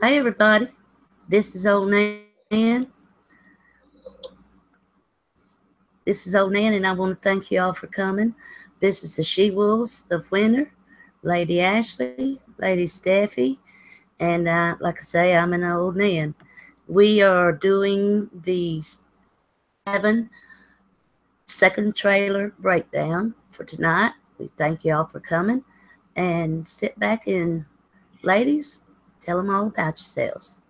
Hi, everybody. This is Old Nan. And I want to thank you all for coming. This is the She-Wolves of Winter, Lady Ashley, Lady Steffi, and like I say, I'm an Old Nan. We are doing the 7 second trailer breakdown for tonight. We thank you all for coming. And sit back and, ladies, tell them all about yourselves.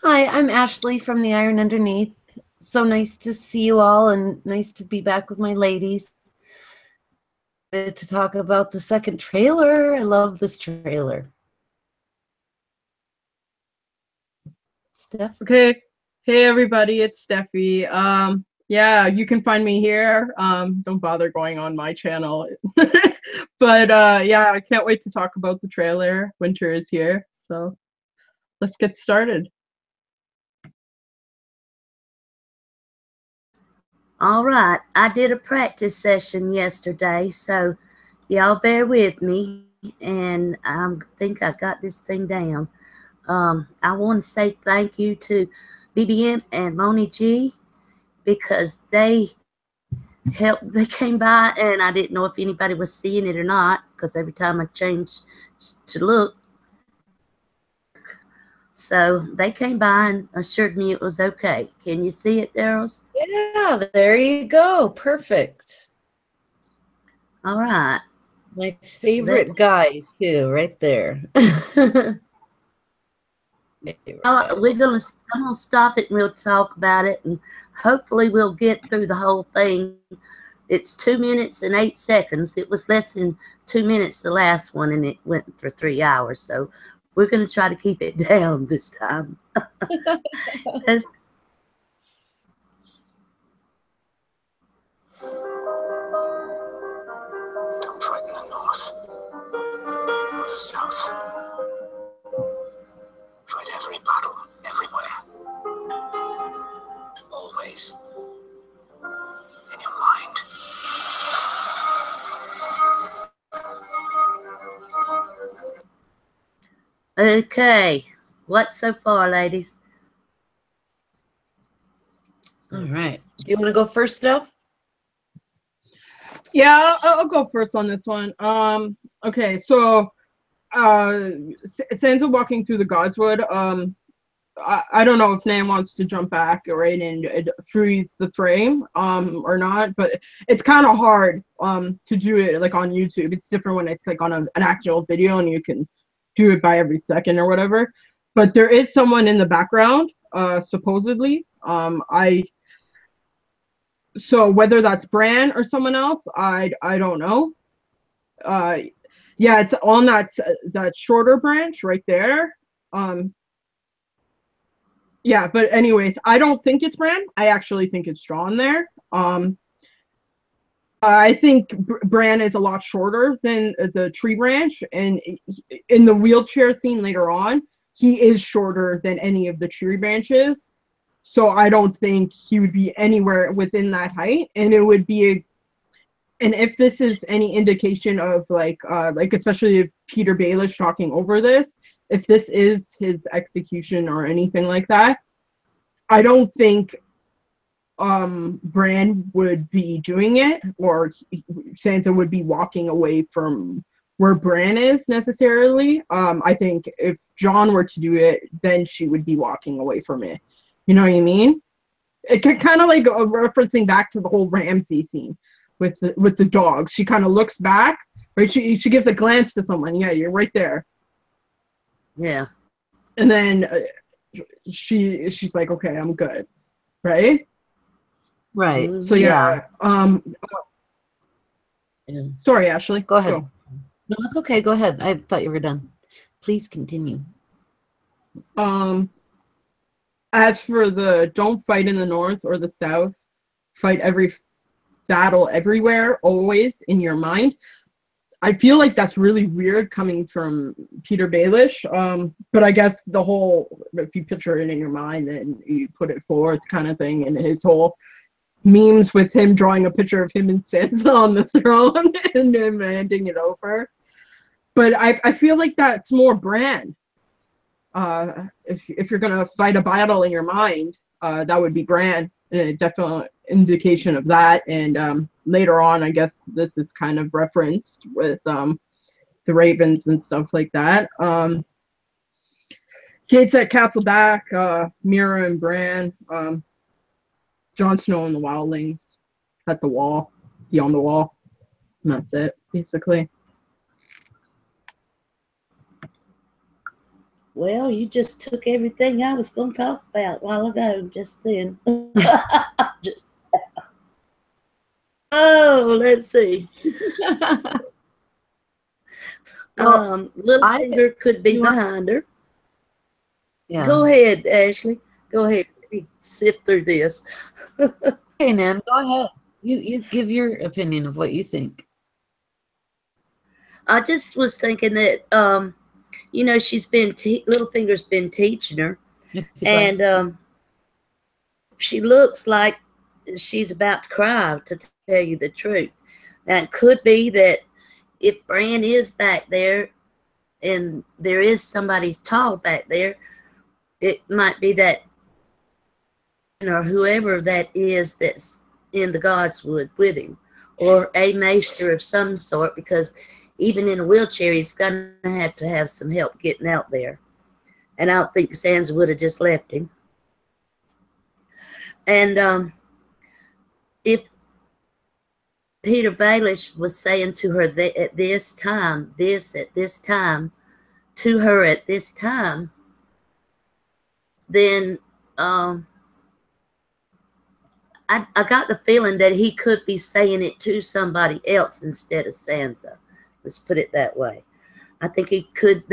Hi, I'm Ashley from the Iron Underneath. So nice to see you all and nice to be back with my ladies. To talk about the second trailer. I love this trailer. Steph? Okay. Hey, everybody. It's Steffi. Yeah, you can find me here. Don't bother going on my channel. But yeah, I can't wait to talk about the trailer. Winter is here. So let's get started. All right, I did a practice session yesterday, so y'all bear with me, and I think I got this thing down. I want to say thank you to BBM and Moni G, because they helped. They came by, and I didn't know if anybody was seeing it or not, because every time I changed to look. So they came by and assured me it was okay. Can you see it, Darryls? Yeah, there you go. Perfect. All right. My favorite guy, too, right there. I'm gonna stop it and we'll talk about it, and hopefully we'll get through the whole thing. It's 2 minutes and 8 seconds. It was less than 2 minutes the last one, and it went for 3 hours. So we're gonna try to keep it down this time. Don't frighten the North or the South. Fight every battle, everywhere. Always. In your mind. Okay. What's so far, ladies? All right. Do you want to go first, Steph? Yeah, I'll go first on this one. Okay, so Sansa walking through the Godswood. I don't know if Nan wants to jump back right and freeze the frame or not, but it's kind of hard to do it like on YouTube. It's different when it's like on an actual video and you can do it by every second or whatever. But there is someone in the background, supposedly. So whether that's Bran or someone else, I don't know. Yeah, it's on that shorter branch right there. Yeah, but anyways, I don't think it's Bran. I actually think it's Jon there. I think Bran is a lot shorter than the tree branch, and in the wheelchair scene later on, he is shorter than any of the tree branches. So I don't think he would be anywhere within that height, and it would be and if this is any indication of like especially if Peter Baelish talking over this, if this is his execution or anything like that, I don't think Bran would be doing it, or Sansa would be walking away from where Bran is necessarily. I think if Jon were to do it, then she would be walking away from it. You know what I mean? It kind of like referencing back to the whole Ramsay scene with the dogs. She kind of looks back, right? She gives a glance to someone. Yeah, you're right there. Yeah. And then she's like, okay, I'm good, right? Right. So yeah. Sorry, Ashley. Go ahead. No, it's okay. Go ahead. I thought you were done. Please continue. As for the don't fight in the North or the South, fight every battle everywhere, always in your mind. I feel like that's really weird coming from Peter Baelish. But I guess the whole, if you picture it in your mind and you put it forth kind of thing, and his whole memes with him drawing a picture of him and Sansa on the throne and him handing it over. But I feel like that's more Bran. If you're gonna fight a battle in your mind, that would be Bran, and a definite indication of that. And later on, I guess this is kind of referenced with the ravens and stuff like that. Gates at Castleback, Mira and Bran, Jon Snow and the wildlings at the wall, beyond the wall. And that's it, basically. Well, you just took everything I was going to talk about a while ago, just then. Just, oh, let's see. Well, Littlefinger could be behind her. Yeah. Go ahead, Ashley. Go ahead. Let me sift through this. Okay, Nan, go ahead. You give your opinion of what you think. I just was thinking that, you know, Littlefinger's been teaching her, and she looks like she's about to cry, to tell you the truth. Now, it could be that if Bran is back there and there is somebody tall back there, it might be that, or whoever that is that's in the Godswood with him, or a maester of some sort, because even in a wheelchair, he's going to have some help getting out there. And I don't think Sansa would have just left him. And if Peter Baelish was saying to her that at this time, to her at this time, then I got the feeling that he could be saying it to somebody else instead of Sansa. Let's put it that way. I think could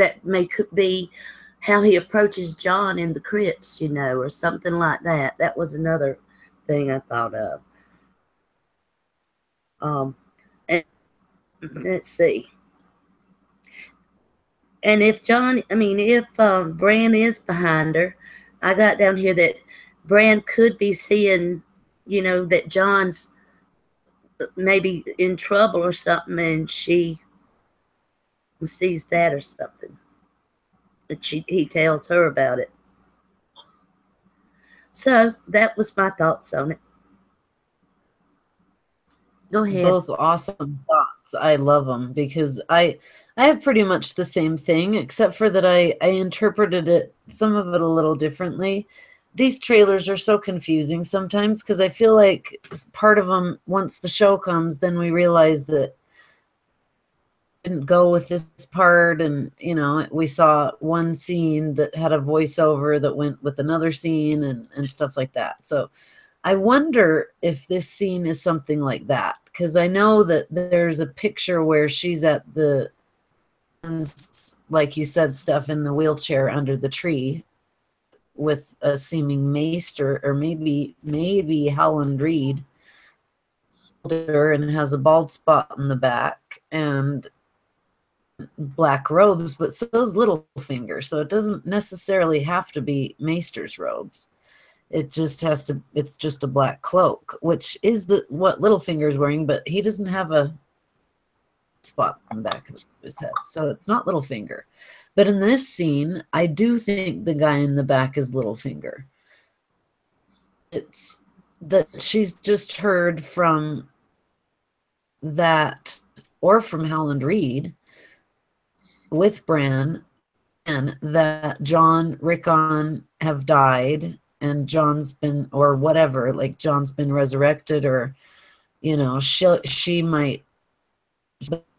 be how he approaches Jon in the crypts, you know, or something like that. That was another thing I thought of. And let's see. And if Bran is behind her, I got down here that Bran could be seeing, you know, that Jon's maybe in trouble or something, and she sees that or something. And he tells her about it. So that was my thoughts on it. Go ahead. Both awesome thoughts. I love them because I have pretty much the same thing, except for that I interpreted it, some of it a little differently. These trailers are so confusing sometimes because I feel like part of them, once the show comes, then we realize that didn't go with this part, and you know, we saw one scene that had a voiceover that went with another scene and stuff like that. So I wonder if this scene is something like that, because I know that there's a picture where she's at the, like you said, stuff in the wheelchair under the tree with a seeming maester, or maybe Howland Reed, and has a bald spot in the back and black robes, but so's Littlefinger, so it doesn't necessarily have to be maester's robes. It just has to, it's just a black cloak, which is what Littlefinger's wearing, but he doesn't have a spot on the back of his head, so it's not Littlefinger. But in this scene, I do think the guy in the back is Littlefinger. It's that she's just heard from that, or from Howland Reed with Bran, and that Jon, Rickon have died, and Jon's been, or whatever, like Jon's been resurrected, or, you know, she might,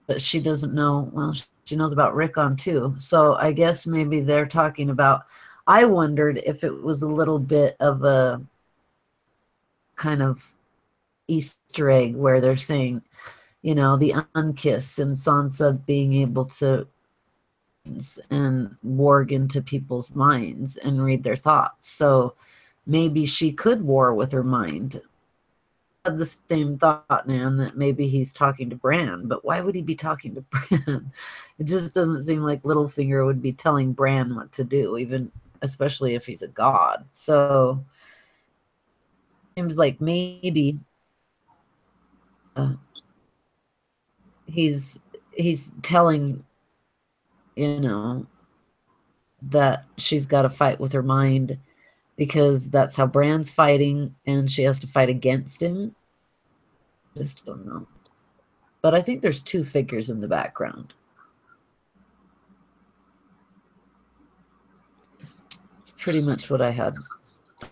but she doesn't know. Well, she knows about Rickon too. So I guess maybe they're talking about, I wondered if it was a little bit of a kind of Easter egg where they're saying, you know, the Unkiss and Sansa being able to and warg into people's minds and read their thoughts. So maybe she could war with her mind. I had the same thought, Nan, that maybe he's talking to Bran, but why would he be talking to Bran? It just doesn't seem like Littlefinger would be telling Bran what to do, even especially if he's a god. So it seems like maybe he's telling you know, that she's got to fight with her mind because that's how Bran's fighting, and she has to fight against him. Just don't know. But I think there's two figures in the background. It's pretty much what I had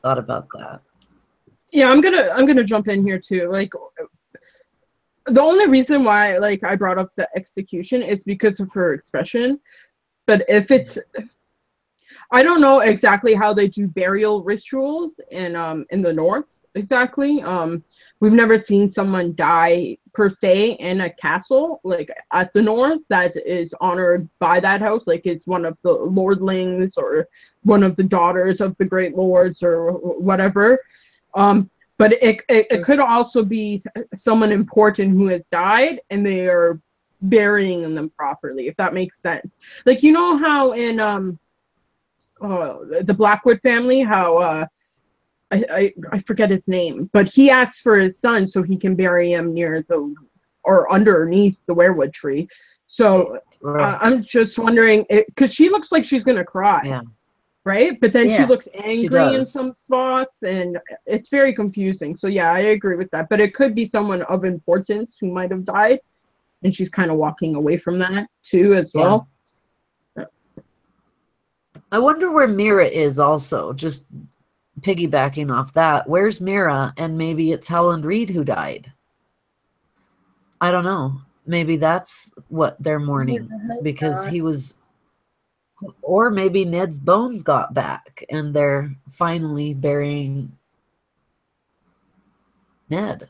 thought about that. Yeah, I'm gonna jump in here too. Like, the only reason why like I brought up the execution is because of her expression. But if it's, I don't know exactly how they do burial rituals in the north exactly. We've never seen someone die per se in a castle like at the north that is honored by that house, like is one of the lordlings or one of the daughters of the great lords or whatever. But it could also be someone important who has died and they are burying them properly, if that makes sense. Like, you know how in the Blackwood family, how I forget his name, but he asks for his son so he can bury him near the or underneath the werewood tree. So I'm just wondering, because she looks like she's gonna cry. Yeah. Right? But then she Yeah, looks angry in some spots, and it's very confusing. So yeah, I agree with that. But it could be someone of importance who might have died, and she's kind of walking away from that too as well. I wonder where Mira is also, just piggybacking off that. Where's Mira? And maybe it's Howland Reed who died. I don't know. Maybe that's what they're mourning, because he was... Or maybe Ned's bones got back and they're finally burying Ned.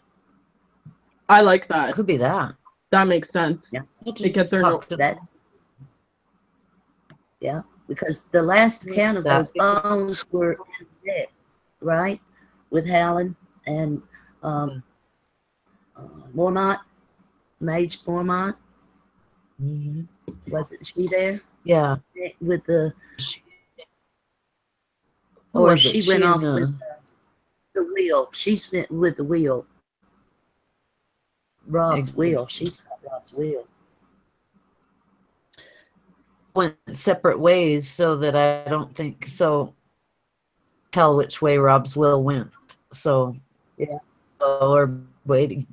I like that. Could be that. That makes sense. Yeah. Because they're because the last account of those bones were in the deck, right? With Howland and Mormont, Mage Mormont. Mm-hmm. Wasn't she there? Yeah. With the... Or she went off with the wheel. She's with the wheel. Rob's wheel. She's got Rob's wheel. Went separate ways so that I don't think so. Tell which way Rob's will went. So yeah, or waiting.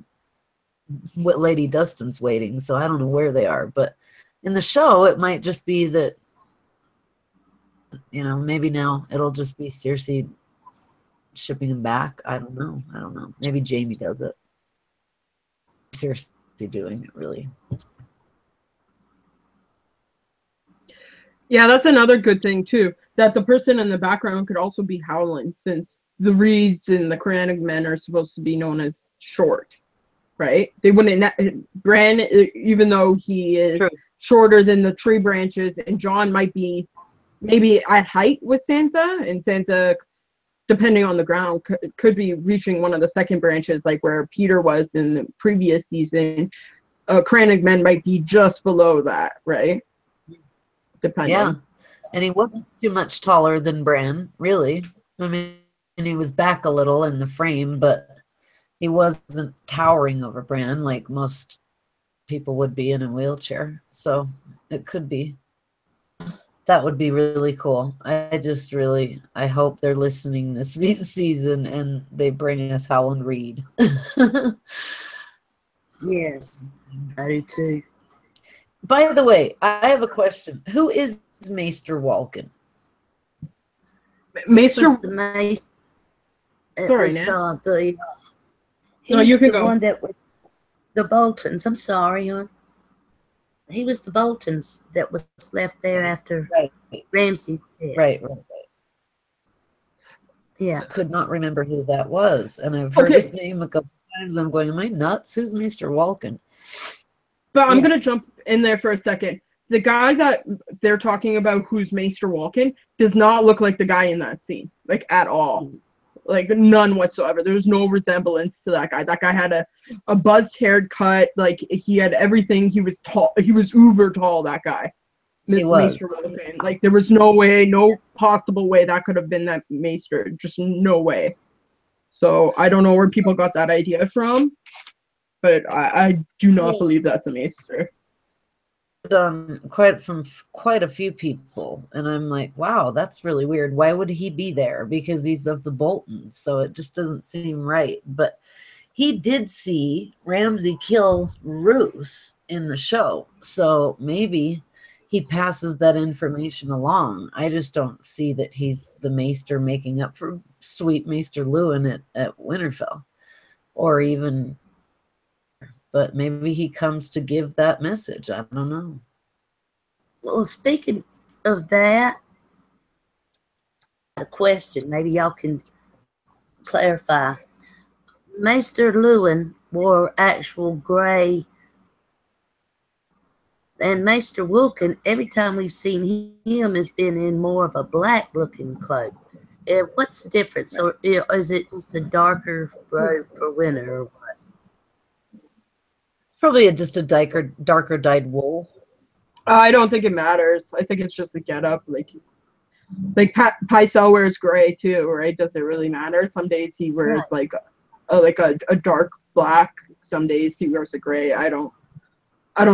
What Lady Dustin's waiting. So I don't know where they are. But in the show, it might just be that, you know, maybe now it'll just be Cersei shipping him back. I don't know. Maybe Jamie does it. Cersei doing it, really. Yeah, that's another good thing too, that the person in the background could also be Howland, since the Reeds and the Kranich men are supposed to be known as short, right? They wouldn't... Bran, even though he is shorter than the tree branches, and Jon might be maybe at height with Sansa, and Sansa, depending on the ground, could be reaching one of the second branches, like where Peter was in the previous season. Kranich men might be just below that, right? Depending. Yeah, and he wasn't too much taller than Bran, really. I mean, and he was back a little in the frame, but he wasn't towering over Bran like most people would be in a wheelchair. So it could be. That would be really cool. I hope they're listening this season and they bring us Howland Reed. Yes, I do too. By the way, I have a question. Who is Maester Walken? Maester... the Maester. Sorry, He's you can the go. one that was the Boltons. I'm sorry, he was the Boltons that was left there after Ramsay's death. Right. Yeah. I could not remember who that was, and I've heard his name a couple times. I'm going, am I nuts? Who's Maester Walken? But I'm going to jump in there for a second. The guy that they're talking about who's Maester Walken does not look like the guy in that scene, like at all. Like none whatsoever. There's no resemblance to that guy. That guy had a buzzed haired cut. Like he had everything. He was tall. He was uber tall, that guy. He was. Maester Walken. Like there was no way, no possible way that could have been that Maester. Just no way. So I don't know where people got that idea from. But I do not believe that's a Maester. on quite a few people, and I'm like, wow, that's really weird. Why would he be there? Because he's of the Boltons, so it just doesn't seem right. But he did see Ramsay kill Roose in the show, so maybe he passes that information along. I just don't see that he's the Maester making up for sweet Maester Lewin at Winterfell, or even. But maybe he comes to give that message. I don't know. Well, speaking of that, a question. Maybe y'all can clarify. Maester Lewin wore actual gray, and Maester Wilkin, every time we've seen him, has been in more of a black-looking cloak. What's the difference? Or is it just a darker robe for winter? Or what? It's probably just a darker dyed wool. I don't think it matters. I think it's just a getup. Like Pycelle wears gray too, right? Does it really matter? Some days he wears like a dark black. Some days he wears a gray. I don't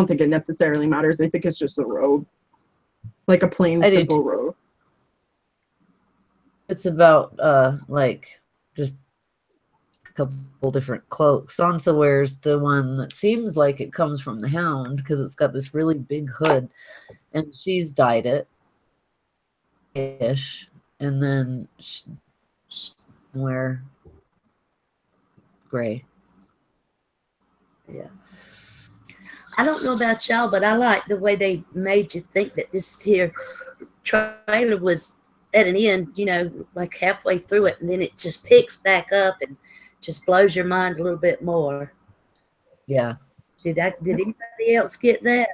think it necessarily matters. I think it's just a robe, like a plain simple robe. It's about like just a couple different cloaks. Sansa wears the one that seems like it comes from the Hound because it's got this really big hood, and she's dyed it ish, and then wear gray. Yeah. I don't know about y'all, but I like the way they made you think that this here trailer was at an end, you know, like halfway through it, and then it just picks back up and just blows your mind a little bit more. Yeah. Did anybody else get that?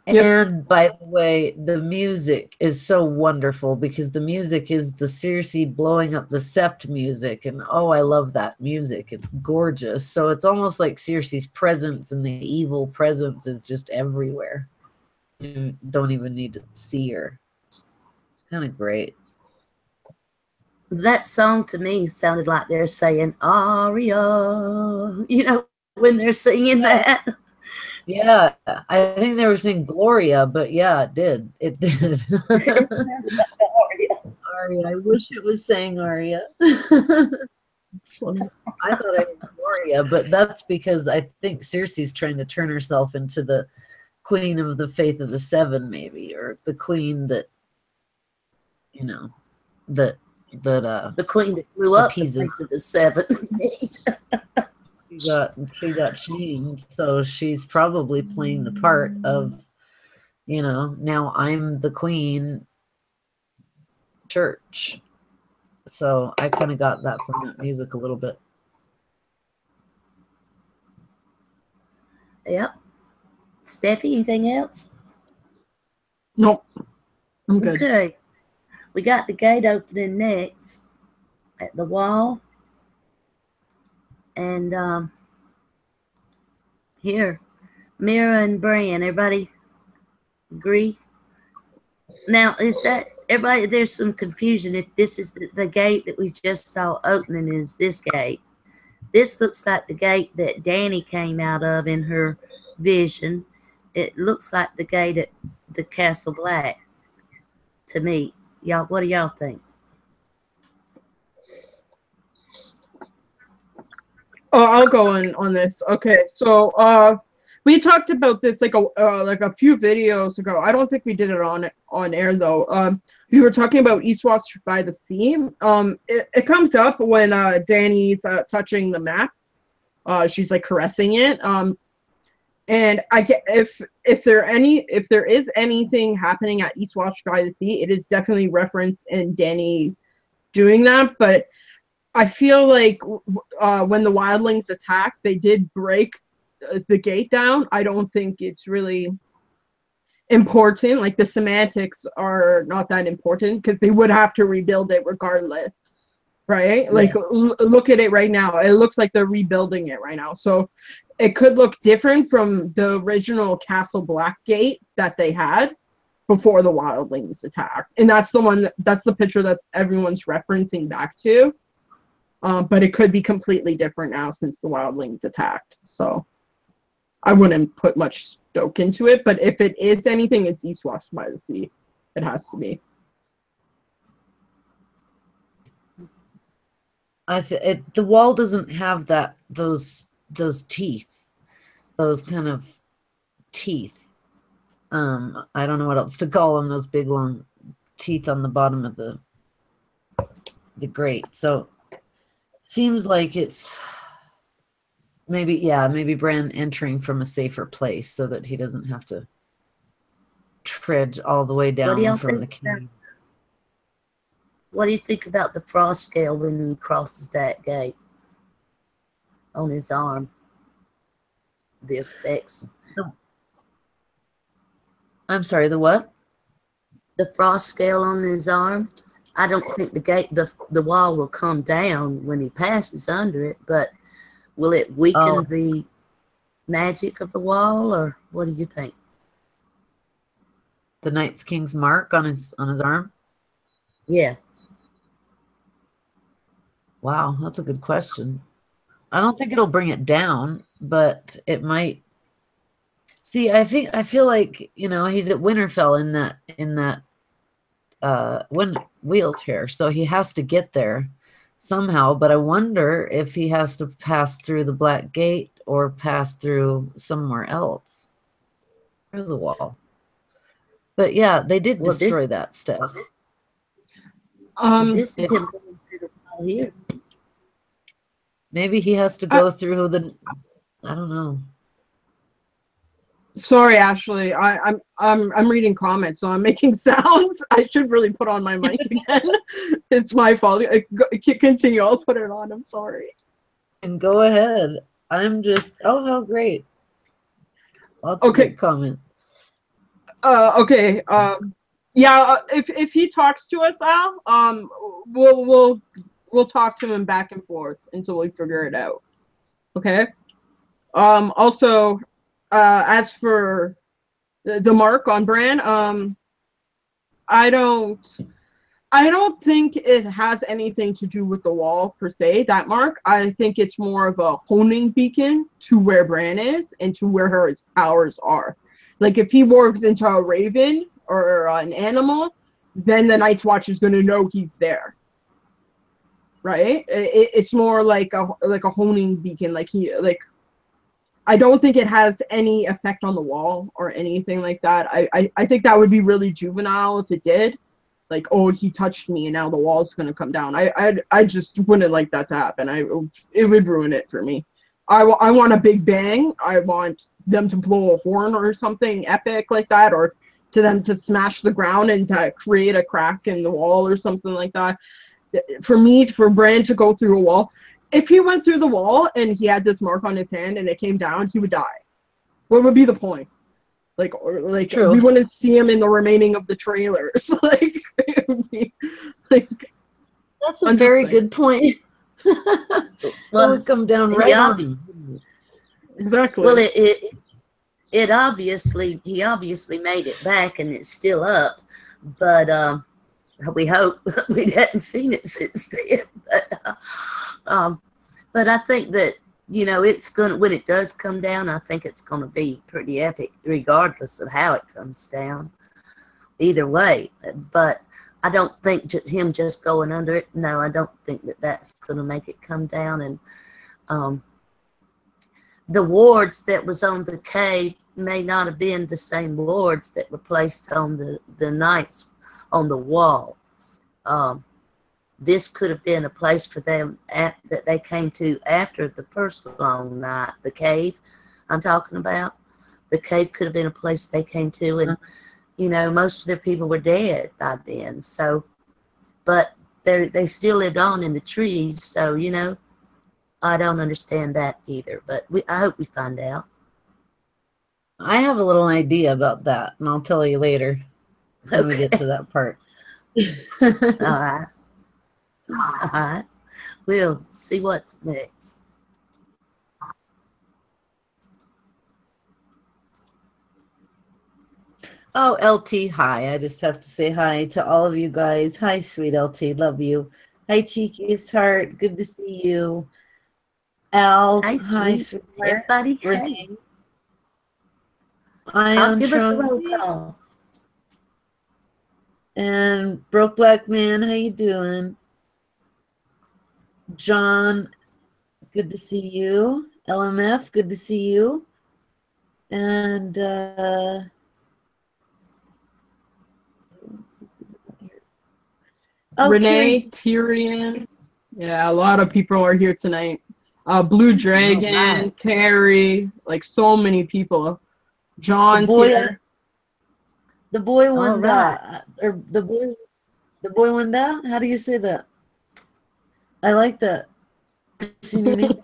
And by the way, the music is so wonderful because the music is the Cersei blowing up the sept music. And oh, I love that music. It's gorgeous. So it's almost like Cersei's presence and the evil presence is just everywhere. You don't even need to see her. It's kind of great. That song to me sounded like they're saying Aria, you know, when they're singing that. Yeah, I think they were saying Gloria, but yeah, it did. It did. Aria. I wish it was saying Aria. I thought I was Gloria, but that's because I think Cersei's trying to turn herself into the queen of the Faith of the Seven, maybe, or the queen that, you know, the queen that blew up the Faith of the Seven. She got shamed, so she's probably playing the part of, you know, now I'm the queen church. So I kind of got that from that music a little bit. Yep. Steffi, anything else? Nope. I'm good. Okay. We got the gate opening next at the wall. And here, Mira and Bran, everybody agree? Now, is that, everybody, there's some confusion if this is the gate that we just saw opening is this gate. This looks like the gate that Dany came out of in her vision. It looks like the gate at the Castle Black to me. Y'all, what do y'all think? Oh, I'll go on this. Okay, so we talked about this like a few videos ago. I don't think we did it on air though. We were talking about Eastwatch by the Sea. It comes up when Dany's touching the map. She's like caressing it. And I get if there is anything happening at Eastwatch by the Sea, it is definitely referenced in Dany doing that, but I feel like when the wildlings attacked, they did break the gate down. I don't think it's really important. Like the semantics are not that important because they would have to rebuild it regardless, right? Yeah. Like look at it right now. It looks like they're rebuilding it right now. So it could look different from the original Castle Black gate that they had before the wildlings attacked. And that's the picture that everyone's referencing back to. But it could be completely different now since the wildlings attacked. So I wouldn't put much stoke into it, but if it is anything, it's East West by the Sea. It has to be. The wall doesn't have those teeth, those kind of teeth. I don't know what else to call them. Those big long teeth on the bottom of the grate. So seems like it's maybe Bran entering from a safer place so that he doesn't have to tread all the way down from the cave. What do you think about the frost scale when he crosses that gate on his arm? The effects. I'm sorry, the what? The frost scale on his arm. I don't think the wall will come down when he passes under it, but will it weaken the magic of the wall, or what do you think? The Night's King's mark on his arm? Yeah. Wow, that's a good question. I don't think it'll bring it down, but it might. See, I feel like, he's at Winterfell in that wheelchair, so he has to get there somehow, but I wonder if he has to pass through the Black Gate or pass through somewhere else through the wall. But yeah, they did destroy that stuff. This is him going through the wall here. Maybe he has to go through I don't know. Sorry, Ashley. I'm reading comments, so I'm making sounds. I should really put on my mic again. It's my fault. Continue. I'll put it on. I'm sorry. And go ahead. I'm just. Oh, how great! Lots of great comments. Okay. Yeah. If he talks to us, Al, we'll talk to him back and forth until we figure it out. Okay. Also. As for the mark on Bran, I don't think it has anything to do with the wall per se, that mark. I think it's more of a honing beacon to where Bran is and to where his powers are. Like if he morphs into a raven or an animal, then the Night's Watch is going to know he's there. Right? It's more like a honing beacon, I don't think it has any effect on the wall or anything like that. I think that would be really juvenile if it did. Like, oh, he touched me and now the wall's going to come down. I just wouldn't like that to happen. It would ruin it for me. I want a big bang. I want them to blow a horn or something epic like that, or to them to smash the ground and to create a crack in the wall or something like that. For me, for Bran to go through a wall, if he went through the wall and he had this mark on his hand and it came down, he would die. What would be the point? True. We wouldn't see him in the remaining of the trailers. It would be that's a very good point. Well, it would come down right on him. Exactly. Well, he obviously made it back and it's still up, but we hope we hadn't seen it since then. But I think that, it's gonna, when it does come down, I think it's gonna be pretty epic, regardless of how it comes down. Either way, but I don't think him just going under it. No, I don't think that that's gonna make it come down. And the wards that was on the cave may not have been the same wards that were placed on the knights on the wall. This could have been a place for them that they came to after the first long night. The cave I'm talking about, the cave could have been a place they came to, and most of their people were dead by then. So, but they still lived on in the trees. So I don't understand that either. But I hope we find out. I have a little idea about that, and I'll tell you later when we get to that part. All right. We'll see what's next. Oh, LT, hi. I just have to say hi to all of you guys. Hi, sweet LT. Love you. Hi, Cheeky's heart. Good to see you. Al, hi, sweet. Everybody. Hey. Give us a roll Ion call. and Broke Black Man, how you doing? John, good to see you. LMF, good to see you. And Renee, Tyrion. Yeah, a lot of people are here tonight. Blue Dragon, Carrie, like so many people. John's here. The boy All Wanda, right. or the boy Wanda. How do you say that? I like that. Seen your name?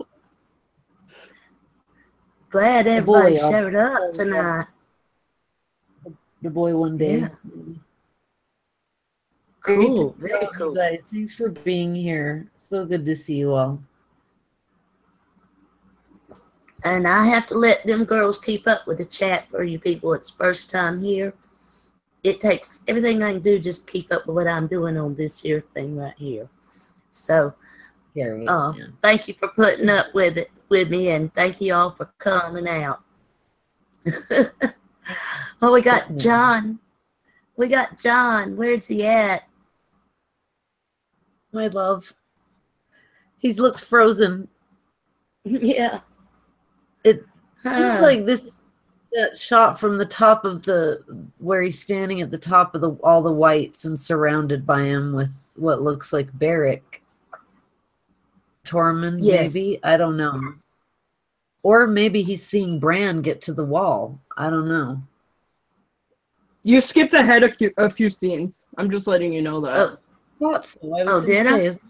Glad The everybody boy, showed up tonight. The boy one day. Yeah. Great to Cool. see Very all cool. you guys. Thanks for being here. So good to see you all. And I have to let them girls keep up with the chat for you people. It's first time here. It takes everything I can do just keep up with what I'm doing on this here thing right here. So thank you for putting up with it with me, and thank you all for coming out. Oh, we got John. We got John. Where's he at? My love. He looks frozen. Yeah. It seems like that shot from the top of where he's standing at the top of all the whites and surrounded by him with what looks like Barrick. Torment, yes. Maybe. I don't know. Or maybe he's seeing Bran get to the wall. I don't know. You skipped ahead a few scenes. I'm just letting you know that. Thought so. I was going to say.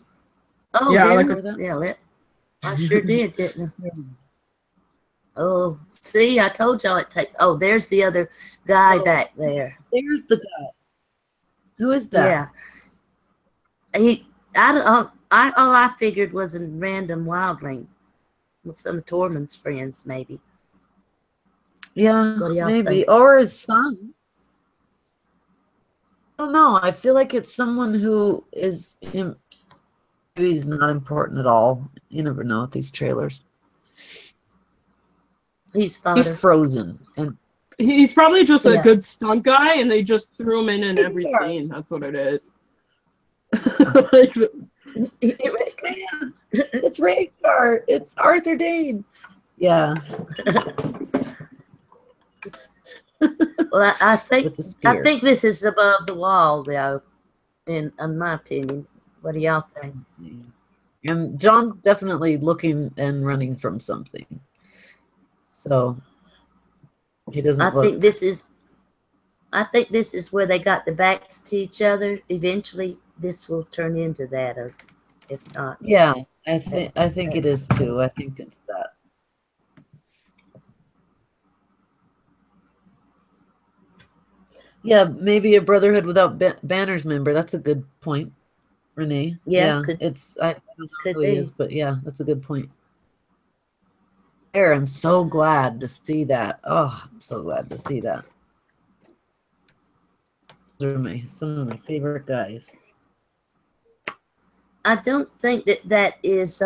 I sure did, didn't I? Oh, see, I told y'all it take. Oh, there's the other guy back there. There's the guy. Who is that? Yeah. All I figured was a random wildling with some of Torment's friends, maybe. Yeah, maybe. Think? Or his son. I don't know. I feel like it's someone who is maybe he's not important at all. You never know with these trailers. He's frozen, and he's probably just a good stunt guy, and they just threw him in every scene. That's what it is. It's Rhaegar. It's Arthur Dane. Yeah. Well, I think this is above the wall, though. In my opinion, what do y'all think? And John's definitely looking and running from something. So he doesn't. I think this is where they got the backs to each other. Eventually, this will turn into that, or if not. Yeah, I think it is too. I think it's that. Yeah, maybe a Brotherhood without Banners member. That's a good point, Renee. Yeah, I don't know who he is, but yeah, that's a good point. I'm so glad to see that. Oh, I'm so glad to see that. Those are some of my favorite guys. I don't think that is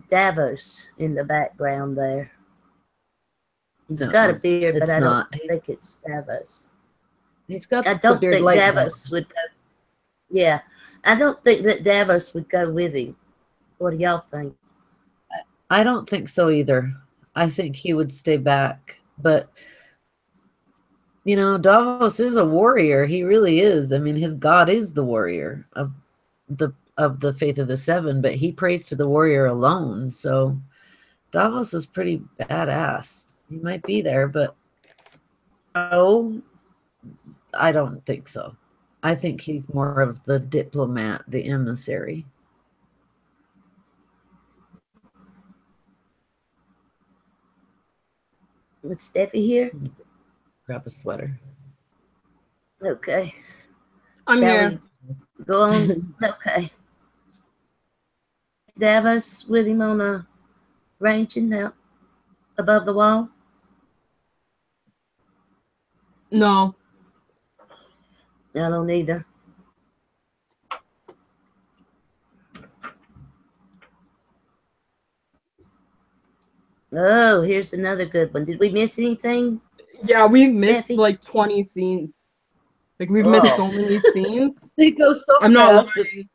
Davos in the background there. He's got a beard, but I don't think it's Davos. He's got. I don't think Davos would go. Yeah, I don't think that Davos would go with him. What do y'all think? I don't think so either. I think he would stay back, but Davos is a warrior. He really is. I mean, his god is the warrior of the Faith of the Seven, but he prays to the warrior alone. So Davos is pretty badass. He might be there, but no, I don't think so. I think he's more of the diplomat, the emissary. Was Steffi here? Grab a sweater. Okay. I'm here. We go on? Okay. Davos with him on a ranging out above the wall? No. I don't either. Oh, here's another good one. Did we miss anything? Yeah, we missed Steffi? like 20 scenes. Like we've missed so many scenes. They go so I'm not fast. lying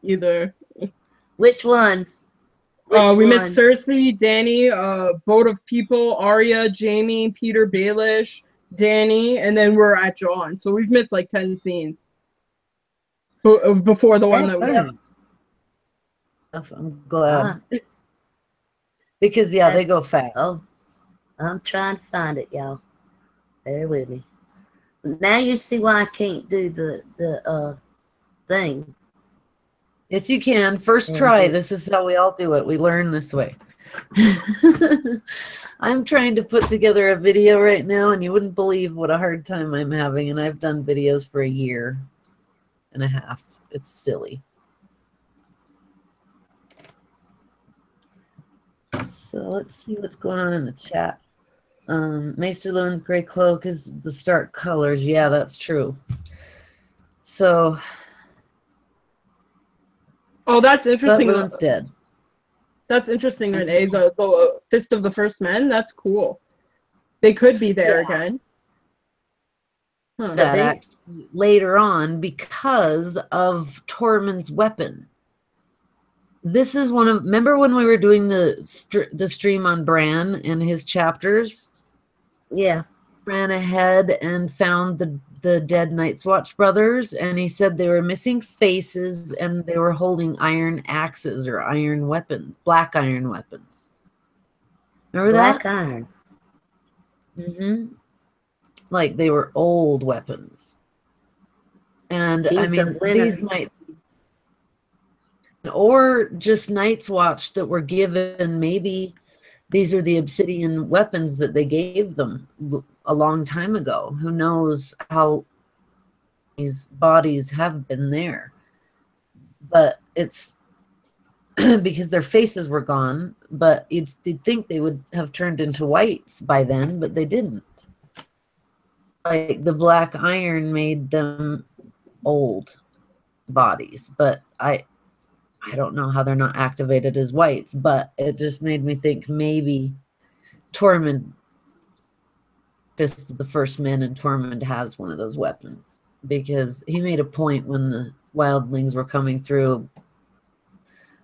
either. Which ones? Which We missed ones? Cersei, Danny, Boat of People, Arya, Jamie, Peter Baelish, Danny, and then we're at John. So we've missed like 10 scenes before the one that we. Burn. I'm glad. Ah, Because, yeah, they go fast. oh, I'm trying to find it, y'all. Bear with me. Now you see why I can't do the thing. Yes, you can. First Yeah, try. yes. This is how we all do it. We learn this way. I'm trying to put together a video right now, and you wouldn't believe what a hard time I'm having. And I've done videos for 1.5 years. It's silly. So let's see what's going on in the chat. Maester Lowen's gray cloak is the Stark colors. Yeah, that's true. So, Oh, that's but interesting. Lowen's dead. That's interesting, Renee. The Fist of the First Men. That's cool. They could be there again. Huh. That later on because of Torment's weapon. This is one of. Remember when we were doing the stream on Bran and his chapters? Yeah. Ran ahead and found the dead Night's Watch brothers, and he said they were missing faces and they were holding iron axes or iron weapons, black iron weapons. Remember Black that? iron. Mm-hmm. Like they were old weapons. And Kings I mean, of Winter. these might, or just Night's Watch that were given. Maybe these are the obsidian weapons that they gave them a long time ago. Who knows how these bodies have been there? But it's because their faces were gone. But you'd think they would have turned into whites by then, but they didn't. Like the black iron made them old bodies, but I don't know how they're not activated as whites, but it just made me think maybe Torment, just the first man in Torment, has one of those weapons, because he made a point when the wildlings were coming through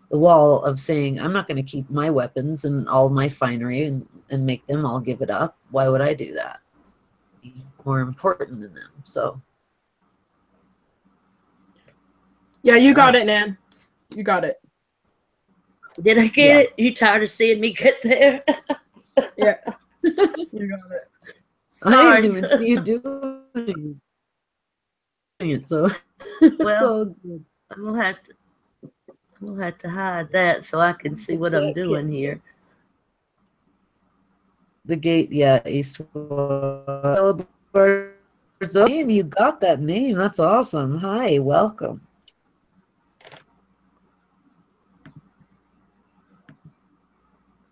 the wall of saying, I'm not going to keep my weapons and all my finery and make them all give it up. Why would I do that? More important than them. So Yeah, you got it, Nan. You got it. Did I get it? You tired of seeing me get there? Yeah. You got it. I Sorry. didn't even see you doing it. So Well, good. I'm gonna have to hide that so I can see what I'm doing here. The gate, yeah, Eastwood. Name, you got that name. That's awesome. Hi, welcome.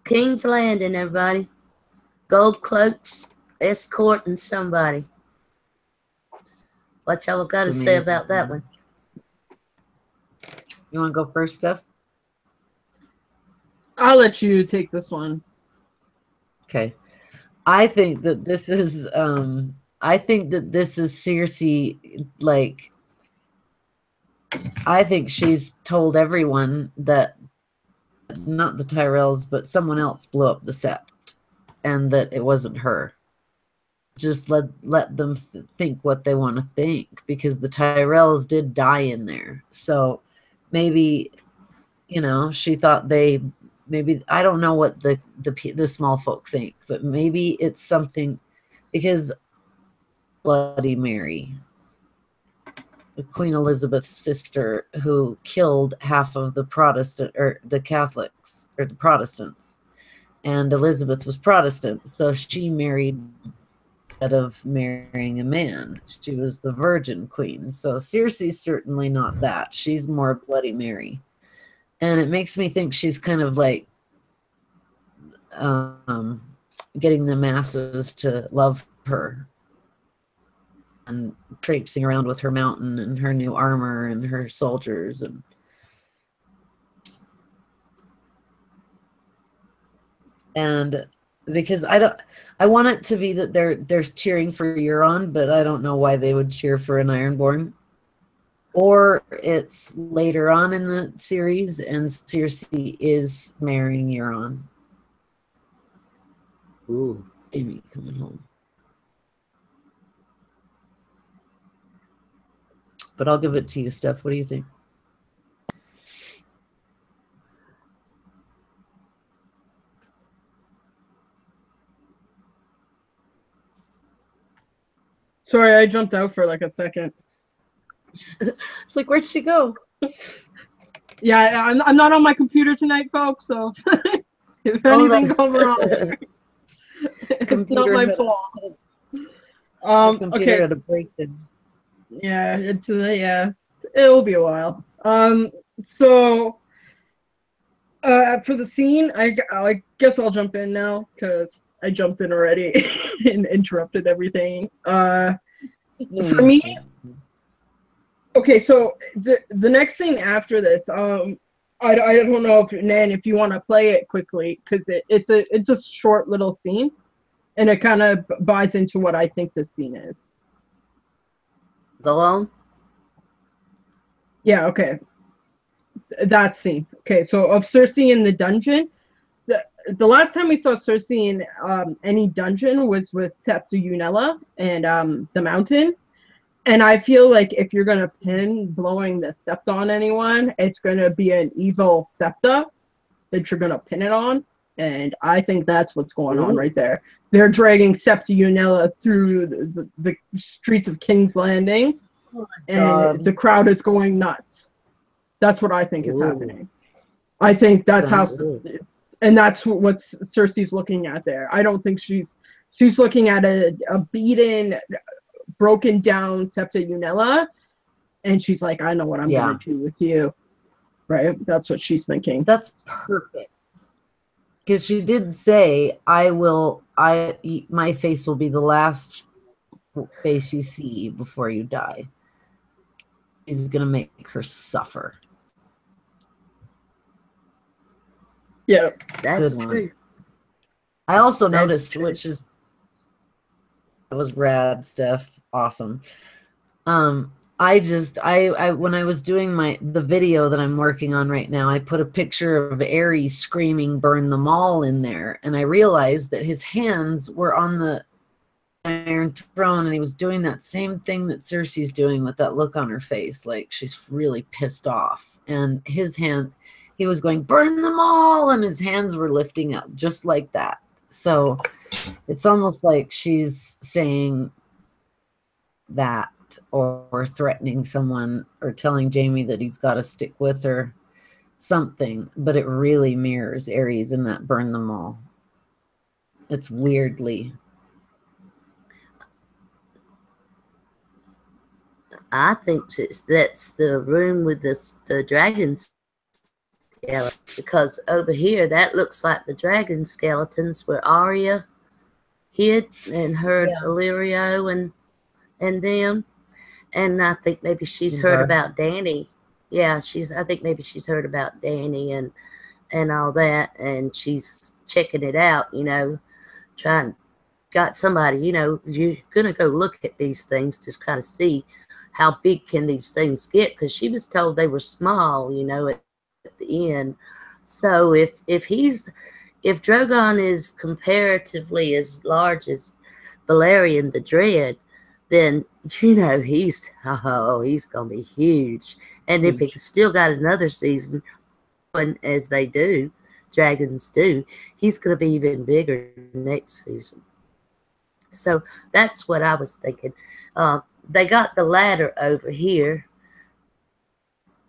King's Landing, everybody. Gold cloaks escorting somebody. What y'all got to say about that one? You want to go first, Steph? I'll let you take this one. Okay. I think that this is Cersei, like, I think she's told everyone that not the Tyrells, but someone else blew up the Sept, and that it wasn't her. Just let them think what they want to think, because the Tyrells did die in there. So maybe, you know, she thought maybe, I don't know what the small folk think, but maybe it's something, because Bloody Mary, Queen Elizabeth's sister, who killed half of the Protestant, or the Catholics, or the Protestants, and Elizabeth was Protestant, so she married, instead of marrying a man, she was the Virgin Queen. So Cersei's certainly not that. She's more Bloody Mary, and it makes me think she's kind of like getting the masses to love her, and traipsing around with her mountain and her new armor and her soldiers. And because I want it to be that they're cheering for Euron, but I don't know why they would cheer for an Ironborn. Or it's later on in the series and Cersei is marrying Euron. Ooh. Amy coming home. But I'll give it to you, Steph. What do you think? Sorry, I jumped out for like a second. It's like, where'd she go? Yeah, I'm not on my computer tonight, folks. So if anything goes wrong, it's not my fault. Computer had a breakdown. Yeah, it'll be a while. So for the scene, I guess I'll jump in now because I jumped in already and interrupted everything. For me, okay, so the next scene after this, I don't know if Nan, if you want to play it quickly because it's a short little scene, and it kind of buys into what I think this scene is. Go on. Yeah, okay. That scene. Okay, so of Cersei in the dungeon, the last time we saw Cersei in any dungeon was with Septa Unella and the Mountain. And I feel like if you're gonna pin blowing the Septa on anyone, it's gonna be an evil Septa that you're gonna pin it on. And I think that's what's going on right there. They're dragging Septa Unella through the streets of King's Landing, and the crowd is going nuts. That's what I think is happening. I think that's how, and that's what Cersei's looking at there. I don't think she's looking at a beaten, broken down Septa Unella, and she's like, I know what I'm gonna do with you. Right? That's what she's thinking. That's perfect. Because she did say, my face will be the last face you see before you die. He's going to make her suffer. Yeah. That's true. I also noticed, which is, that was rad, Steph. Awesome. I when I was doing the video that I'm working on right now, I put a picture of Aerys screaming "Burn them all" in there, and I realized that his hands were on the Iron Throne, and he was doing that same thing that Cersei's doing with that look on her face, like she's really pissed off. And his hand, he was going "Burn them all," and his hands were lifting up just like that. So it's almost like she's saying that, or threatening someone, or telling Jaime that he's got to stick with her, something. But it really mirrors Aerys in that "burn them all." It's weirdly. I think that's the room with the dragon skeleton, because over here that looks like the dragon skeletons where Arya hid and heard Illyrio and them. And I think maybe she's heard about Dany. Yeah, I think maybe she's heard about Dany and all that, and she's checking it out, got somebody, you're gonna go look at these things to kind of see how big can these things get, because she was told they were small, at the end. So if Drogon is comparatively as large as Balerion the Dread, then he's gonna be huge. And if he's still got another season, as they do, dragons do, he's gonna be even bigger next season. So that's what I was thinking. They got the ladder over here.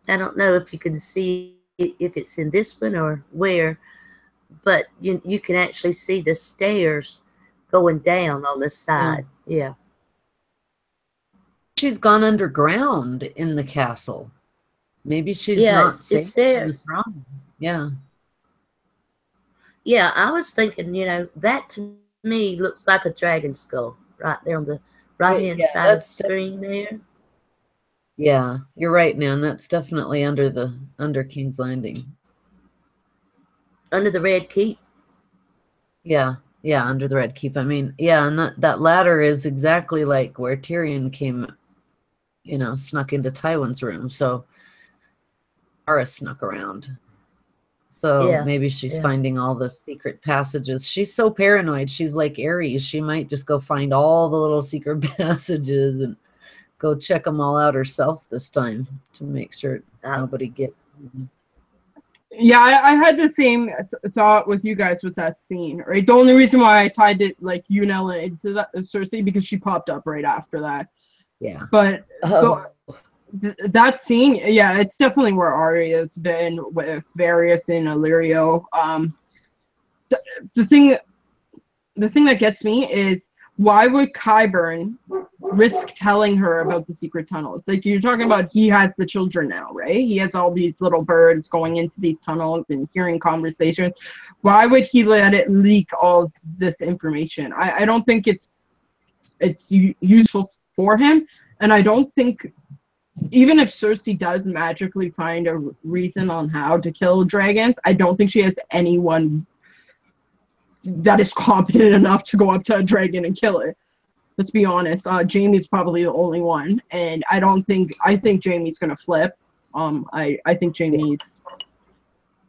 I don't know if you can see if it's in this one or where, but you can actually see the stairs going down on this side. Yeah. She's gone underground in the castle. Maybe she's not safe. It's there. Yeah. Yeah, I was thinking, that to me looks like a dragon skull right there on the right-hand side of the screen there. Yeah, you're right, Nan. That's definitely under King's Landing. Under the Red Keep. Yeah. Yeah, under the Red Keep. I mean, yeah, and that ladder is exactly like where Tyrion came, you know, snuck into Tywin's room. So Ara snuck around. So Yeah. maybe she's Yeah. finding all the secret passages. She's so paranoid. She's like Ares. She might just go find all the little secret passages and go check them all out herself this time to make sure nobody get. Yeah, I had the same thought with you guys with that scene, right? The only reason why I tied it like Unella into that Cersei because she popped up right after that. Yeah. But Oh. that scene, yeah, it's definitely where Arya's been with Varys and Illyrio. The thing that gets me is why would Qyburn risk telling her about the secret tunnels? Like you're talking about, he has the children now, right? He has all these little birds going into these tunnels and hearing conversations. Why would he let it leak all this information? I don't think it's useful for him, and I don't think, even if Cersei does magically find a reason on how to kill dragons, I don't think she has anyone that is competent enough to go up to a dragon and kill it. Let's be honest. Jaime's probably the only one, and I think Jaime's gonna flip. I think Jaime's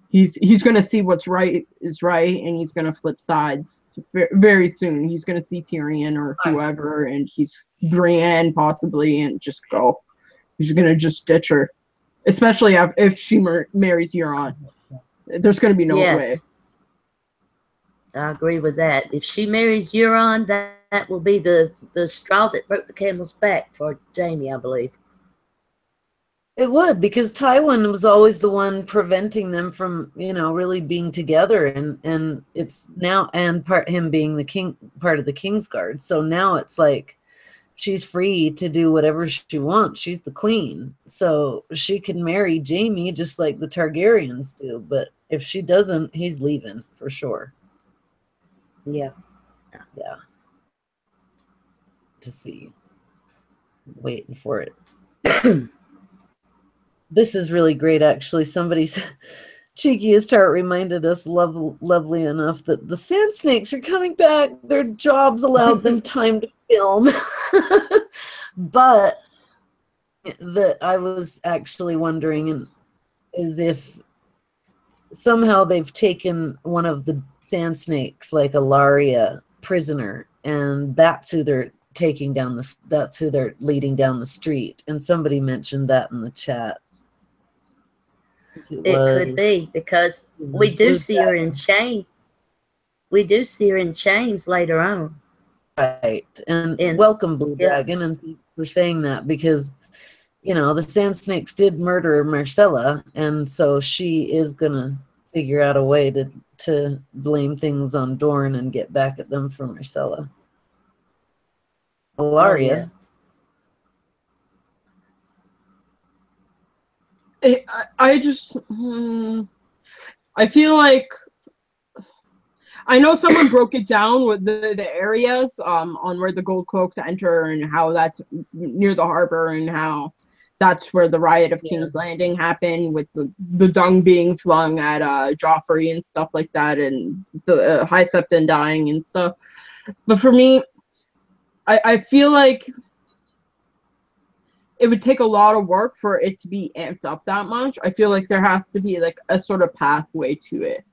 he's gonna see what's right is right, and he's gonna flip sides very soon. He's gonna see Tyrion or whoever, and he's Brienne possibly, and just go. He's gonna just ditch her, especially if she marries Euron. There's gonna be no way. I agree with that. If she marries Euron, that will be the straw that broke the camel's back for Jaime, I believe. It would, because Tywin was always the one preventing them from, you know, really being together, and it's now, and him being the king, part of the Kingsguard. So now it's like she's free to do whatever she wants. She's the queen, so she can marry Jaime just like the Targaryens do. But if she doesn't, he's leaving for sure. Yeah. Yeah. To see. Waiting for it. This is really great, actually. Somebody's cheeky Astart reminded us, lovely enough, that the Sand Snakes are coming back. Their jobs allowed them time to film. But that I was actually wondering is if somehow they've taken one of the Sand Snakes, like Ilaria, prisoner, and that's who they're taking down that's who they're leading down the street. And somebody mentioned that in the chat. It could be, because we do see her in chains. We do see her in chains later on. Right. And welcome, Blue Dragon, and thanks for saying that, because, you know, the Sand Snakes did murder Marcella, and so she is going to figure out a way to blame things on Dorne and get back at them for Marcella. Ilaria. I just, I feel like, I know someone broke it down with the areas on where the Gold Cloaks enter and how that's near the harbor and how that's where the riot of King's Landing happened, with the dung being flung at Joffrey and stuff like that, and the High Septon dying and stuff. But for me, I feel like it would take a lot of work for it to be amped up that much. I feel like there has to be like a sort of pathway to it,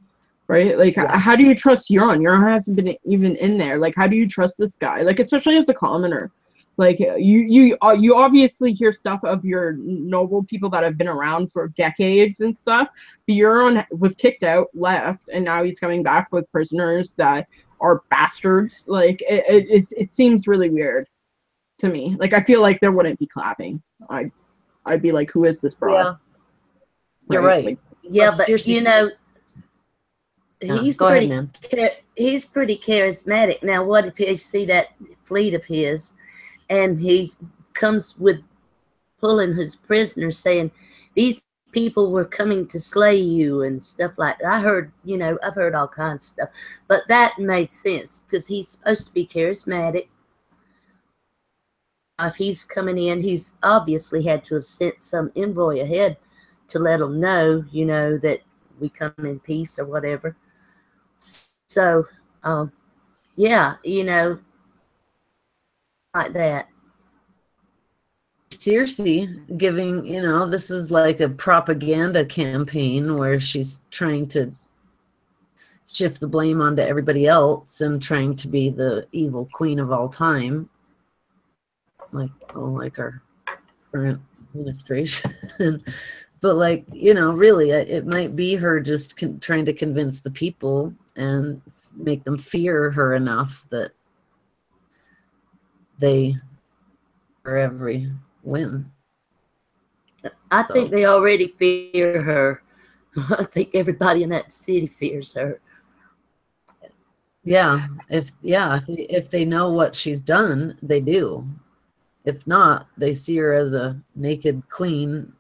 right? Like, how do you trust Euron? Euron hasn't been even in there. Like, how do you trust this guy? Like, especially as a commoner. Like, you obviously hear stuff of your noble people that have been around for decades and stuff. But Euron was kicked out, left, and now he's coming back with prisoners that are bastards. Like, it seems really weird to me. Like, I feel like there wouldn't be clapping. I'd be like, who is this broad? Yeah. You're right. Like, yeah, but you know, he's pretty charismatic. Now, what if he see that fleet of his, and he comes with pulling his prisoners, saying, "These people were coming to slay you," and stuff like that. I heard, you know, I've heard all kinds of stuff, but that made sense because he's supposed to be charismatic. If he's coming in, he's obviously had to have sent some envoy ahead to let them know, you know, that we come in peace or whatever. So yeah, like that. Seriously, giving, this is like a propaganda campaign where she's trying to shift the blame onto everybody else and trying to be the evil queen of all time, like our current administration. But really, it might be her just trying to convince the people and make them fear her enough that they for every win. I think they already fear her. I think everybody in that city fears her. Yeah, if they know what she's done, they do. If not, they see her as a naked queen,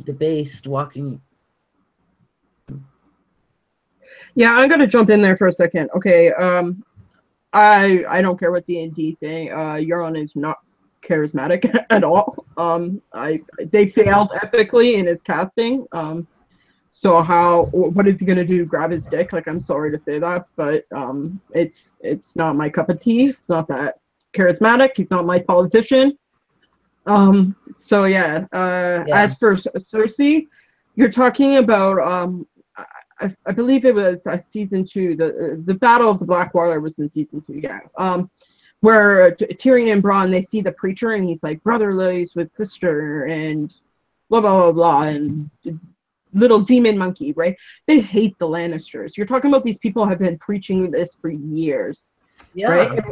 debased, walking. Yeah, I'm gonna jump in there for a second. Okay, I don't care what D&D say. Euron is not charismatic at all. They failed epically in his casting. So what is he gonna do? Grab his dick? Like, I'm sorry to say that, but it's not my cup of tea. It's not that charismatic. He's not my politician. So yeah. As for Cersei, you're talking about I believe it was season 2. The Battle of the Blackwater was in season 2. Yeah. Where Tyrion and Bronn, they see the preacher and he's like, brother lays with sister and blah blah blah blah and little demon monkey, right? They hate the Lannisters. You're talking about these people have been preaching this for years, right?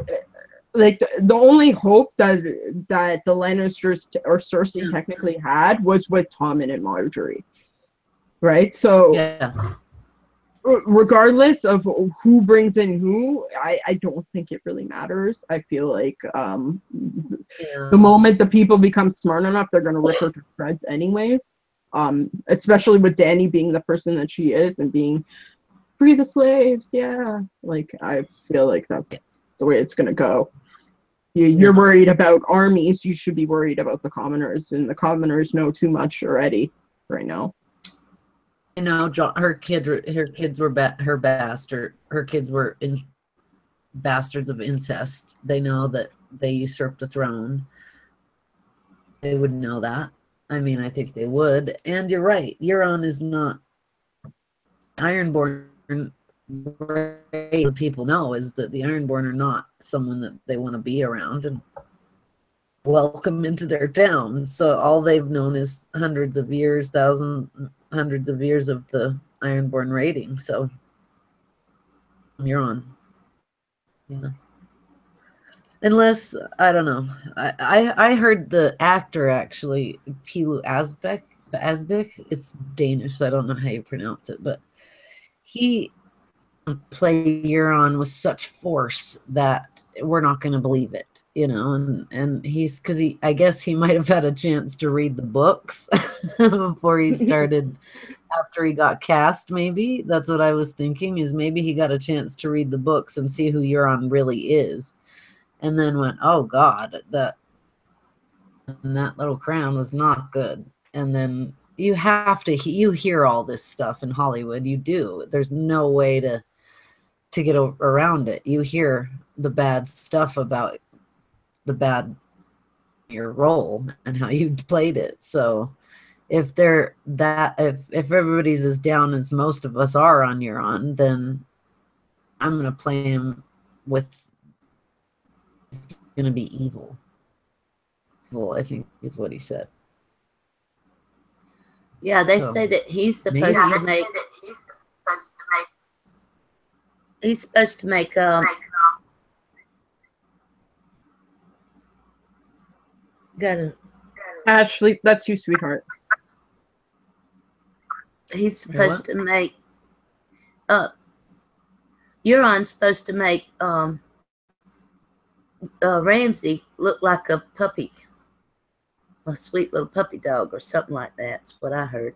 Like the only hope that the Lannisters or Cersei technically had was with Tommen and Marjorie, right? So regardless of who brings in who, I don't think it really matters. I feel like the moment the people become smart enough, they're gonna rip her to shreds anyways. Especially with Dany being the person that she is and being free the slaves, like I feel like that's the way it's gonna go. You're worried about armies, you should be worried about the commoners, and the commoners know too much already right now. Her kids were her kids were bastards of incest. They know that they usurped the throne. They would know that. I mean, I think they would. And you're right. Euron is not Ironborn. The people know is that the Ironborn are not someone that they want to be around and welcome into their town. So all they've known is hundreds of years of the Ironborn raiding. So Euron. Yeah. Unless, I don't know. I heard the actor actually, Pilu Asbæk. It's Danish, so I don't know how you pronounce it, but he played Euron with such force that we're not going to believe it, and he's, because I guess he might have had a chance to read the books before he started, after he got cast, maybe. That's what I was thinking, is maybe he got a chance to read the books and see who Euron really is. And then went, oh God, that little crown was not good. And then you hear all this stuff in Hollywood. You do. There's no way to get around it. You hear the bad stuff about your role and how you played it. So if everybody's as down as most of us are on Euron, then I'm gonna play him with going to be evil. I think is what he said. Yeah, they say that he's supposed to make. He's supposed to make. Ashley, that's you, sweetheart. He's supposed to make. Euron's supposed to make. Ramsay looked like a puppy, a sweet little puppy dog or something like that. That's what I heard.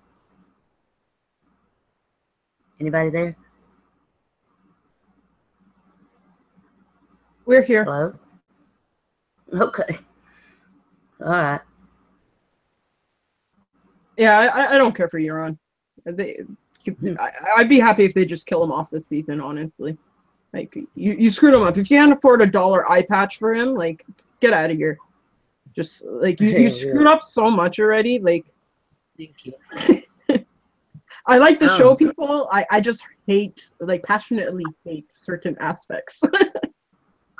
Anybody there? We're here. Hello? Okay. All right. Yeah, I don't care for Euron. I'd be happy if they just kill him off this season, honestly. Like you screwed him up. If you can't afford $1 eye patch for him, like get out of here. Just like you screwed up so much already. Like, Thank you. I like to show people. I just hate, like, passionately hate certain aspects.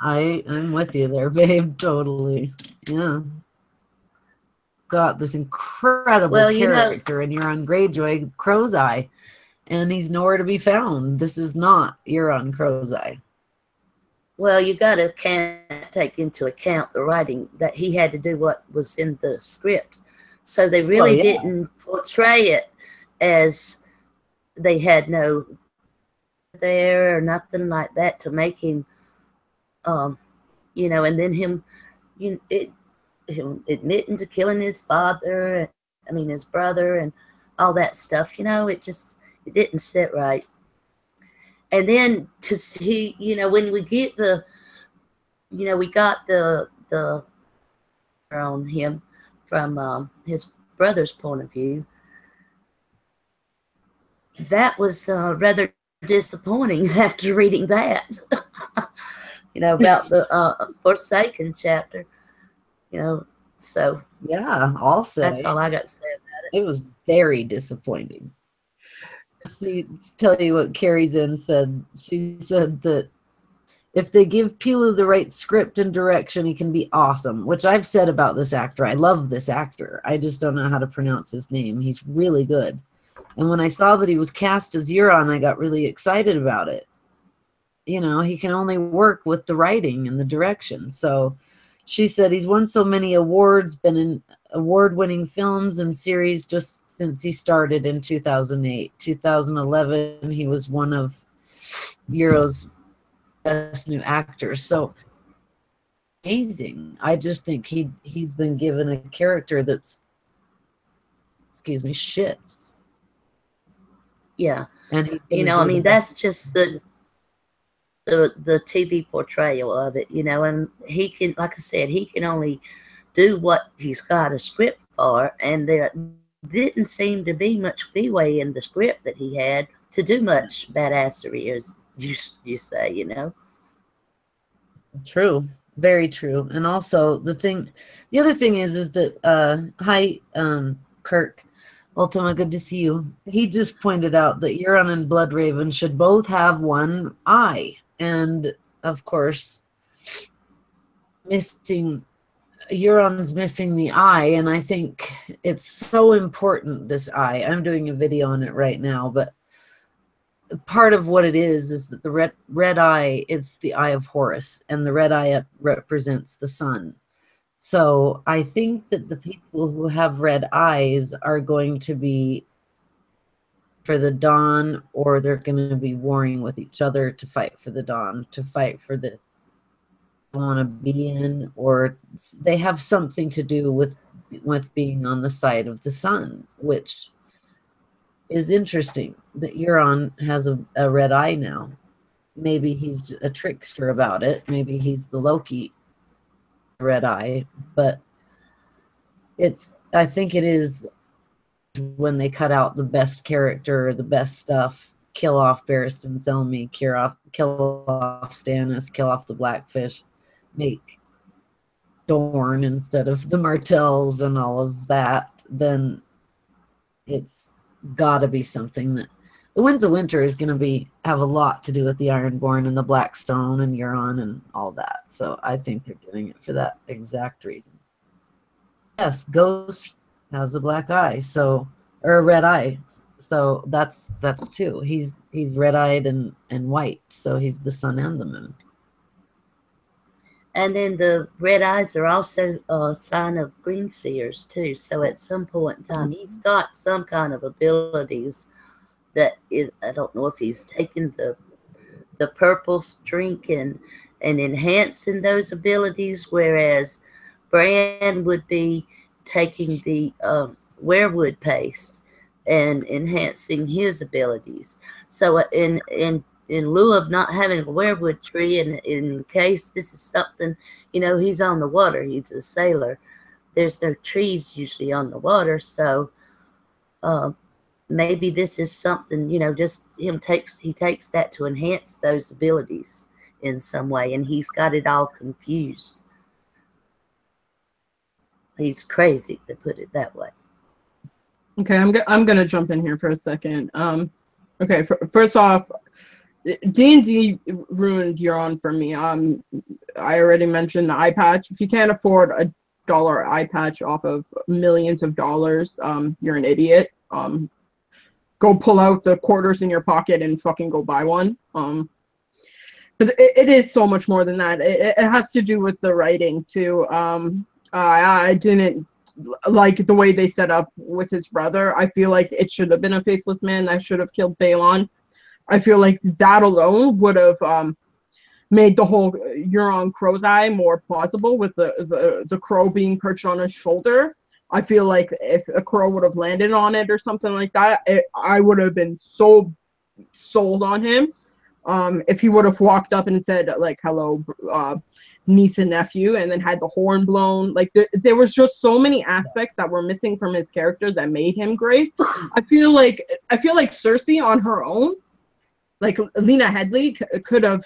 I'm with you there, babe. Totally. Yeah. Got this incredible character, and you're on Greyjoy, Crow's Eye, and he's nowhere to be found. This is not Euron Crow's Eye. Well, you got to take into account the writing that he had to do what was in the script. So they really didn't portray it as they had no there or nothing like that to make him, you know, and then him admitting to killing his father, his brother, and all that stuff. You know, it didn't sit right. And then to see, you know, when we get we got the on him from his brother's point of view. That was rather disappointing after reading that. You know, about the Forsaken chapter. You know, so yeah, also that's all I got to say about it. It was very disappointing. See, tell you what Carrie's in said. She said that if they give Pilu the right script and direction, he can be awesome, which I've said about this actor. I love this actor. I just don't know how to pronounce his name. He's really good. And when I saw that he was cast as Euron, I got really excited about it. You know, he can only work with the writing and the direction. So she said he's won so many awards, been in award-winning films and series just since he started in 2008. 2011, he was one of Euro's best new actors. So amazing. I just think he's been given a character that's, excuse me, shit. Yeah. And you know, I mean, that's just the TV portrayal of it, you know, and he can, like I said, he can only do what he's got a script for, and there didn't seem to be much leeway in the script that he had to do much badassery, as you say, you know. True, very true. And also the other thing is that hi Kirk, Ultima, good to see you. He just pointed out that Euron and Bloodraven should both have one eye, and of course Euron's missing the eye, and I think it's so important, this eye. I'm doing a video on it right now, but part of what it is that the red eye is the Eye of Horus, and the red eye represents the sun. So I think that the people who have red eyes are going to be for the Dawn, or they're going to be warring with each other to fight for the Dawn, to fight for the want to be in, or they have something to do with being on the side of the sun, which is interesting that Euron has a red eye now. Maybe he's a trickster about it. Maybe he's the Loki red eye, but I think it is when they cut out the best character, the best stuff, kill off Barristan Selmy, kill off Stannis, kill off the Blackfish, make Dorne instead of the Martells and all of that, then it's got to be something that the Winds of Winter is going to have a lot to do with the Ironborn and the Blackstone and Euron and all that. So I think they're doing it for that exact reason. Yes, Ghost has a black eye, or a red eye. So that's two. He's red-eyed and white, so he's the sun and the moon. And then the red eyes are also a sign of green seers too. So at some point in time, he's got some kind of abilities that I don't know if he's taking the purple drink and enhancing those abilities, whereas Bran would be taking the werewood paste and enhancing his abilities. So in lieu of not having a werewood tree, and in case this is something, you know, he's on the water, he's a sailor, there's no trees usually on the water, so maybe this is something, you know, just he takes that to enhance those abilities in some way, and he's got it all confused. He's crazy, to put it that way. Okay, I'm gonna jump in here for a second. Okay, first off, D&D ruined Euron for me. I already mentioned the eye patch. If you can't afford a $1 eye patch off of millions of dollars, you're an idiot. Go pull out the quarters in your pocket and fucking go buy one. But it is so much more than that. It has to do with the writing too. I didn't like the way they set up with his brother. I feel like it should have been a faceless man that should have killed Balon. I feel like that alone would have made the whole Euron Crow's Eye more plausible, with the crow being perched on his shoulder. I feel like if a crow would have landed on it or something like that, I would have been so sold on him. If he would have walked up and said, like, hello, niece and nephew, and then had the horn blown. Like, there was just so many aspects that were missing from his character that made him great. I feel like Cersei on her own, like Lena Headey, could have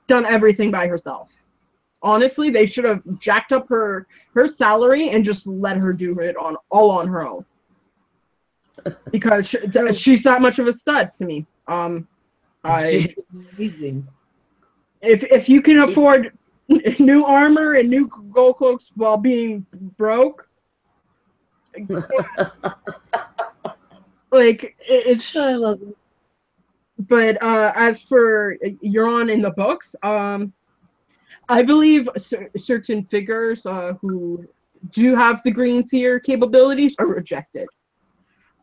done everything by herself. Honestly, they should have jacked up her salary and just let her do it all on her own, because she's that much of a stud to me. She's amazing. If you can afford new armor and new gold cloaks while being broke, like, it's. I love it. But as for Euron in the books, I believe certain figures who do have the Green Seer capabilities are rejected.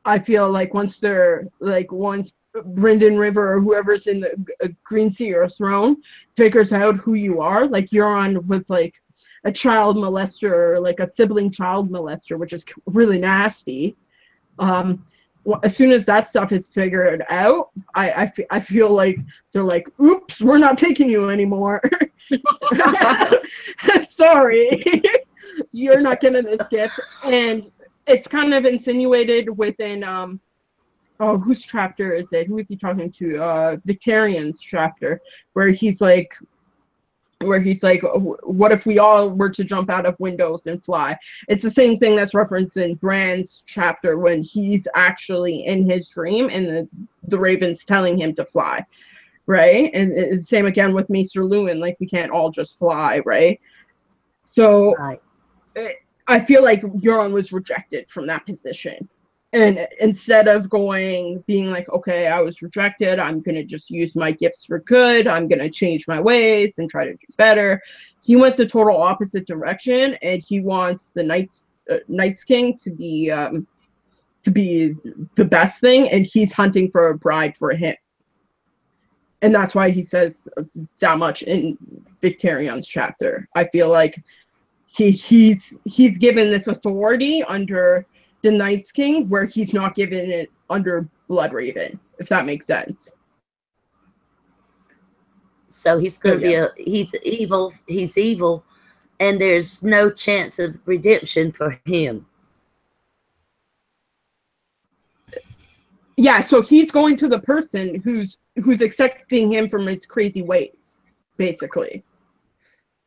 I feel like once Brynden River or whoever's in the Green Seer throne figures out who you are, like Euron was like a child molester, or like a sibling child molester, which is really nasty. As soon as that stuff is figured out, I feel like they're like, oops, we're not taking you anymore. Sorry, you're not getting this gift. And it's kind of insinuated within whose chapter is it? Who is he talking to? Victarian's chapter, where he's like, what if we all were to jump out of windows and fly? It's the same thing that's referenced in Bran's chapter when he's actually in his dream and the Raven's telling him to fly, right? And it's the same again with Maester Luwin, like, we can't all just fly, right? So Right. I feel like Euron was rejected from that position. And instead of being like, okay, I was rejected, I'm going to just use my gifts for good, I'm going to change my ways and try to do better, he went the total opposite direction, and he wants the Night's King to be the best thing, and he's hunting for a bride for him. And that's why he says that much in Victarian's chapter. I feel like he's given this authority under the Night's King, where he's not given it under Bloodraven, if that makes sense. So he's going to be he's evil, and there's no chance of redemption for him. Yeah, so he's going to the person who's accepting him from his crazy ways, basically.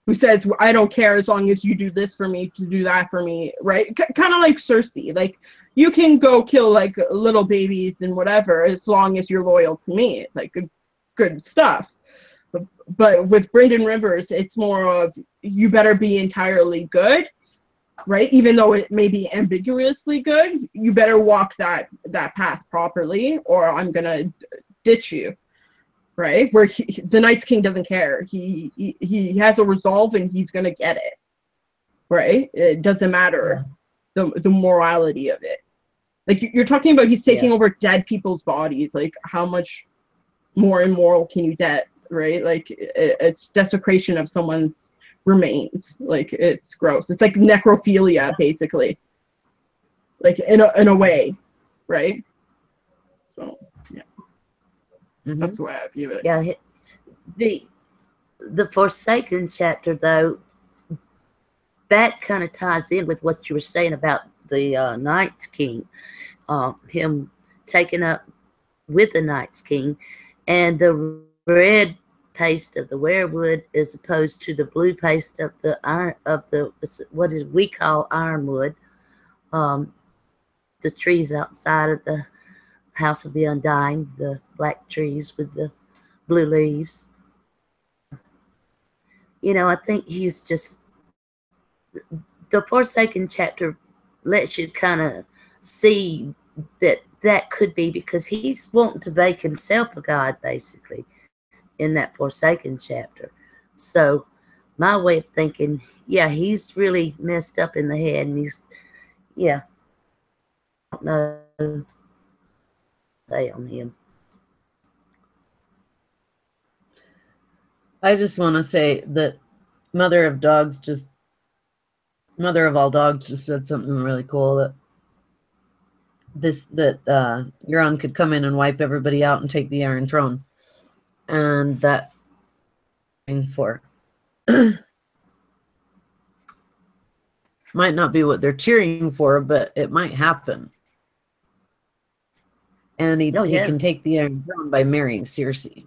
Who says, I don't care as long as you do this for me, to do that for me, right? Kind of like Cersei. Like, you can go kill, like, little babies and whatever as long as you're loyal to me. Like, good stuff. But with Brynden Rivers, it's more of, you better be entirely good, right? Even though it may be ambiguously good, you better walk that path properly, or I'm going to ditch you. Right, where the Night's King doesn't care. He has a resolve, and he's gonna get it. Right, it doesn't matter the morality of it. Like, you're talking about, he's taking over dead people's bodies. Like, how much more immoral can you get? Right, like, it's desecration of someone's remains. Like, it's gross. It's like necrophilia, basically. Like, in a way, right? So yeah. Mm-hmm. That's the way I view it. Yeah, the Forsaken chapter, though, that kind of ties in with what you were saying about the Night's King, him taken up with the Night's King, and the red paste of the werewood is opposed to the blue paste of the iron of the what is we call ironwood, the trees outside of the House of the Undying, the black trees with the blue leaves. You know, I think he's just, the Forsaken chapter lets you kind of see that could be because he's wanting to make himself a god, basically, in that Forsaken chapter. So my way of thinking, yeah, he's really messed up in the head, and he's, yeah, I don't know, say on him. I just want to say that Mother of All Dogs just said something really cool, that Euron could come in and wipe everybody out and take the Iron Throne, and that for might not be what they're cheering for, but it might happen. And he can take the Iron Throne by marrying Cersei.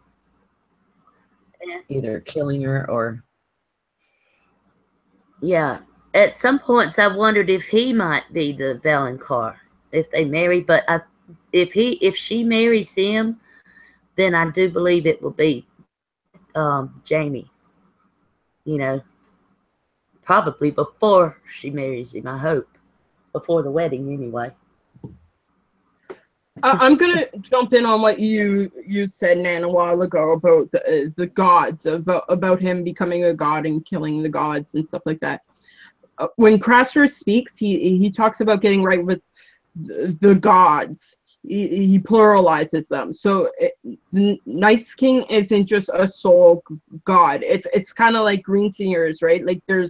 Yeah. Either killing her or... Yeah. At some points, I wondered if he might be the Valonqar if they marry. But if she marries him, then I do believe it will be Jaime. You know, probably before she marries him. I hope before the wedding, anyway. I'm gonna jump in on what you said, Nan, a while ago about the gods, about him becoming a god and killing the gods and stuff like that. When Craster speaks, he talks about getting right with the gods. He pluralizes them. So the Night's King isn't just a sole god. It's kind of like Green Singers, right? Like there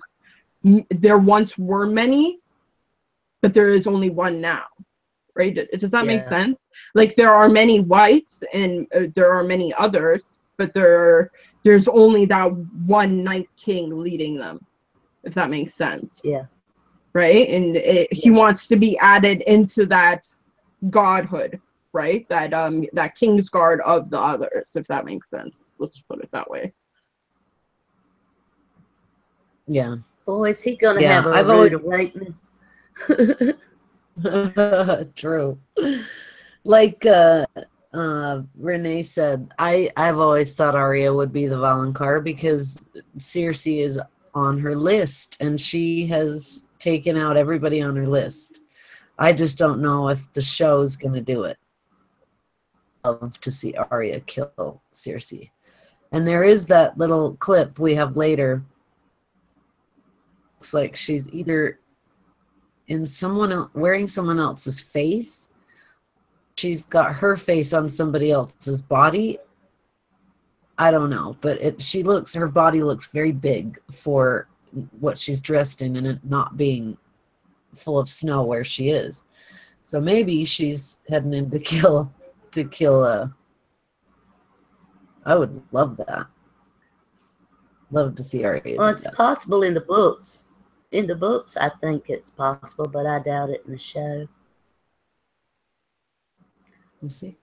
once were many, but there is only one now. Right? Does that make sense? Like there are many whites and there are many others, but there's only that one Night King leading them, if that makes sense. Yeah. Right? And he wants to be added into that godhood, right? That Kingsguard of the others, if that makes sense. Let's put it that way. Yeah. Boy, is he gonna have a rude awakening. True. Like Renee said, I've always thought Arya would be the Valonqar because Cersei is on her list and she has taken out everybody on her list. I just don't know if the show's gonna do it. I'd love to see Arya kill Cersei. And there is that little clip we have later. Looks like she's either in wearing someone else's face. She's got her face on somebody else's body. I don't know, but her body looks very big for what she's dressed in and it not being full of snow where she is. So maybe she's heading in to kill I would love that. Love to see Arya. Well, it's possible in the books. In the books, I think it's possible, but I doubt it in the show. We'll see.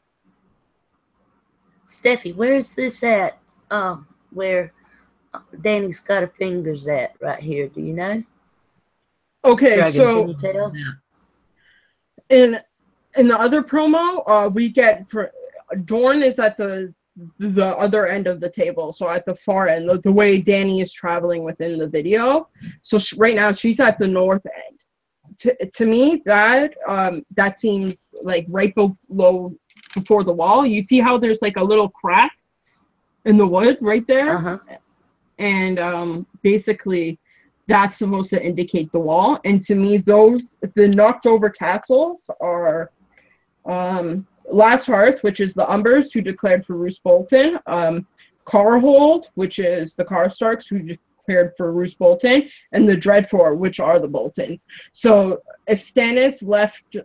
Steffi, where's this at? Where Dany's got her fingers at right here. Do you know? Okay, Dragon, so can you tell? in the other promo, we get Dorne is at the other end of the table, so at the far end, the way Dany is traveling within the video. So right now she's at the north end. To me, that seems like right below before the wall. You see how there's like a little crack in the wood right there, and basically that's supposed to indicate the wall. And to me, the knocked over castles are Last Hearth, which is the Umbers, who declared for Roose Bolton. Carhold, which is the Karstarks, who declared for Roose Bolton. And the Dreadfort, which are the Boltons. So if Stannis left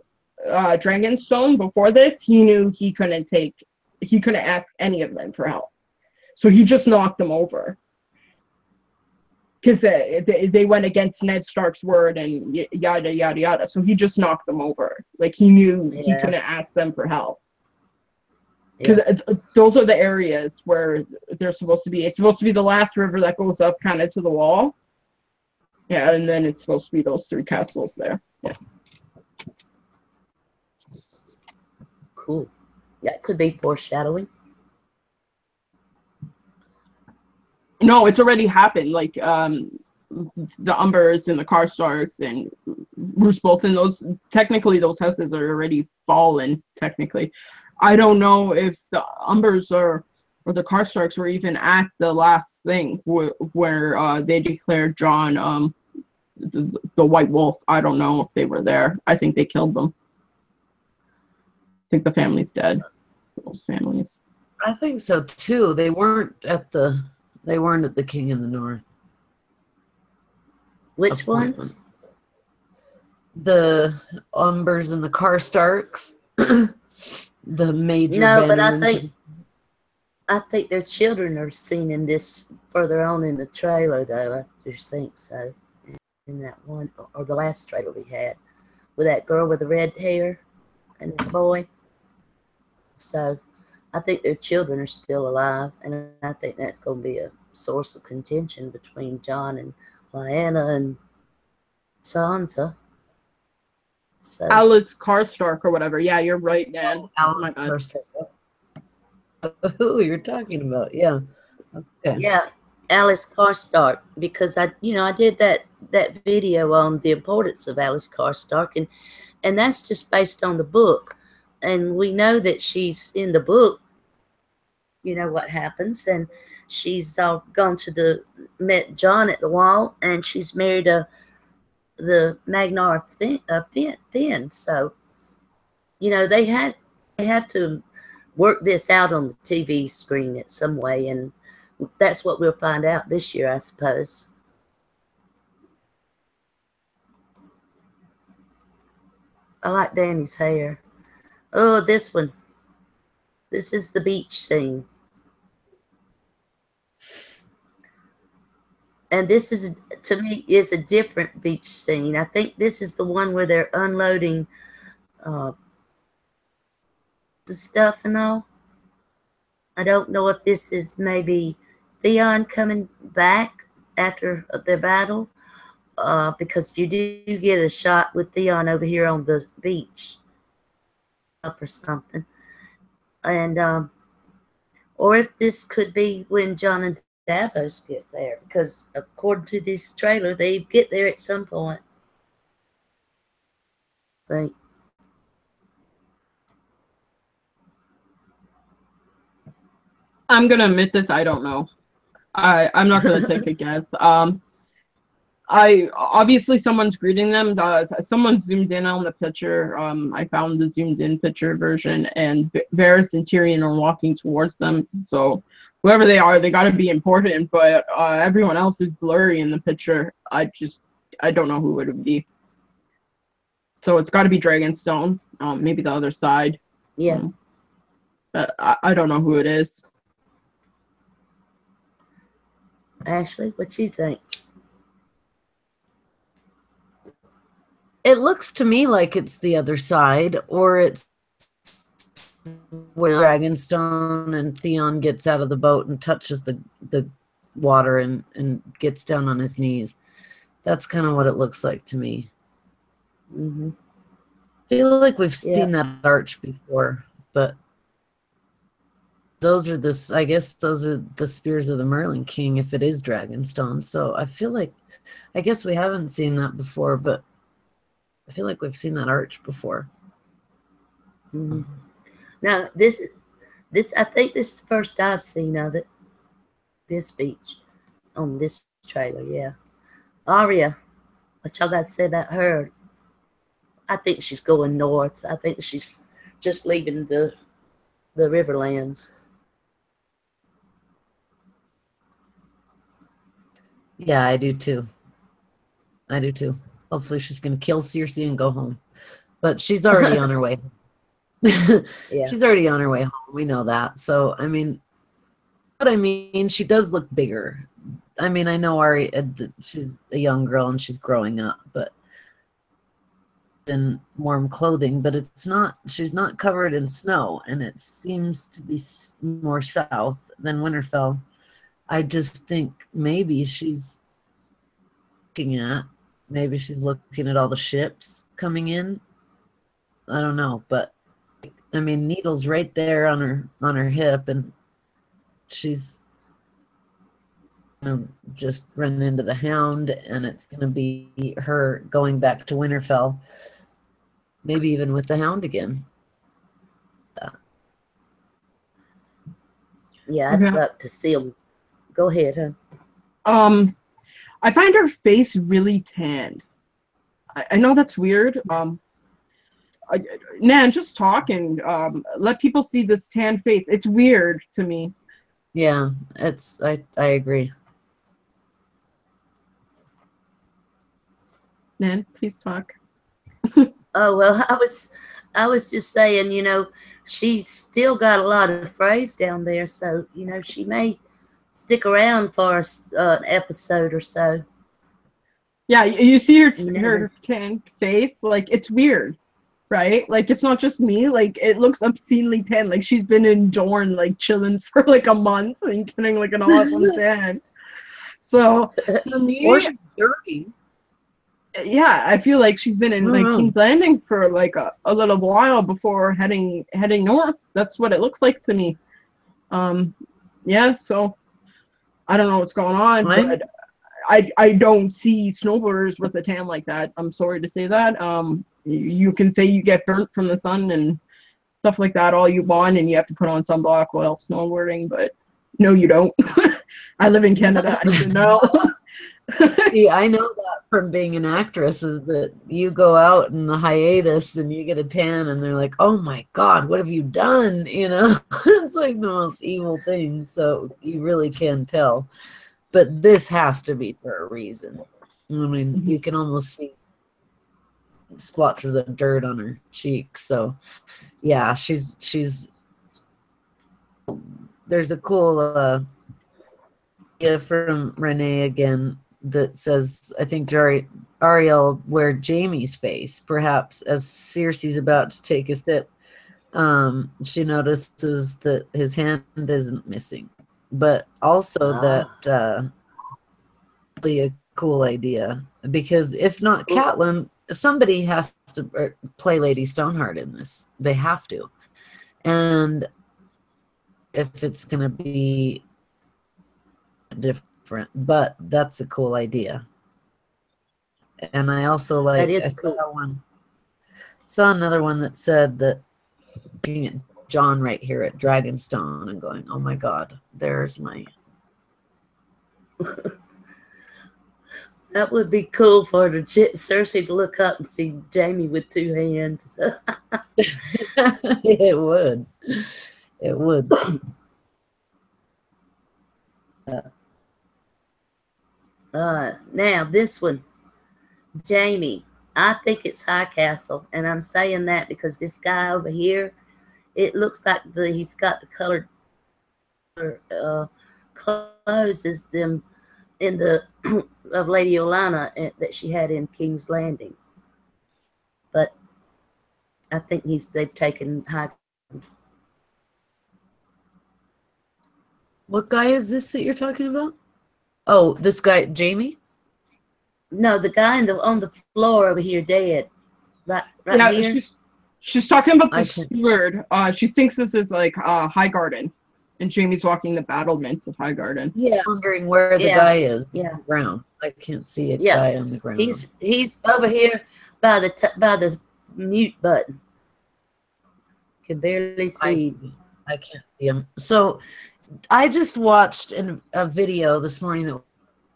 Dragonstone before this, he knew he couldn't ask any of them for help. So he just knocked them over. because they went against Ned Stark's word and yada yada yada. So he just knocked them over. Like he knew he couldn't ask them for help. Because those are the areas where they're supposed to be. It's supposed to be the last river that goes up kind of to the wall. Yeah, and then it's supposed to be those 3 castles there. Yeah. Cool. That could be foreshadowing. No, it's already happened. Like the Umbers and the Karstarks and Roose Bolton, those houses are already fallen, technically. I don't know if the Umbers or the Karstarks were even at the last thing where they declared Jon the White Wolf. I don't know if they were there. I think they killed them. I think the family's dead. Those families. I think so too. They weren't at the King in the North. Which ones? The Umbers and the Karstarks. The major. No, but I think their children are seen in this further on in the trailer, though. I just think so. In that one, or the last trailer we had, with that girl with the red hair and the boy. So I think their children are still alive, and I think that's going to be a source of contention between Jon and Lyanna and Sansa. So, Alice Karstark or whatever. Yeah, you're right, Nan. Oh my God. Who you're talking about? Yeah. Okay. Yeah, Alice Karstark, because I did that video on the importance of Alice Karstark, and that's just based on the book, and we know that she's in the book. You know what happens, and she's met Jon at the Wall, and she's married the Magnar Finn. So, they have to work this out on the TV screen in some way, and that's what we'll find out this year, I suppose. I like Dany's hair. Oh, this one. This is the beach scene. And this is, to me, is a different beach scene. I think this is the one where they're unloading the stuff and all. I don't know if this is maybe Theon coming back after the battle, because you do get a shot with Theon over here on the beach up or something. And or if this could be when Jon and Davos get there, because according to this trailer, they get there at some point. I think. I'm gonna admit this. I don't know. I'm not gonna take a guess. I obviously someone's greeting them. Someone zoomed in on the picture. I found the zoomed in picture version, and Varys and Tyrion are walking towards them. So whoever they are, they got to be important. But everyone else is blurry in the picture. I don't know who it would be. So it's got to be Dragonstone. Maybe the other side. Yeah. But I don't know who it is. Ashley, what you think? It looks to me like it's the other side, or it's where Dragonstone and Theon gets out of the boat and touches the water and gets down on his knees. That's kind of what it looks like to me. Mm-hmm. I feel like we've seen that arch before, but those are the spears of the Merlin King if it is Dragonstone. So I feel like, I guess we haven't seen that before, but I feel like we've seen that arch before. Mm-hmm. Now, this I think this is the first I've seen of it. This beach on this trailer, yeah. Arya, what y'all got to say about her? I think she's going north. I think she's just leaving the Riverlands. Yeah, I do too. Hopefully she's going to kill Cersei and go home. But she's already on her way. Yeah. She's already on her way home. We know that. So, she does look bigger I mean, I know Ari, she's a young girl and she's growing up, but in warm clothing, but it's not, she's not covered in snow, and it seems to be more south than Winterfell. I just think maybe she's looking at all the ships coming in. I don't know, but I mean, Needle's right there on her hip, and she's gonna just run into the Hound, and it's gonna be her going back to Winterfell, maybe even with the Hound again. Yeah, I'd like to see them. Go ahead, huh? I find her face really tanned. I know that's weird. Nan, just talk and let people see this tan face. It's weird to me. Yeah, I agree. Nan, please talk. Oh, well, I was just saying, you know, she's still got a lot of phrase down there, so, you know, she may stick around for an episode or so. Yeah, you see her tan face, like, it's weird, right? Like, it's not just me, like, it looks obscenely tan, like she's been in Dorne, like, chilling for like a month and getting like an awesome tan. So for me, or she's dirty. Yeah, I feel like she's been in like King's Landing for like a little while before heading north. That's what it looks like to me. Yeah, so I don't know what's going on, but I don't see snowboarders with a tan like that. I'm sorry to say that. You can say you get burnt from the sun and stuff like that all you want, and you have to put on sunblock while snowboarding, but no, you don't. I live in Canada. I should know. See, I know that from being an actress, is that you go out in the hiatus and you get a tan and they're like, oh my God, what have you done? You know, it's like the most evil thing. So you really can tell. But this has to be for a reason. I mean, you can almost see splotches of dirt on her cheeks. So yeah, she's there's a cool idea from Renee again that says, I think Ariel wear Jaime's face, perhaps as Cersei's about to take a sip. She notices that his hand isn't missing, but also that really a cool idea, because if not Catelyn, somebody has to play Lady Stoneheart in this. They have to, and if it's gonna be different, but that's a cool idea. And I also like, that is cool. Saw another one that said that, looking at John right here at Dragonstone and going, oh my God, there's my that would be cool for Cersei to look up and see Jaime with two hands. It would now this one, Jaime, I think it's High Castle, and I'm saying that because this guy over here, it looks like he's got the colored clothes as them in the of Lady Olenna that she had in King's Landing, but I think they've taken High. What guy is this that you're talking about? Oh, this guy, Jaime? No, the guy on the floor over here, dead. Right here. She's talking about the steward. She thinks this is like Highgarden, and Jaime's walking the battlements of Highgarden. Yeah, wondering where the guy is. Yeah, on the ground. I can't see a guy on the ground. He's over here by the mute button. Can barely see. I can't see him. So I just watched a video this morning that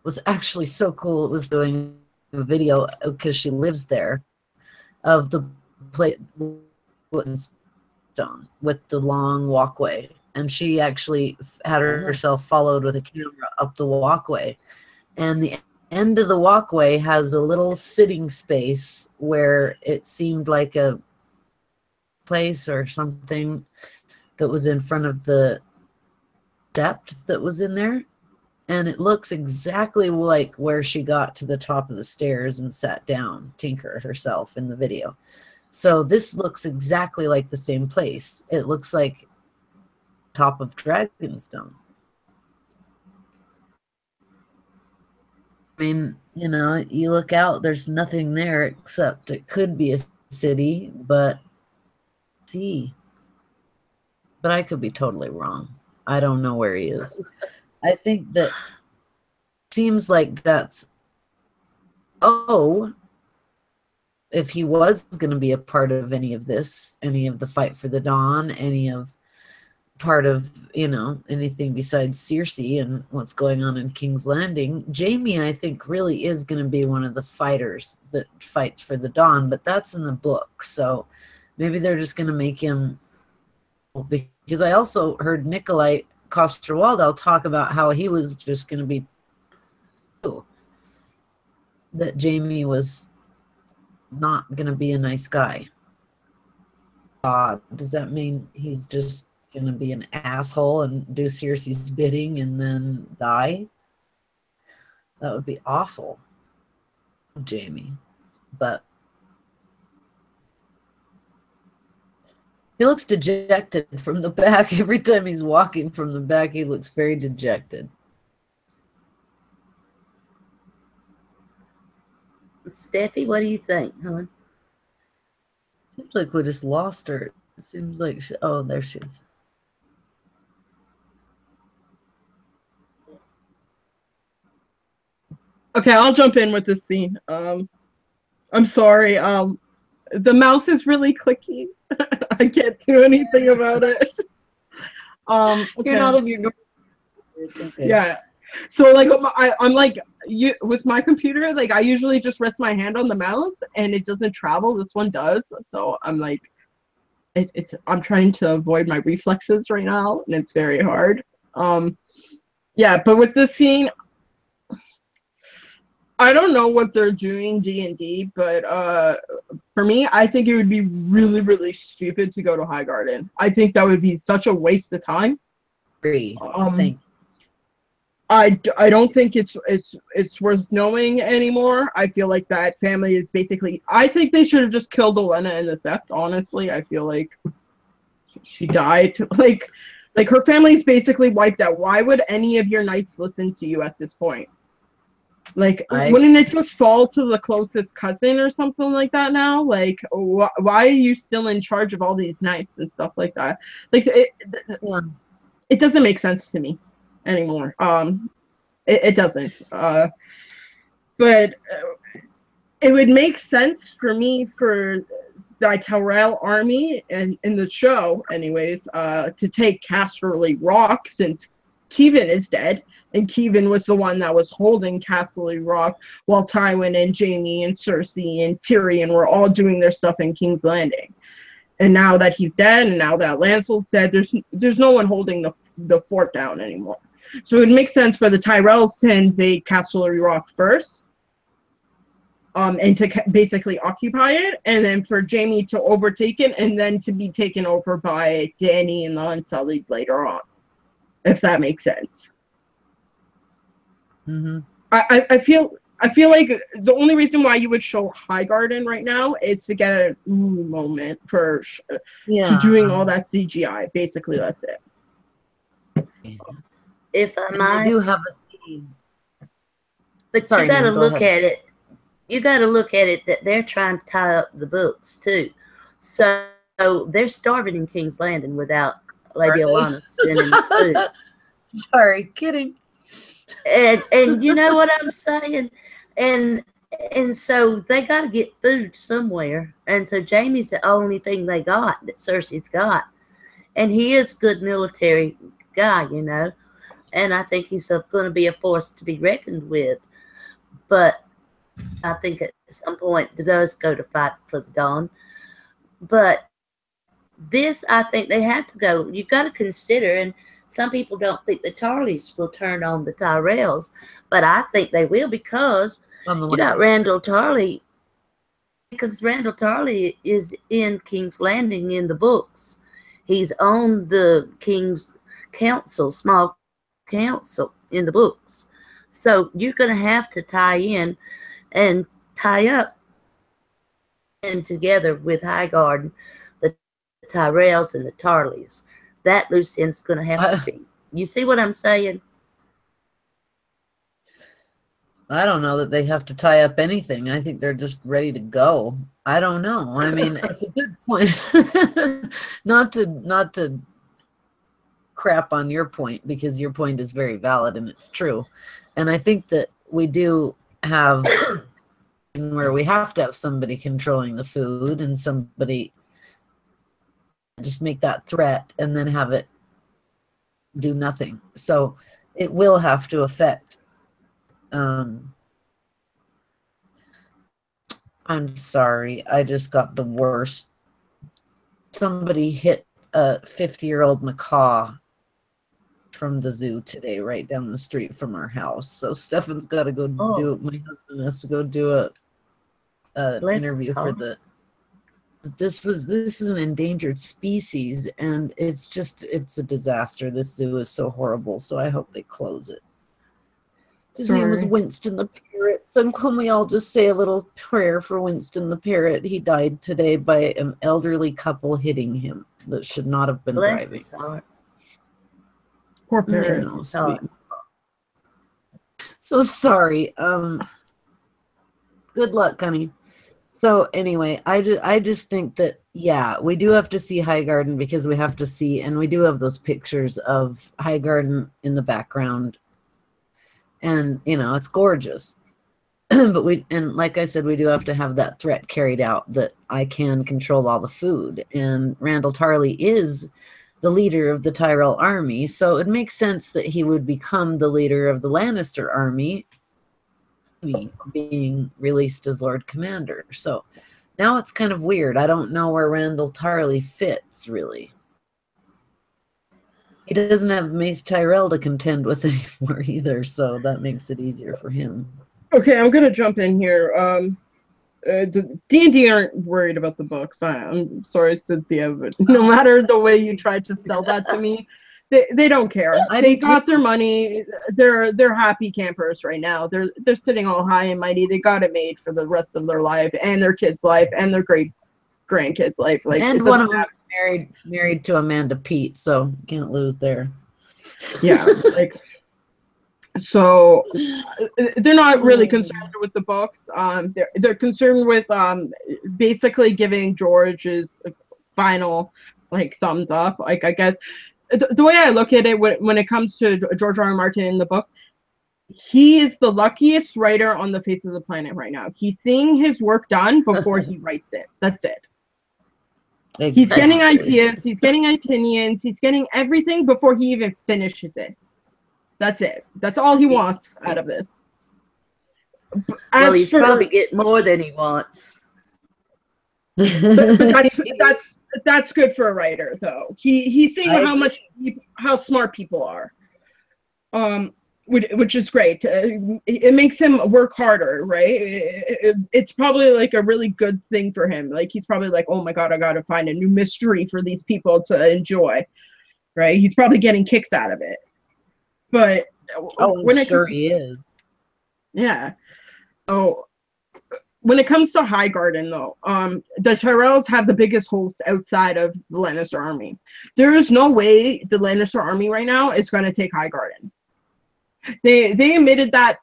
was actually so cool. It was doing a video because she lives there of the stone with the long walkway, and she actually had herself followed with a camera up the walkway, and the end of the walkway has a little sitting space where it seemed like a place or something that was in front of the depth that was in there, And it looks exactly like where she got to the top of the stairs and sat down, Tinker herself in the video. So this looks exactly like the same place. It looks like top of Dragonstone. I mean, you know, you look out, there's nothing there except it could be a city, but see. But I could be totally wrong. I don't know where he is. I think that seems like that's, oh, if he was going to be a part of any of this, any of the fight for the Dawn, any of part of, you know, anything besides Cersei and what's going on in King's Landing, Jaime, I think, really is going to be one of the fighters that fights for the Dawn, but that's in the book. So maybe they're just going to make him, because I also heard Nikolai Coster-Waldau talk about how he was just going to be, that Jaime was not going to be a nice guy. Does that mean he's just going to be an asshole and do Cersei's bidding and then die? That would be awful, Jaime. But he looks dejected from the back. Every time he's walking from the back, he looks very dejected. Steffi, what do you think, hon? Seems like we just lost her. It seems like oh, there she is. Okay, I'll jump in with this scene. I'm sorry. The mouse is really clicky. I can't do anything about it. Okay. You're not in your okay. Yeah. So like I'm like you with my computer, like I usually just rest my hand on the mouse and it doesn't travel. This one does. So I'm like I'm trying to avoid my reflexes right now and it's very hard. Yeah, but with this scene, I don't know what they're doing D&D, but for me, I think it would be really, really stupid to go to Highgarden. I think that would be such a waste of time. Agree. I don't think it's worth knowing anymore. I feel like that family is basically. I think they should have just killed Olenna in the Sept. Honestly, I feel like she died. Like her family's basically wiped out. Why would any of your knights listen to you at this point? Like, wouldn't it just fall to the closest cousin or something like that now? Like, why are you still in charge of all these knights and stuff like that? Like, it doesn't make sense to me anymore. It doesn't. But it would make sense for me for the Tyrell army and in the show, anyways, to take Casterly Rock since Keevan is dead. And Keevan was the one that was holding Casterly Rock while Tywin and Jaime and Cersei and Tyrion were all doing their stuff in King's Landing. And now that he's dead and now that Lancel's dead, there's no one holding the fort down anymore. So it would make sense for the Tyrells to invade Casterly Rock first, and to basically occupy it, and then for Jaime to overtake it, and then to be taken over by Dany and the Unsullied later on, if that makes sense. Mm-hmm. I feel like the only reason why you would show Highgarden right now is to get a moment for to doing all that CGI. Basically, that's it. If I might, do have a scene, but you got to look at it. You got to look at it that they're trying to tie up the books too. So they're starving in King's Landing without Lady Olenna sending food. Sorry, kidding. And you know what I'm saying? And so they got to get food somewhere. And so Jaime's the only thing they got that Cersei's got. And he is a good military guy, you know. And I think he's going to be a force to be reckoned with. But I think at some point it does go to fight for the Dawn. But this, I think they have to go. You've got to consider, and some people don't think the Tarleys will turn on the Tyrells, but I think they will because you got Randall Tarley. Because Randall Tarley is in King's Landing in the books. He's on the King's Council, small council, in the books. So you're going to have to tie in and tie up and together with Highgarden, the Tyrells and the Tarleys. That loose end's going to have to be. You see what I'm saying? I don't know that they have to tie up anything. I think they're just ready to go. I don't know. I mean, it's a good point. not to crap on your point, because your point is very valid and it's true. And I think that we do have where we have to have somebody controlling the food and somebody just make that threat and then have it do nothing. So it will have to affect. I'm sorry, I just got the worst. Somebody hit a 50-year-old macaw from the zoo today, right down the street from our house. So Stefan's got to go do it. My husband has to go do a interview for the. This is an endangered species, and it's a disaster. This zoo is so horrible. So I hope they close it. His name was Winston the parrot. So can we all just say a little prayer for Winston the parrot? He died today by an elderly couple hitting him that should not have been driving. Poor parrot. So sorry. Good luck, honey. So anyway, I just think that, yeah, we do have to see Highgarden because we have to see, and we do have those pictures of Highgarden in the background. And, you know, it's gorgeous. But and like I said, we do have to have that threat carried out that I can control all the food. And Randall Tarley is the leader of the Tyrell army. So it makes sense that he would become the leader of the Lannister army, being released as Lord Commander. So now it's kind of weird. I don't know where Randall Tarley fits, really. He doesn't have Mace Tyrell to contend with anymore either, so that makes it easier for him. Okay, I'm gonna jump in here. The D&D aren't worried about the books. I'm sorry, Cynthia, but no matter the way you try to sell that to me, they don't care. They got their money. They're happy campers right now. They're sitting all high and mighty. They got it made for the rest of their life and their kids' life and their great grandkids' life. Like, and one of them married to Amanda Pete, so can't lose there. Yeah, like, so they're not really concerned with the books. They're concerned with basically giving George his final like thumbs up. Like, I guess the way I look at it when it comes to George R. R. Martin in the books, he is the luckiest writer on the face of the planet right now. He's seeing his work done before he writes it. That's it. He's getting ideas, he's getting opinions, he's getting everything before he even finishes it. That's it. That's all he wants out of this. Well, he's probably getting more than he wants. But that's good for a writer, though. He's seeing how smart people are, which is great. It makes him work harder, right? It's probably like a really good thing for him. Like, he's probably like, oh my god, I gotta find a new mystery for these people to enjoy, right? He's probably getting kicks out of it. But he is. Yeah. So when it comes to Highgarden, though, the Tyrells have the biggest host outside of the Lannister army. There is no way the Lannister army right now is going to take Highgarden. They admitted that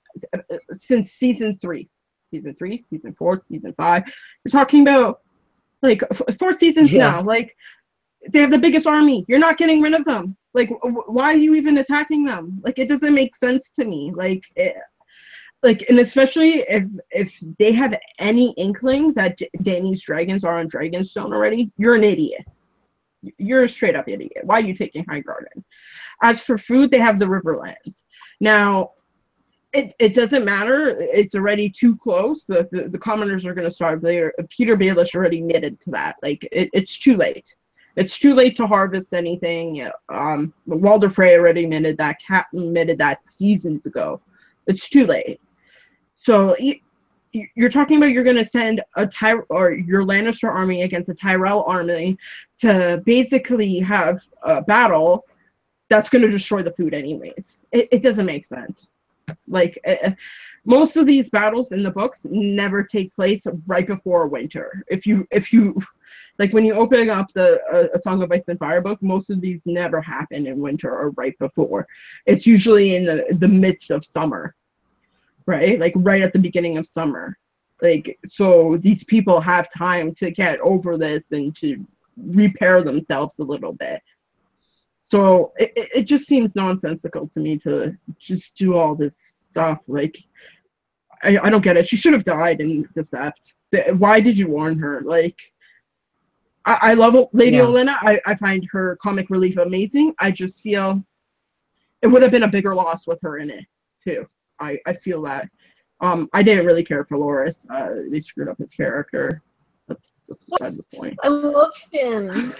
since season 3, season 4, season 5. You're talking about like 4 seasons now. Like, they have the biggest army. You're not getting rid of them. Like, why are you even attacking them? Like, it doesn't make sense to me. Like, and especially if they have any inkling that Dany's dragons are on Dragonstone already, you're an idiot. You're a straight up idiot. Why are you taking Highgarden? As for food, they have the Riverlands. Now, it doesn't matter. It's already too close. The commoners are going to starve. Peter Baelish already admitted to that. Like, it's too late. It's too late to harvest anything. Walder Frey already admitted that. Captain admitted that seasons ago. It's too late. So you're talking about you're going to send your Lannister army against a Tyrell army to basically have a battle that's going to destroy the food anyways. It doesn't make sense. Like, most of these battles in the books never take place right before winter. If you like, when you open up the A Song of Ice and Fire book, most of these never happen in winter or right before. It's usually in the midst of summer, right? Like right at the beginning of summer. Like, so these people have time to get over this and to repair themselves a little bit. So it just seems nonsensical to me to just do all this stuff. Like, I don't get it. She should have died in the Sept. Why did you warn her? Like, I love Lady Olenna. I find her comic relief amazing. I just feel it would have been a bigger loss with her in it too. I feel that. I didn't really care for Loras. They screwed up his character. That's beside the point. I love him.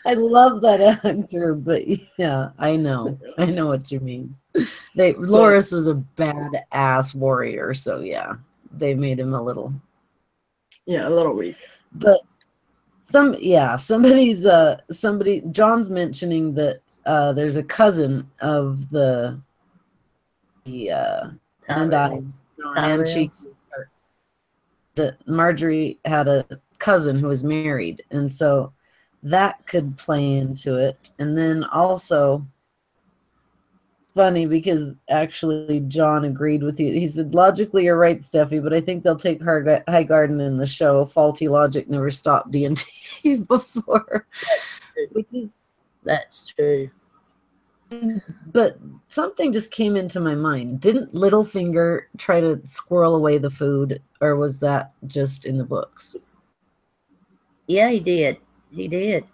I love that actor, but yeah, I know what you mean. Loras was a badass warrior, so yeah, they made him a little weak. But somebody John's mentioning that there's a cousin of the that Marjorie had a cousin who was married, and so that could play into it. And then also, funny because actually John agreed with you. He said, logically you're right, Steffi, but I think they'll take High Garden in the show. Faulty logic never stopped D&D before. That's true. But something just came into my mind. Didn't Littlefinger try to squirrel away the food, or was that just in the books? Yeah, he did. He did.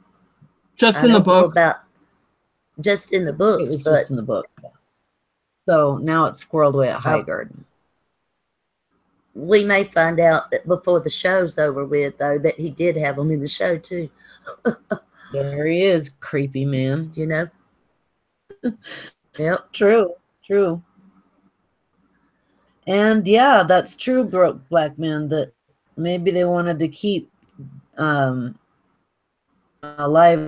Just in the books. Just in the books. It was just in the book. So now it's squirreled away at High Garden. We may find out that before the show's over with, though, that he did have them in the show, too. There he is, creepy man. You know? Yep. True. And yeah, that's true, Black Man, that maybe they wanted to keep alive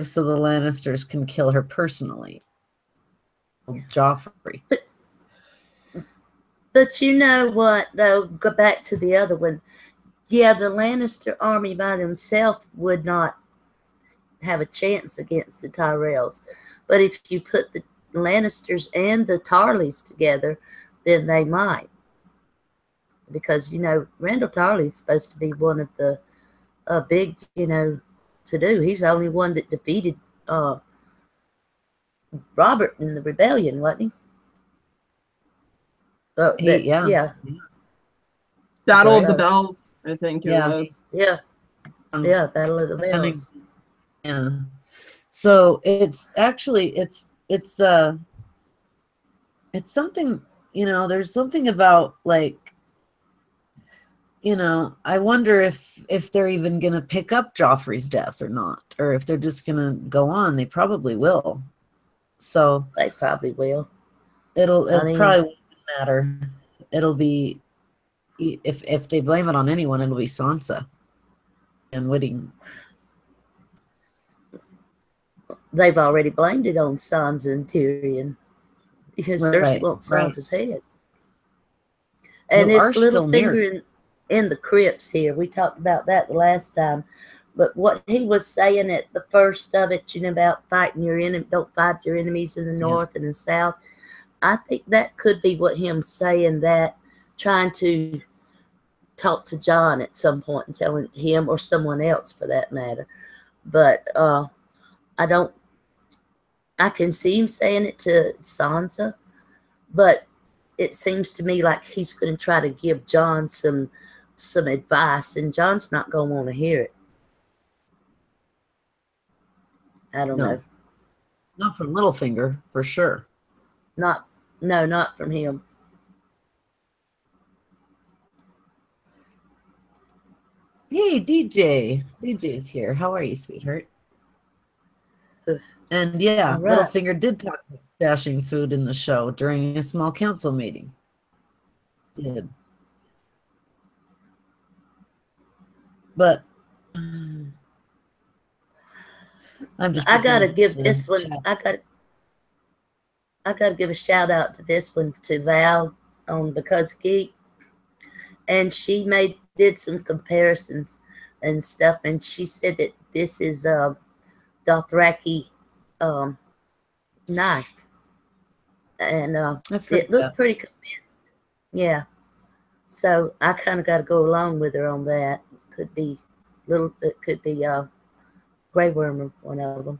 so the Lannisters can kill her personally. Joffrey. But you know what, though? Go back to the other one. Yeah, the Lannister army by themselves would not have a chance against the Tyrells. But if you put the Lannisters and the Tarleys together, then they might. Because, you know, Randall Tarley's supposed to be one of the big, you know, to do. He's the only one that defeated Robert in the rebellion, wasn't he? Yeah. Battle of the Bells, I think it was. Yeah, Battle of the Bells. Yeah. So it's actually it's something, you know, there's something about, like, you know, I wonder if they're even gonna pick up Joffrey's death or not, or if they're just gonna go on. They probably will. So they probably will. It'll probably won't matter. It'll be, if they blame it on anyone, it'll be Sansa and Whitting. They've already blamed it on Sansa and Tyrion because Cersei wants Sansa's head. And this Littlefinger in the crypts here, we talked about that the last time. But what he was saying at the first of it, you know, about fighting your enemy, don't fight your enemies in the north and the south. I think that could be what him saying that, trying to talk to John at some point and telling him, or someone else for that matter. But I can see him saying it to Sansa, but it seems to me like he's going to try to give John some advice, and John's not going to want to hear it. I don't know. Not from Littlefinger, for sure. Not from him. Hey, DJ. DJ's here. How are you, sweetheart? And yeah, right. Littlefinger did talk about stashing food in the show during a small council meeting. He did. But I'm just. I gotta putting give the this one. chat. I gotta give a shout out to this one to Val on Because Geek, and she did some comparisons and stuff, and she said that this is a Dothraki knife, and I've heard it looked that. pretty convincing. Yeah, so I kind of got to go along with her on that. Could be It could be Grey Worm, one of them.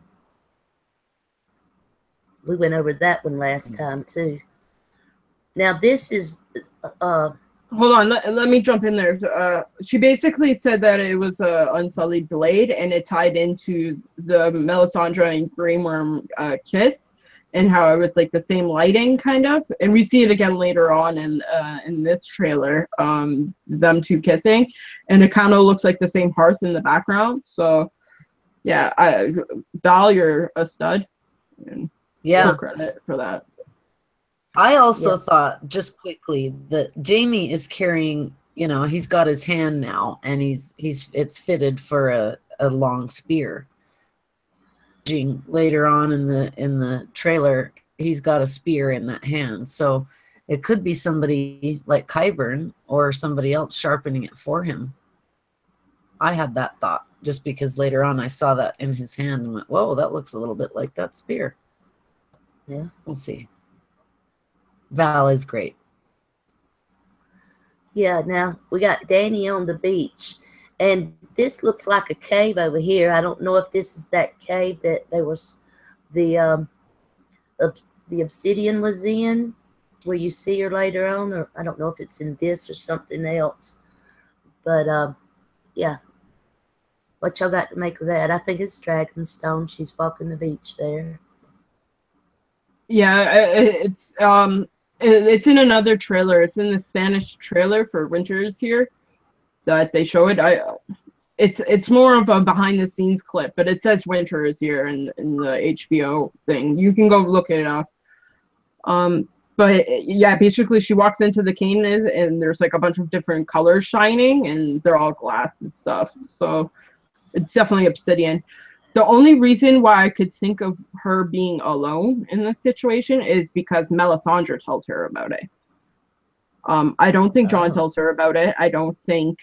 We went over that one last time too. Now this is Hold on, let me jump in there. She basically said that it was a unsullied blade, and it tied into the Melisandre and Grey Worm kiss, and how it was like the same lighting kind of. And we see it again later on in this trailer, them two kissing, and it kind of looks like the same hearth in the background. So yeah, Val, you're a stud. And Yeah. full credit for that. I also thought, just quickly, that Jamie is carrying, you know, he's got his hand now, and it's fitted for a long spear. Later on in the trailer, he's got a spear in that hand, so it could be somebody like Qyburn or somebody else sharpening it for him. I had that thought just because later on I saw that in his hand and went, "Whoa, that looks a little bit like that spear." yeah. We'll see. Val is great. Yeah, now we got Danny on the beach, and this looks like a cave over here. I don't know if this is that cave that there was the obsidian was in, where you see her later on, or I don't know if it's in this or something else. But yeah, what y'all got to make of that? I think it's Dragonstone. She's walking the beach there. Yeah, it's in another trailer. It's in the Spanish trailer for Winters here that they show it. It's more of a behind the scenes clip, but it says Winters here in the HBO thing. You can go look it up. But yeah, basically she walks into the cave and there's like a bunch of different colors shining, and they're all glass and stuff. So it's definitely obsidian. The only reason why I could think of her being alone in this situation is because Melisandre tells her about it. I don't think Jon tells her about it. I don't think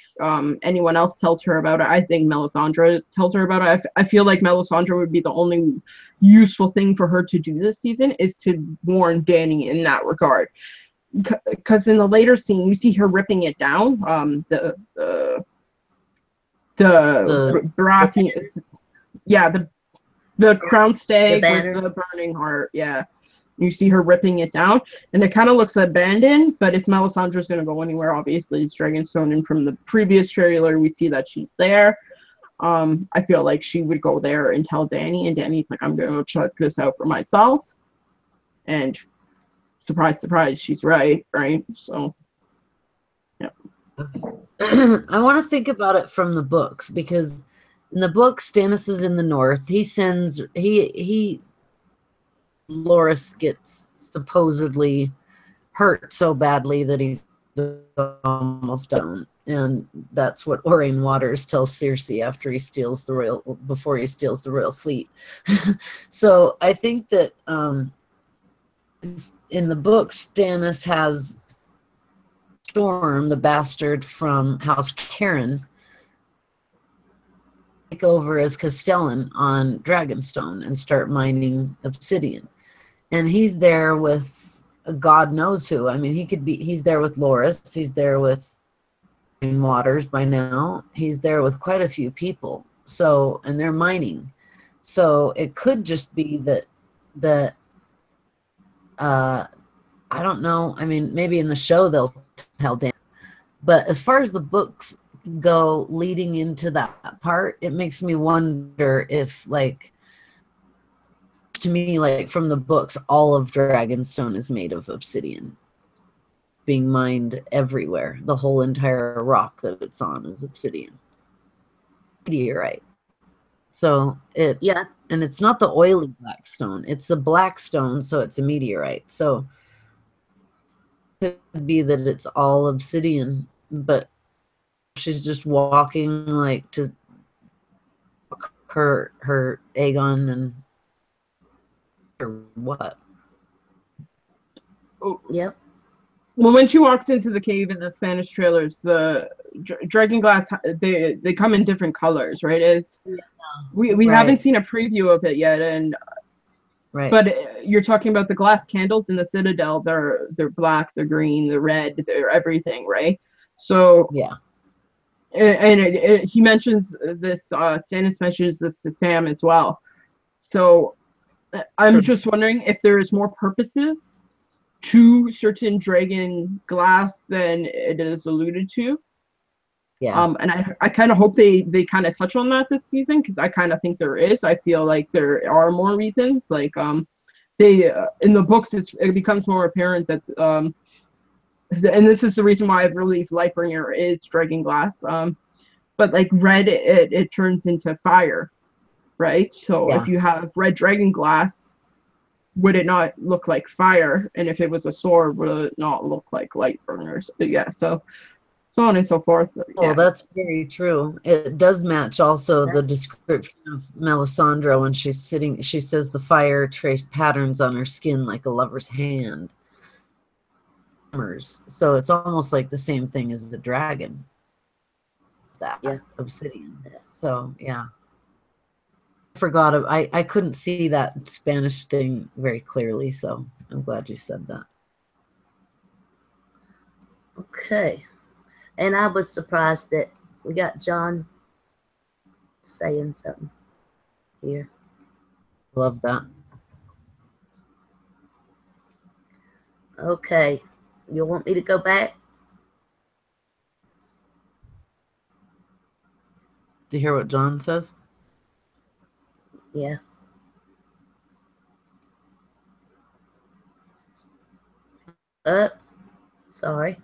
anyone else tells her about it. I think Melisandre tells her about it. I feel like Melisandre would be the only useful thing for her to do this season, is to warn Dany in that regard. Because in the later scene, you see her ripping it down. The Baratheon. Yeah, the crown stag with the burning heart. Yeah, you see her ripping it down, and it kind of looks abandoned. But if Melisandre's going to go anywhere, obviously it's Dragonstone, and from the previous trailer we see that she's there. I feel like she would go there and tell Dany, and Dany's like, "I'm going to check this out for myself." And surprise, surprise, she's right? So, yeah. I want to think about it from the books, because in the book, Stannis is in the north. Loras gets supposedly hurt so badly that he's almost done, and that's what Oren Waters tells Cersei before he steals the royal fleet. So I think that in the books, Stannis has Storm, the bastard from House Cairn, take over as Castellan on Dragonstone and start mining obsidian. And he's there with God knows who. I mean, he's there with Loras, he's there with Waters by now, he's there with quite a few people. So, and they're mining. So it could just be that I don't know. I mean, maybe in the show they'll tell Dan. But as far as the books go leading into that part, it makes me wonder if, like, to me, like, from the books, all of Dragonstone is made of obsidian, being mined everywhere. The whole entire rock that it's on is obsidian. You're right. So and it's not the oily black stone, it's a black stone, so it's a meteorite. So it could be that it's all obsidian, but she's just walking like to her Aegon and or what? Oh, Yep. well, when she walks into the cave in the Spanish trailers, the dragon glass they come in different colors, right? We Right. haven't seen a preview of it yet, and Right. but you're talking about the glass candles in the Citadel. They're black, they're green, they're red, they're everything, right? So Yeah. and he mentions this. Stannis mentions this to Sam as well. So I'm True. just wondering if there is more purposes to certain dragon glass than it is alluded to. Yeah. And I kind of hope they kind of touch on that this season, because I kind of think there is. I feel like there are more reasons. Like they in the books it becomes more apparent that and this is the reason why I believe Lightbringer is dragon glass. But like red, it turns into fire, right? So Yeah. if you have red dragon glass, would it not look like fire? And if it was a sword, would it not look like Lightbringers? Yeah, so on and so forth. Yeah. Oh, that's very true. It does match also the That's- description of Melisandre when she's sitting. She says the fire traced patterns on her skin like a lover's hand. So it's almost like the same thing as the dragon. That Yeah. obsidian. So yeah. Forgot of I couldn't see that Spanish thing very clearly, so I'm glad you said that. Okay. And I was surprised that we got John saying something here. Love that. Okay. You want me to go back? Do you hear what John says? Yeah. Sorry.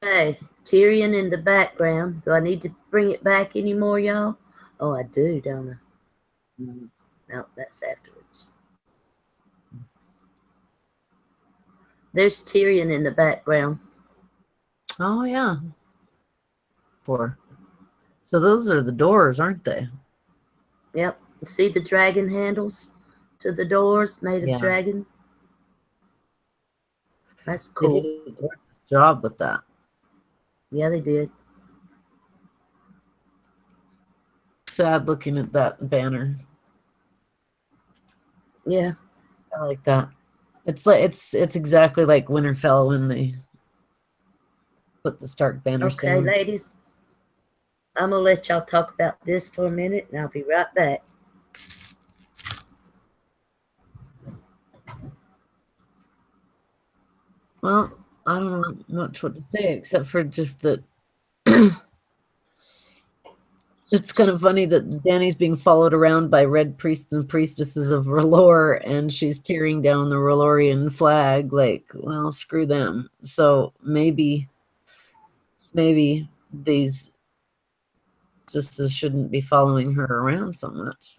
Okay, Tyrion in the background. Do I need to bring it back anymore, y'all? Oh, I do, don't I? No, that's afterwards. There's Tyrion in the background. Oh yeah. So those are the doors, aren't they? Yep. See the dragon handles to the doors made of Yeah. dragon? That's They cool. did a gorgeous job with that. Yeah, they did. Sad looking at that banner. Yeah. I like that. It's like it's exactly like Winterfell when they put the Stark banners Okay, down. ladies. I'm going to let y'all talk about this for a minute, and I'll be right back. Well, I don't know much what to say except for just that it's kind of funny that Dany's being followed around by red priests and priestesses of R'hllor, and she's tearing down the R'hllorian flag. Like, well, screw them. So maybe these priestesses shouldn't be following her around so much.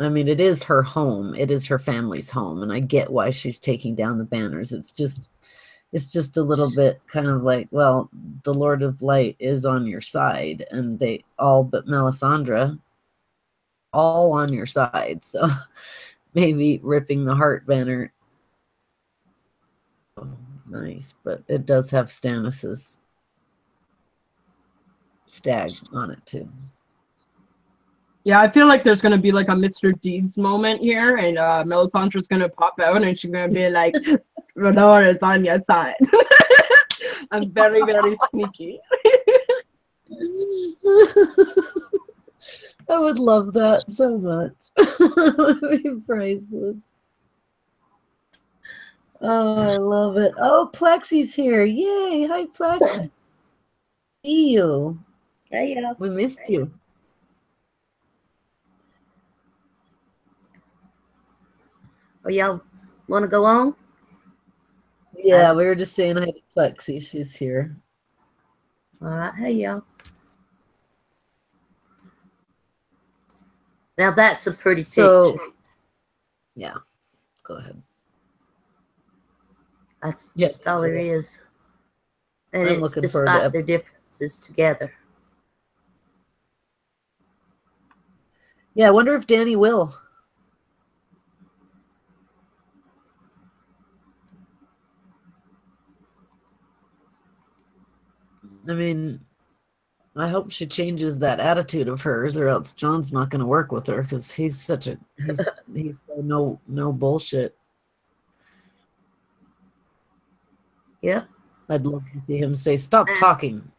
I mean, it is her home. It is her family's home, and I get why she's taking down the banners. It's just a little bit kind of like, well, the Lord of Light is on your side, and they all but Melisandre, all on your side. So maybe ripping the heart banner, nice, but it does have Stannis's stag on it too. Yeah, I feel like there's gonna be like a Mr. Deeds moment here, and Melisandre's gonna pop out, and she's gonna be like, "R'hllor is on your side." I'm very, very sneaky. I would love that so much. It would be priceless. Oh, I love it. Oh, Plexi's here. Yay. Hi, Plex. See you. Hey, y'all. We missed you. Oh, y'all want to go on? Yeah, we were just saying hi to Plexi. She's here. All right. Hey, y'all. Now, that's a pretty picture. So, yeah, go ahead. That's Yeah, just all there is. And I'm it's looking forward to despite their differences together. Yeah, I wonder if Danny will. I mean, I hope she changes that attitude of hers, or else John's not going to work with her because he's so no bullshit. Yep. I'd love to see him say, "Stop talking,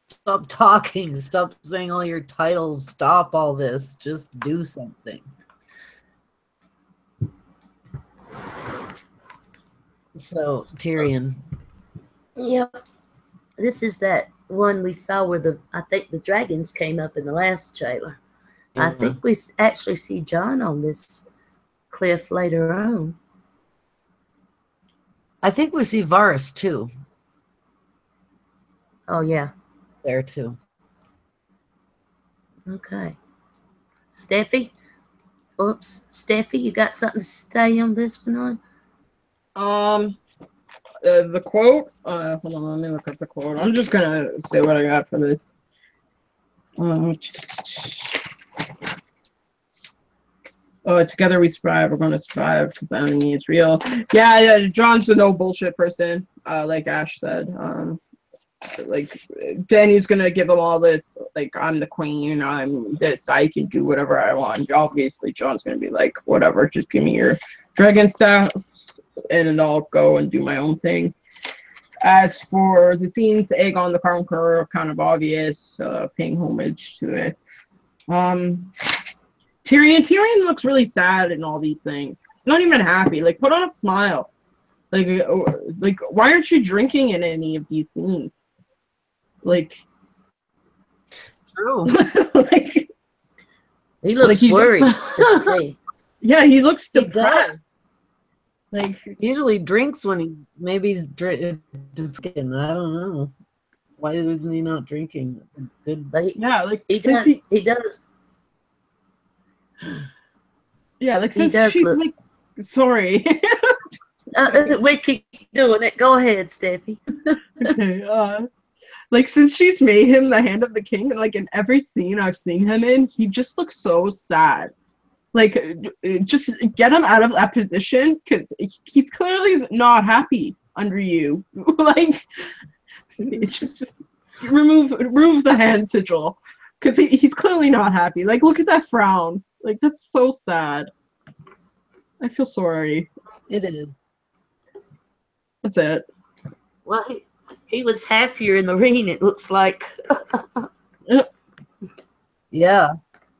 stop talking, stop saying all your titles, stop all this, just do something." So Tyrion. Yep. This is that one we saw where I think the dragons came up in the last trailer. I think we actually see John on this cliff later on. I think we see Varys too. Oh, yeah. There too. Okay. Steffi? Oops. Steffi, you got something to say on this one on? The quote. Hold on, let me look up the quote. I'm just gonna say what I got for this. Together we strive. We're gonna strive because the enemy is real. Yeah. John's a no bullshit person. Like Ash said. Like Danny's gonna give him all this. Like, I'm the queen. I'm this. I can do whatever I want. Obviously, John's gonna be like, whatever. Just give me your dragon staff, and I'll go and do my own thing. As for the scenes, Aegon the Conqueror, kind of obvious, paying homage to it. Tyrion looks really sad in all these things. He's not even happy. Like, put on a smile. Like, why aren't you drinking in any of these scenes? Like, true. like, he looks worried. Yeah, he looks depressed. Like, he usually drinks when he's drinking. I don't know. Why isn't he not drinking? That's a good. Yeah, like he does. Yeah, like he since does she's look. Like, sorry. We keep doing it. Go ahead, Steffi. Okay. Like, since she's made him the Hand of the King, and like in every scene I've seen him in, he just looks so sad. Like, just get him out of that position, because he's clearly not happy under you. Like, just remove the hand sigil, because he's clearly not happy. Like, look at that frown. Like, that's so sad. I feel sorry. It is. That's it. Well, he was happier in the ring, it looks like. Yeah.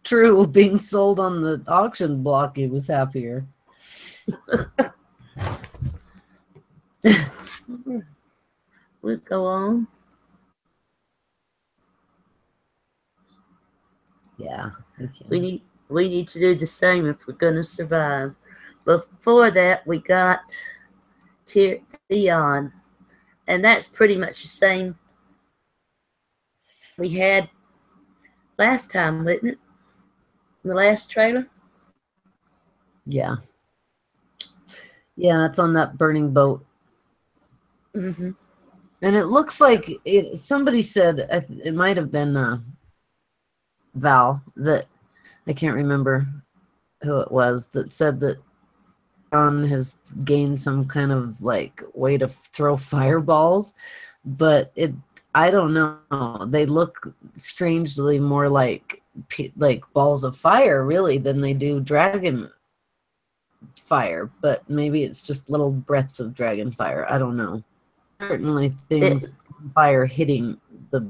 True, being sold on the auction block, he was happier. We'll go on. Yeah. We need to do the same if we're gonna survive. Before that, we got Theon, and that's pretty much the same we had last time, wasn't it? The last trailer. Yeah. Yeah, it's on that burning boat. Mm-hmm. And it looks like somebody said, it might have been Val, that I can't remember who it was, that said that John has gained some kind of like way to throw fireballs, but I don't know. They look strangely more like balls of fire, really, than they do dragon fire. But maybe it's just little breaths of dragon fire. I don't know. Certainly, things fire hitting the.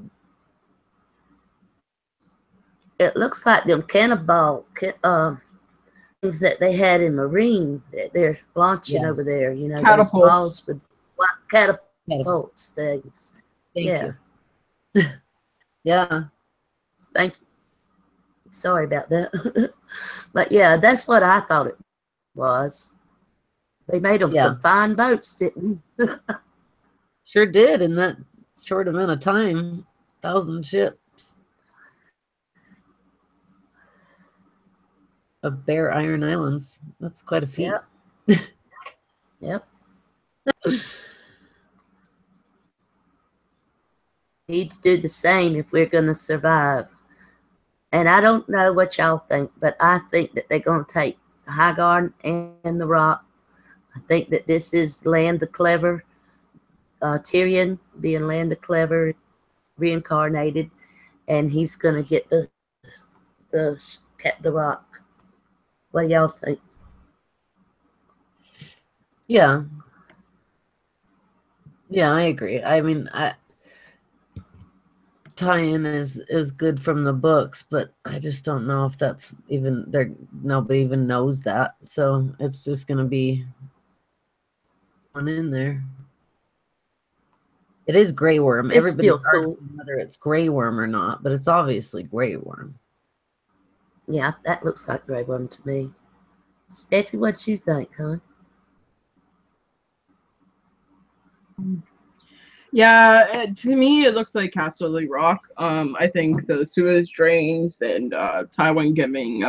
It looks like them cannonball things that they had in Marine that they're launching over there. You know, those balls with catapults things. Thank you. Yeah. Thank you. Sorry about that. But yeah, that's what I thought it was. They made them some fine boats, didn't they? Sure did, in that short amount of time. 1,000 ships. Of bare iron islands. That's quite a feat. Yep. Yep. Need to do the same if we're going to survive. And I don't know what y'all think, but I think that they're going to take Hagar and the rock. I think that this is Land the Clever, Tyrion being Land the Clever, reincarnated, and he's going to get the rock. What do y'all think? Yeah. Yeah, I agree. I mean, tie-in is good from the books, but I just don't know if that's even there. Nobody even knows that, so it's just gonna be one in there. It is Grey Worm. It's Everybody's still cool. arguing whether it's Grey Worm or not, but it's obviously Grey Worm. Yeah, that looks like Grey Worm to me. Steffi, what you think, hon? Yeah, to me it looks like Casterly Rock. I think the sewage drains and Tywin giving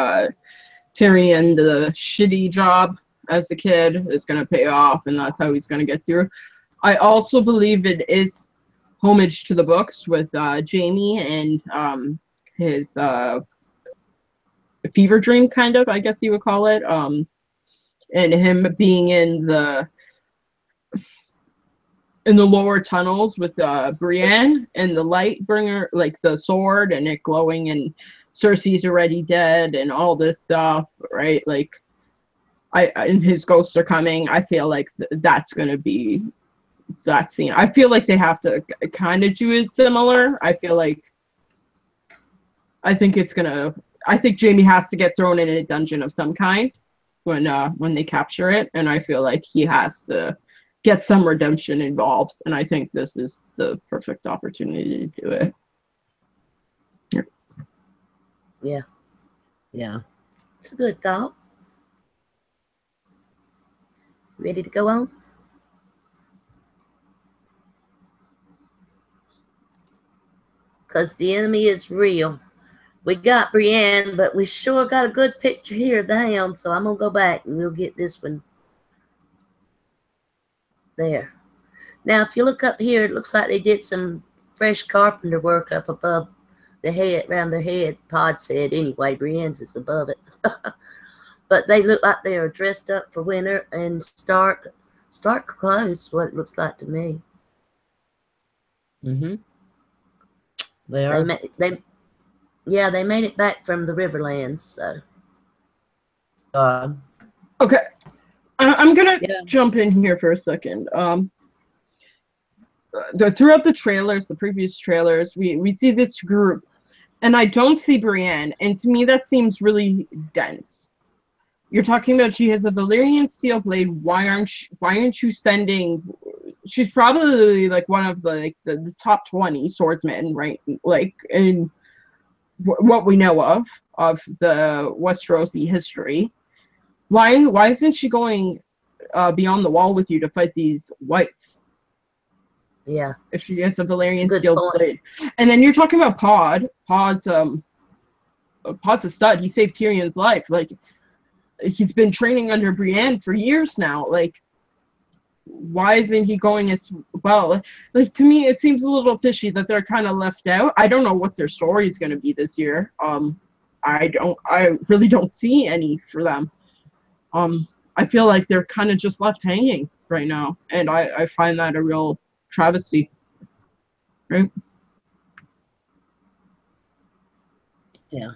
Tyrion the shitty job as a kid is going to pay off, and that's how he's going to get through. I also believe it is homage to the books with Jaime and his fever dream, kind of, I guess you would call it, and him being in the lower tunnels with Brienne and the light bringer, like the sword and it glowing, and Cersei's already dead and all this stuff, right? Like, and his ghosts are coming. I feel like that's going to be that scene. I feel like they have to kind of do it similar. I think Jaime has to get thrown in a dungeon of some kind when they capture it, and I feel like he has to get some redemption involved, and I think this is the perfect opportunity to do it. Yeah. It's a good thought. Ready to go on? Because the enemy is real. We got Brienne, but we sure got a good picture here of the Hound, so I'm going to go back and we'll get this one there. Now, if you look up here, it looks like they did some fresh carpenter work up above the head, around their head, Pod's head. Anyway, Brienne's is above it. But they look like they are dressed up for winter and stark clothes, what it looks like to me. Mm-hmm. They are. They made it back from the Riverlands, so. Okay. I'm going to jump in here for a second. Throughout the trailers, the previous trailers, we see this group, and I don't see Brienne, and to me that seems really dense. You're talking about she has a Valyrian steel blade. Why aren't you sending? She's probably like one of the top 20 swordsmen, right? Like in what we know of the Westerosi history. Why isn't she going beyond the wall with you to fight these whites? Yeah. If she has a Valyrian steel blade. And then you're talking about Pod's a stud. He saved Tyrion's life. Like, he's been training under Brienne for years now. Like, why isn't he going as well? Like, to me, it seems a little fishy that they're kind of left out. I don't know what their story is going to be this year. I really don't see any for them. I feel like they're kind of just left hanging right now, and I find that a real travesty. Right? Yeah.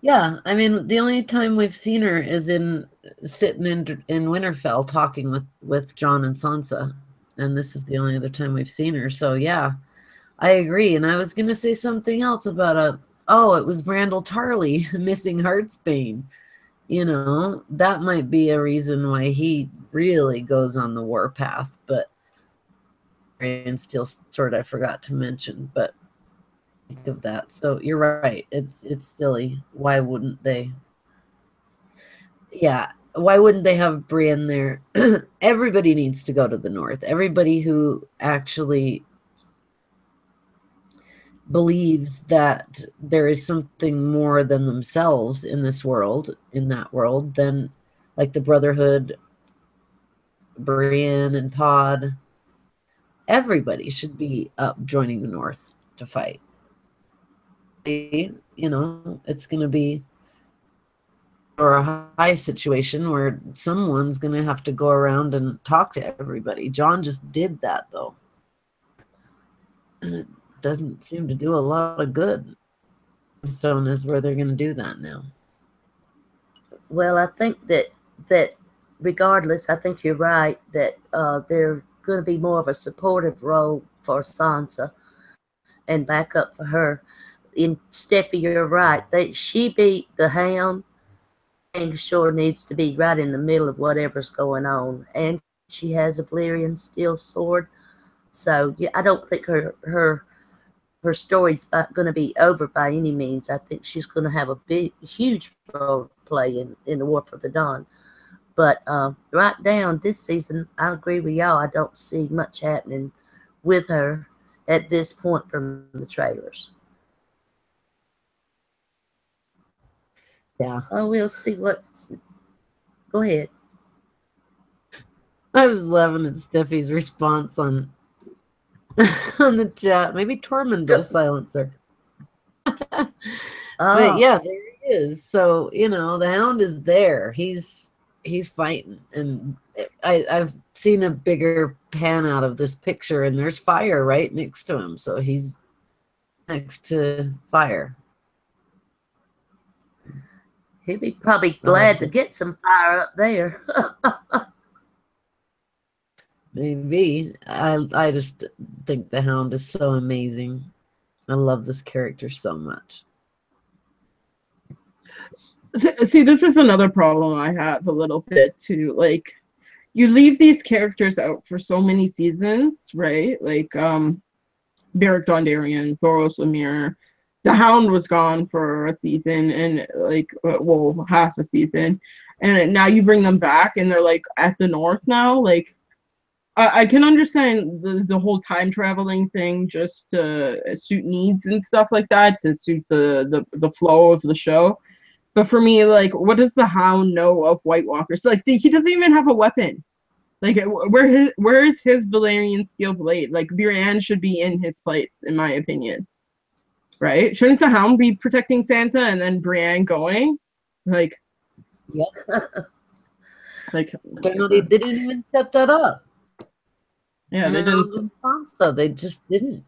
Yeah, I mean, the only time we've seen her is sitting in Winterfell talking with Jon and Sansa, and this is the only other time we've seen her. So yeah, I agree. And I was gonna say something else about it was Randall Tarley missing Heartsbane. You know, that might be a reason why he really goes on the warpath. But and Steel Sword I forgot to mention, but. Of that, so you're right, it's silly. Why wouldn't they? Yeah, why wouldn't they have Brienne there? Everybody needs to go to the north. Everybody who actually believes that there is something more than themselves in this world, in that world, than like the Brotherhood Brienne and Pod. Everybody should be up joining the North to fight. You know, it's going to be or a high situation where someone's going to have to go around and talk to everybody. John just did that, though. And it doesn't seem to do a lot of good. Stone is where they're going to do that now. Well, I think that regardless, I think you're right that they're going to be more of a supportive role for Sansa and back up for her. In Steffi, you're right. She beat the Hound, and sure needs to be right in the middle of whatever's going on. And she has a Valyrian steel sword, so yeah, I don't think her story's going to be over by any means. I think she's going to have a huge role to play in the War for the Dawn. But right down this season, I agree with y'all. I don't see much happening with her at this point from the trailers. Yeah. Oh, we'll see what's... Go ahead. I was loving at Steffi's response on the chat. Maybe Torment will silence her. But yeah, there he is. So, you know, the Hound is there. He's fighting. And I've seen a bigger pan out of this picture, and there's fire right next to him. So he's next to fire. He'd be probably glad to get some fire up there. Maybe. I just think the Hound is so amazing. I love this character so much. See, this is another problem I have a little bit too. Like, you leave these characters out for so many seasons, right? Like, Beric Dondarrion, Thoros Lemire. The Hound was gone for a season and half a season, and now you bring them back and they're like at the North now. Like, I can understand the whole time traveling thing just to suit needs and stuff like that, to suit the flow of the show. But for me, like, what does the Hound know of White Walkers? Like, he doesn't even have a weapon. Like, where is his Valyrian steel blade? Like, Brienne should be in his place, in my opinion. Right? Shouldn't the Hound be protecting Sansa and then Brienne going? Like, yep. Like, they didn't even set that up. Yeah, they didn't. Sansa, they just didn't.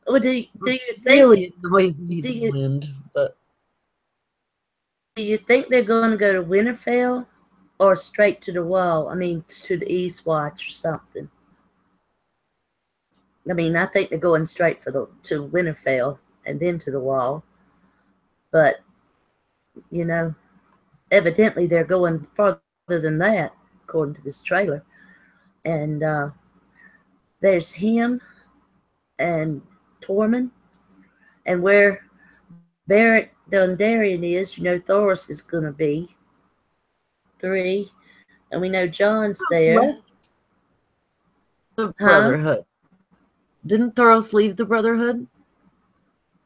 Well, do you think really annoys me the wind, but do you think they're going to go to Winterfell or straight to the Wall? I mean, to the East Watch or something. I mean, I think they're going straight to Winterfell and then to the Wall. But, you know, evidently they're going farther than that, according to this trailer. And there's him and Torment. And where Beric Dondarrion is, you know, Thoros is going to be 3. And we know Jon's there. The Brotherhood. Didn't Thoros leave the Brotherhood?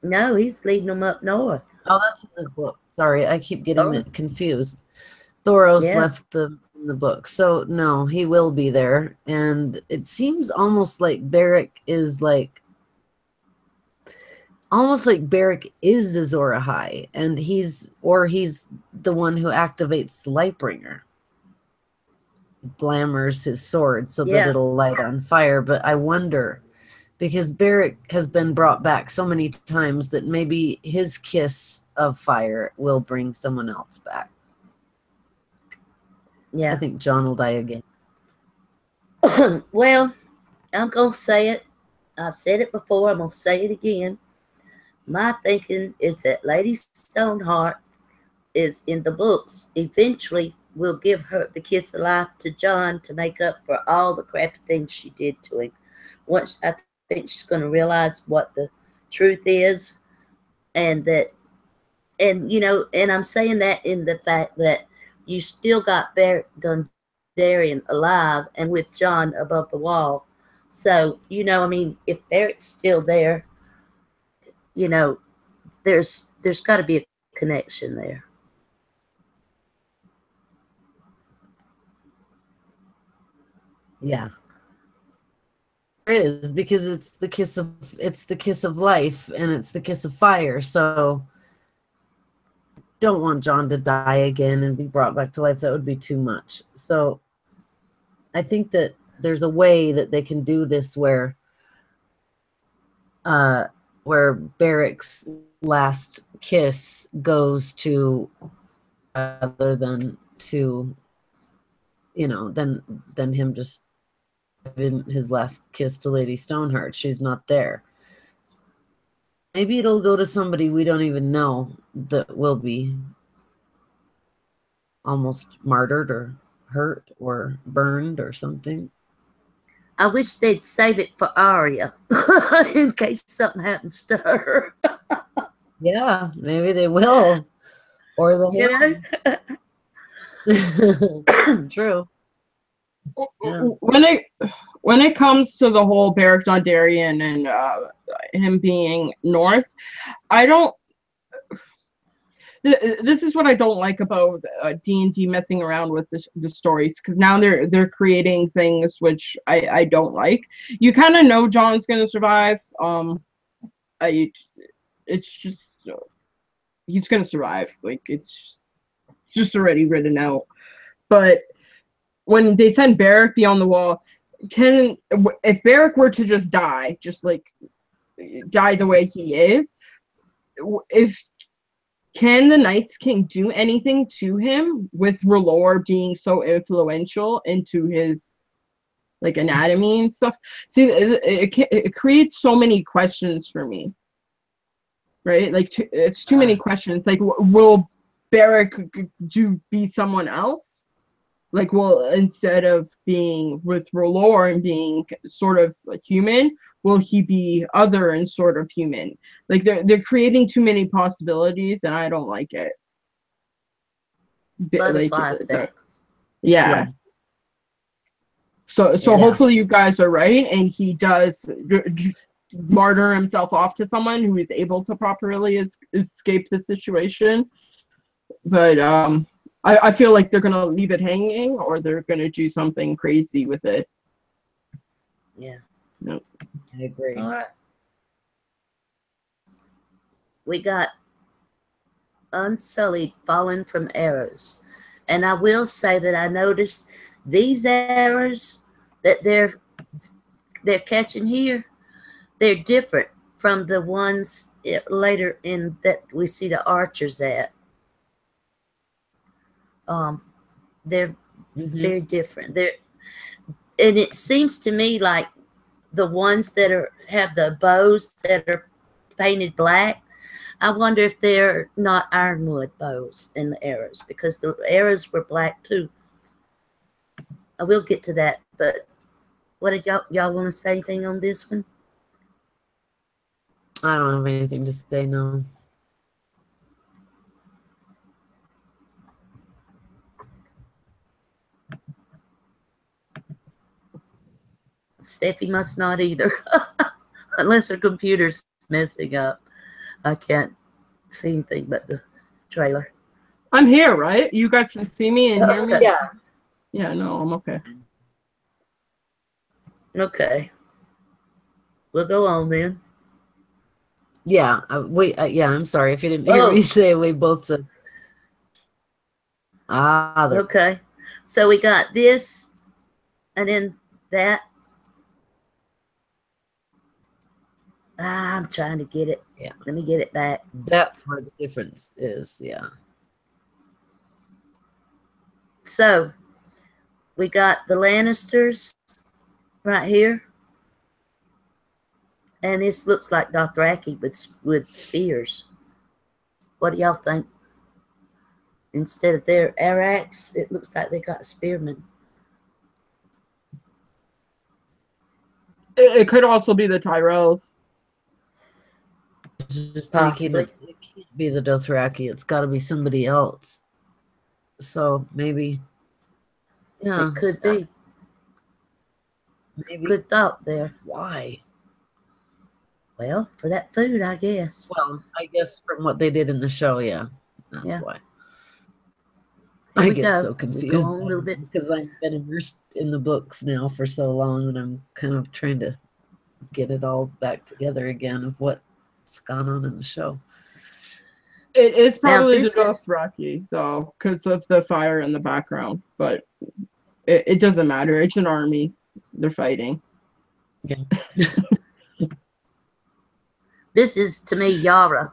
No, he's leading them up north. Oh, that's in the book. Sorry, I keep getting it confused. Thoros left the book. So, no, he will be there. And it seems almost like Beric is like... Almost like Beric is Azor Ahai. And he's the one who activates the Lightbringer. Glamours his sword so that it'll light on fire. But I wonder... Because Beric has been brought back so many times that maybe his kiss of fire will bring someone else back. Yeah. I think Jon will die again. Well, I'm going to say it. I've said it before. I'm going to say it again. My thinking is that Lady Stoneheart is in the books. Eventually will give her the kiss of life to Jon to make up for all the crappy things she did to him. Once I think she's going to realize what the truth is, and you know, and I'm saying that in the fact that you still got Beric Dondarrion alive and with Jon above the wall. So, you know, I mean, if Beric's still there, you know, there's got to be a connection there. Yeah. It is, because it's the kiss of life, and it's the kiss of fire. So don't want John to die again and be brought back to life. That would be too much. So I think that there's a way that they can do this where Barrick's last kiss goes to other than to, than him just giving his last kiss to Lady Stoneheart. She's not there. Maybe it'll go to somebody we don't even know that will be almost martyred or hurt or burned or something. I wish they'd save it for Arya in case something happens to her. Yeah, maybe they will. Or You know? True. Yeah. When it comes to the whole Beric Dondarrion and him being North, I don't. This is what I don't like about D&D messing around with the stories, because now they're creating things which I don't like. You kind of know John's gonna survive. It's just he's gonna survive. Like it's just already written out. But when they send Beric beyond the wall, if Beric were to just die, just like die the way he is, can the Night's King do anything to him with R'hllor being so influential into his like anatomy and stuff? See, it creates so many questions for me, right? Like it's too many questions. Like, will Beric be someone else? Like, well, instead of being with R'hllor and being sort of like human, will he be other and sort of human? Like they're creating too many possibilities, and I don't like it. Butterfly effects. Yeah. So hopefully you guys are right, and he does martyr himself off to someone who is able to properly escape the situation. But I feel like they're gonna leave it hanging, or they're gonna do something crazy with it. Yeah. Nope. I agree. All right. We got Unsullied falling from arrows. And I will say that I noticed these arrows that they're catching here, they're different from the ones later in that we see the archers at. They're very different. And it seems to me like the ones that have the bows that are painted black, I wonder if they're not ironwood bows in the arrows, because the arrows were black too. I will get to that, but what did y'all want to say anything on this one? I don't have anything to say, no. Steffi must not either, unless her computer's messing up. I can't see anything but the trailer. I'm here, right? You guys can see me and hear me? Yeah. Yeah, no, I'm okay. Okay. We'll go on then. Yeah, I'm sorry if you didn't hear me say. We both said. Okay. So we got this, and then that. I'm trying to get it. Yeah. Let me get it back. That's where the difference is. Yeah. So we got the Lannisters right here. And this looks like Dothraki with spears. What do y'all think? Instead of their arrax, it looks like they got spearmen. It could also be the Tyrells. Just Possibly. thinking it can't be the Dothraki. It's got to be somebody else. So maybe. Yeah. It could be. Maybe. Good thought there. Why? Well, for that food, I guess. Well, I guess from what they did in the show, yeah. That's why. Here I we get go. so We'll confused go on a little bit. because I've been immersed in the books now for so long that I'm kind of trying to get it all back together again of what's gone on in the show. It is Now, probably the this is Dothraki, though, because of the fire in the background. But it doesn't matter. It's an army. They're fighting. Yeah. this is to me Yara.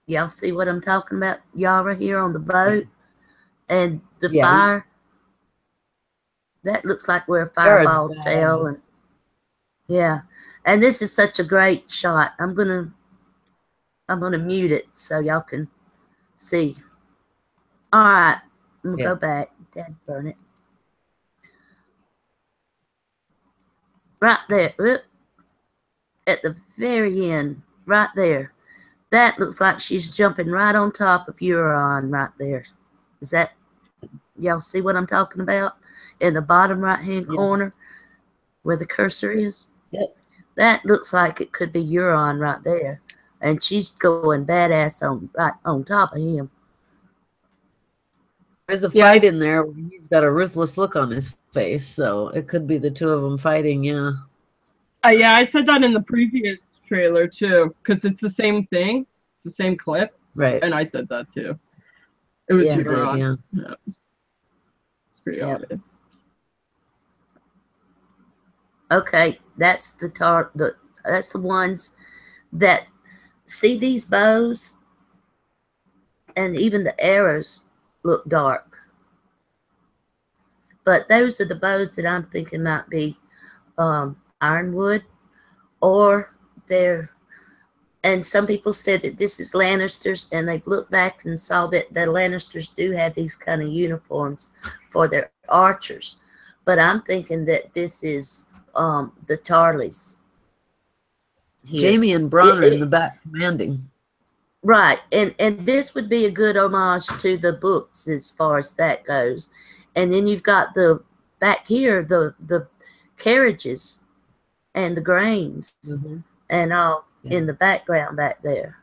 Y'all see what I'm talking about? Yara here on the boat and the Yeah. fire. That looks like where a Yara's fireball bad. fell, and yeah. And this is such a great shot. I'm gonna mute it so y'all can see. All right, I'm gonna Yeah. go back. Dad, burn it. Right there, oop, at the very end, right there. That looks like she's jumping right on top of Euron right there. Is that, y'all see what I'm talking about? In the bottom right-hand Yeah. corner where the cursor is? Yep. That looks like it could be Euron right there. And she's going badass right on top of him. There's a Yes. fight in there where he's got a ruthless look on his face, so it could be the two of them fighting, yeah. Yeah, I said that in the previous trailer too, because it's the same thing. It's the same clip. Right. And I said that too. It was Yeah. You did, Euron. yeah. Yeah. It's pretty Yeah. obvious. Okay, that's that's the ones that see these bows, and even the arrows look dark. But those are the bows that I'm thinking might be ironwood, or they're. And some people said that this is Lannisters, and they've looked back and saw that the Lannisters do have these kind of uniforms for their archers. But I'm thinking that this is the Tarleys here. Jamie and Bronn are in the back commanding. Right, and this would be a good homage to the books as far as that goes. And then you've got the back here the carriages and the grains and all in the background back there.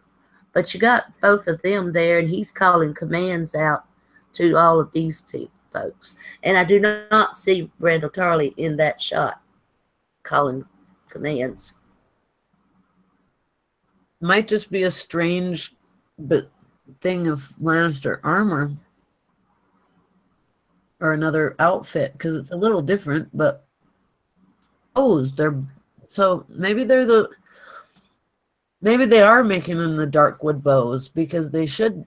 But you got both of them there, and he's calling commands out to all of these folks. And I do not see Randall Tarley in that shot calling commands. Might just be a strange thing of Lannister armor or another outfit, because it's a little different, but maybe they are making them the Darkwood bows, because they should,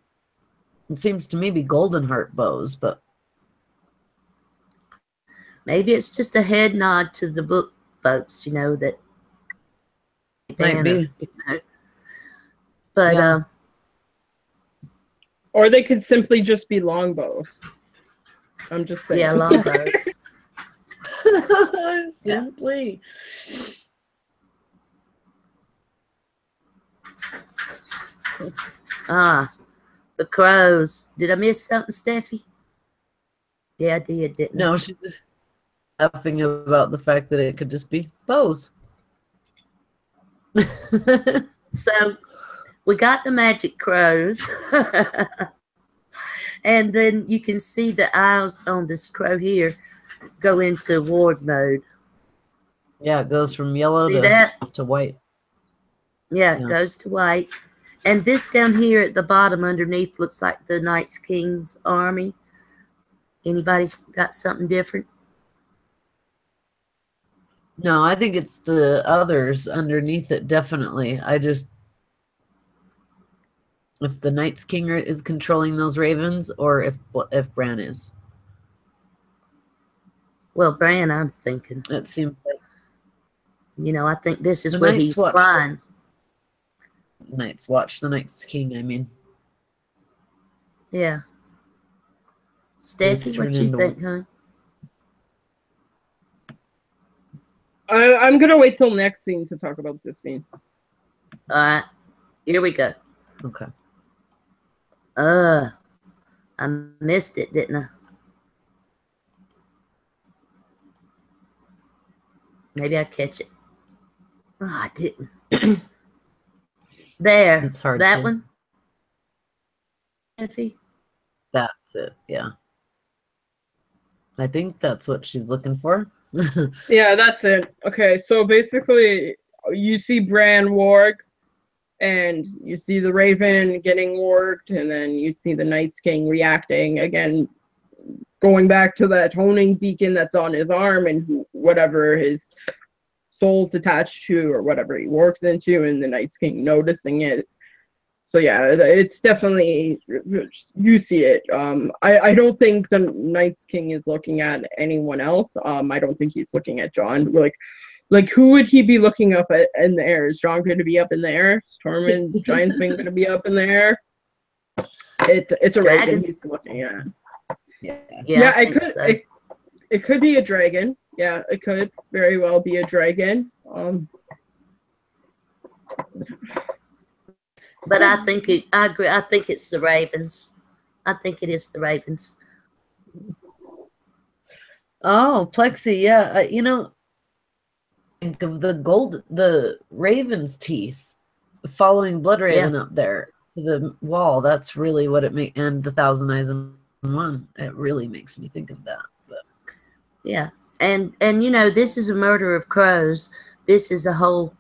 it seems to me, be Golden Heart bows, but maybe it's just a head nod to the book folks, that might be. But Or they could simply just be longbows. I'm just saying. yeah, longbows. Simply. The crows. Did I miss something, Steffi? Yeah, I did, didn't I? No, she was laughing about the fact that it could just be bows. So we got the magic crows. And then you can see the eyes on this crow here go into ward mode. Yeah, it goes from yellow to white. Yeah, it goes to white. And this down here at the bottom underneath looks like the Knights King's army. Anybody got something different? No, I think it's the others underneath it, definitely. If the Night's King is controlling those ravens, or if Bran is. Well, Bran, I'm thinking. It seems like I think this is the where Knights he's watch flying. Watch the Night's King, I mean. Yeah. Steffi, what you think, huh? I'm going to wait till next scene to talk about this scene. All right. Here we go. Okay. I missed it, didn't I? Maybe I catch it. Oh, I didn't. There. It's hard that to. one. Steffi? That's it, yeah. I think that's what she's looking for. Yeah, that's it. Okay, so basically, you see Bran warg, and you see the Raven getting warged, and then you see the Night's King reacting again, going back to that honing beacon that's on his arm and whatever his soul's attached to or whatever he wargs into, and the Night's King noticing it. So yeah, it's definitely, you see it. I don't think the Night's King is looking at anyone else. I don't think he's looking at Jon. Like who would he be looking up at in the air? Is Jon going to be up in the air? Is Torment Giant's Bane going to be up in the air? It's a Dragon. Raven he's looking at. Yeah, I think so. It could be a dragon. Yeah, it could very well be a dragon. But I agree. I think it's the Ravens. I think it is the Ravens. Oh, Plexi, yeah. You know, think of the Raven's teeth following Blood Raven up there to the wall. That's really what it makes. And the Thousand Eyes in One. It really makes me think of that. But. Yeah, and you know, this is a murder of crows. This is a whole,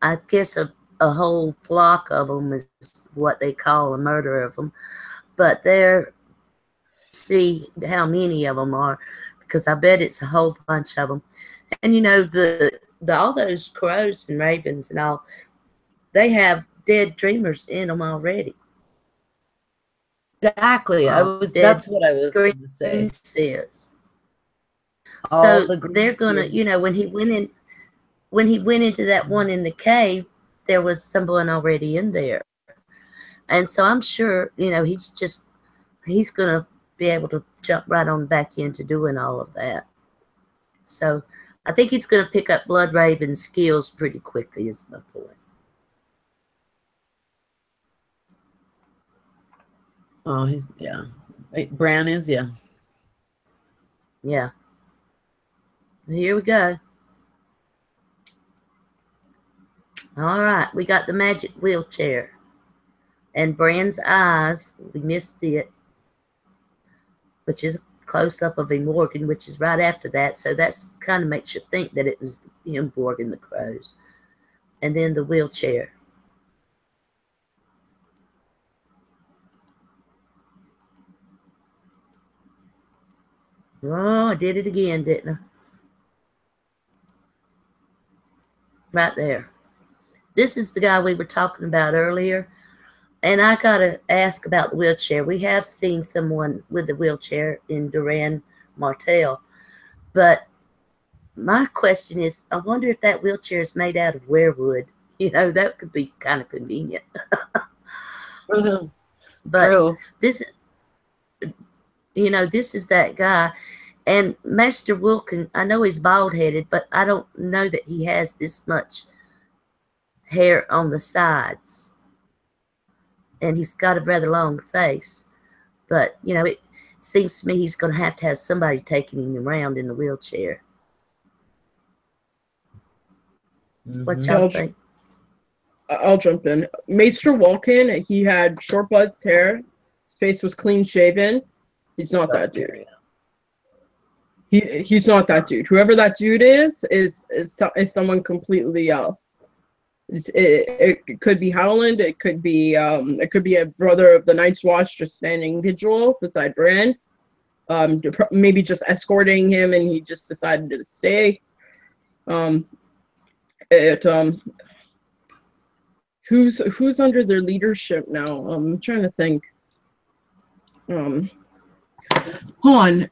I guess, a whole flock of them is what they call a murder of them. But see how many of them are, because I bet it's a whole bunch of them. And you know, all those crows and ravens and all, they have dead dreamers in them already. Exactly. That's what I was going to say. So they're gonna, you know, when he went into that one in the cave, there was someone already in there. And so I'm sure, you know, he's going to be able to jump right on back into doing all of that. So I think he's going to pick up Blood Raven's skills pretty quickly is my point. Oh, Bran is, yeah. Yeah. Here we go. All right, we got the magic wheelchair. And Bran's eyes, we missed it, which is a close-up of him Morgan, which is right after that. So that's kind of makes you think that it was him Morgan the crows. And then the wheelchair. Oh, I did it again, didn't I? Right there. This is the guy we were talking about earlier. And I got to ask about the wheelchair. We have seen someone with the wheelchair in Duran Martell. But my question is, I wonder if that wheelchair is made out of weirwood. You know, that could be kind of convenient. Mm-hmm. But True. this is that guy. And Master Wilkin, I know he's bald-headed, but I don't know that he has this much hair on the sides. And he's got a rather long face. But, you know, it seems to me he's going to have somebody taking him around in the wheelchair. Mm-hmm. What y'all think? I'll jump in. Maester Walken, he had short buzzed hair. His face was clean shaven. He's not that dude. He's not that dude. Whoever that dude is someone completely else. It could be Howland. It could be a brother of the Night's Watch just standing vigil beside Bran. Maybe just escorting him, and he just decided to stay. Who's under their leadership now? I'm trying to think. Hold on.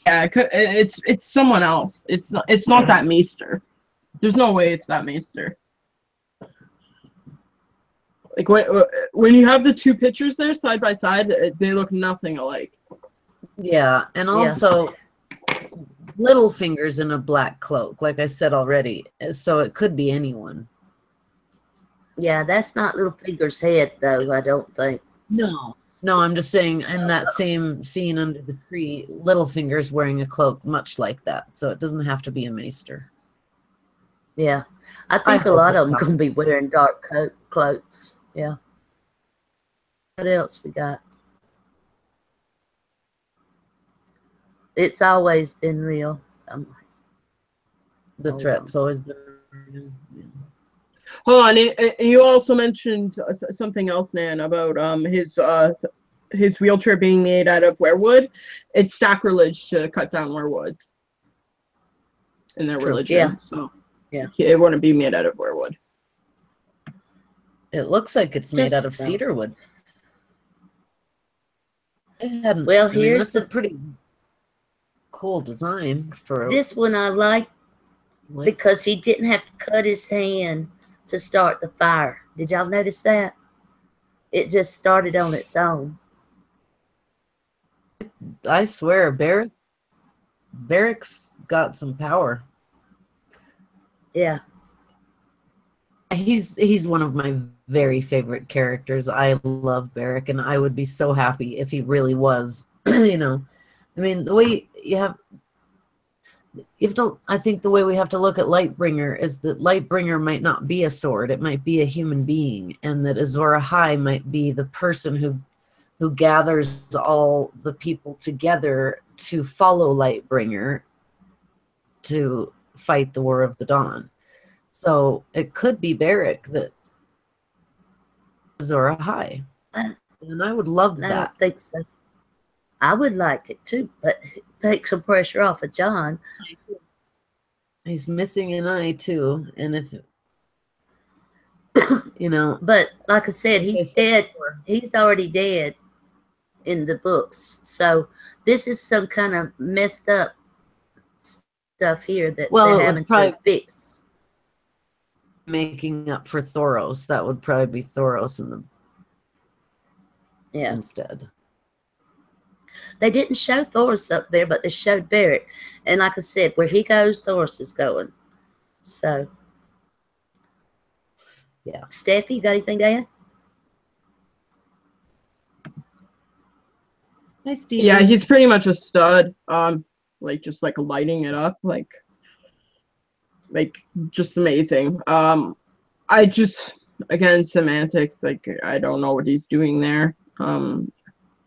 Yeah, it's someone else. It's not that Maester. There's no way it's that Maester. Like when you have the two pictures there side by side, they look nothing alike. Yeah, and also Littlefinger's in a black cloak, like I said already, so it could be anyone. Yeah, that's not Littlefinger's head, though, I don't think. No, I'm just saying in that same scene under the tree, Littlefinger's wearing a cloak much like that, so it doesn't have to be a Maester. Yeah, I think a lot of them going to be wearing dark cloaks. Yeah. What else we got? It's always been real. The Hold threat's on. always been. Yeah. Hold on, you also mentioned something else, Nan, about his wheelchair being made out of weirwood. It's sacrilege to cut down weirwoods in their It's true. religion. Yeah. So Yeah. it wouldn't be made out of weirwood. It looks like it's made out of Just about. cedar wood. It hadn't. Well, I mean, here's that's a pretty cool design for this one I like like, because he didn't have to cut his hand to start the fire. Did y'all notice that? It just started on its own. I swear, Barrick's got some power. Yeah. He's one of my very favorite characters. I love Barrick, and I would be so happy if he really was. You know, I mean, the way you have to. I think the way we have to look at Lightbringer is that Lightbringer might not be a sword; it might be a human being, and that Azor Ahai might be the person who gathers all the people together to follow Lightbringer to fight the War of the Dawn. So it could be Barrick that Azor Ahai. And I would love I that. don't think so. I would like it too, but take some pressure off of John. He's missing an eye too, and if you know, But like I said, he's dead. He's already dead in the books. So this is some kind of messed up stuff here that they're having to fix. Making up for Thoros, that would probably be Thoros in the instead. They didn't show Thoros up there, but they showed Barrick. And like I said, where he goes, Thoros is going. So, yeah. Steffi, you got anything to add? Hi, Steve. Yeah, he's pretty much a stud. Like just like lighting it up, like just amazing. I just, again, semantics. Like I don't know what he's doing there.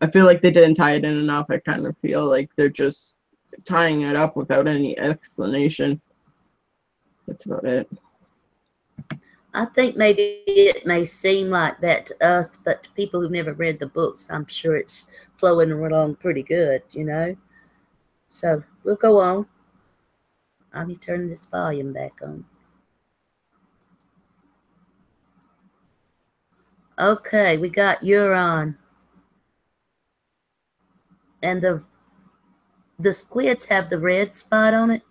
I feel like they didn't tie it in enough. I kind of feel like they're just tying it up without any explanation. That's about it. I think maybe it may seem like that to us, but to people who've never read the books, I'm sure it's flowing along pretty good, you know? So we'll go on. I'll be turning this volume back on. Okay, we got Euron. And the squids have the red spot on it.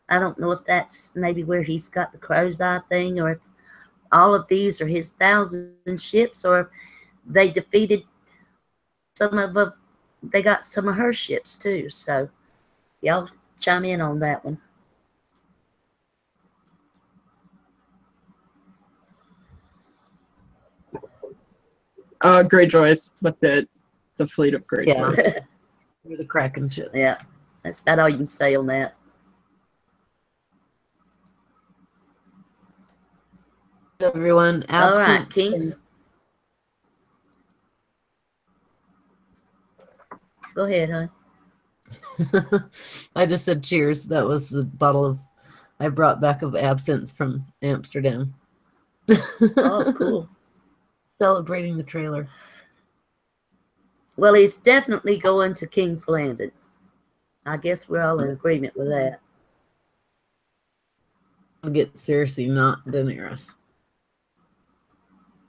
I don't know if that's maybe where he's got the crow's eye thing, or if all of these are his 1,000 ships, or if they defeated some of them. They got some of her ships too. So y'all chime in on that one. Greyjoys. That's it. It's a fleet of Greyjoys. Yeah. We're the Kraken ships. Yeah, that's about all you can say on that. Everyone, All absent. right, Kings. Go ahead, hon. I just said cheers. That was the bottle I brought back of absinthe from Amsterdam. Oh, cool. Celebrating the trailer. Well, he's definitely going to King's Landing. I guess we're all in agreement with that. I'll get Cersei, not Daenerys.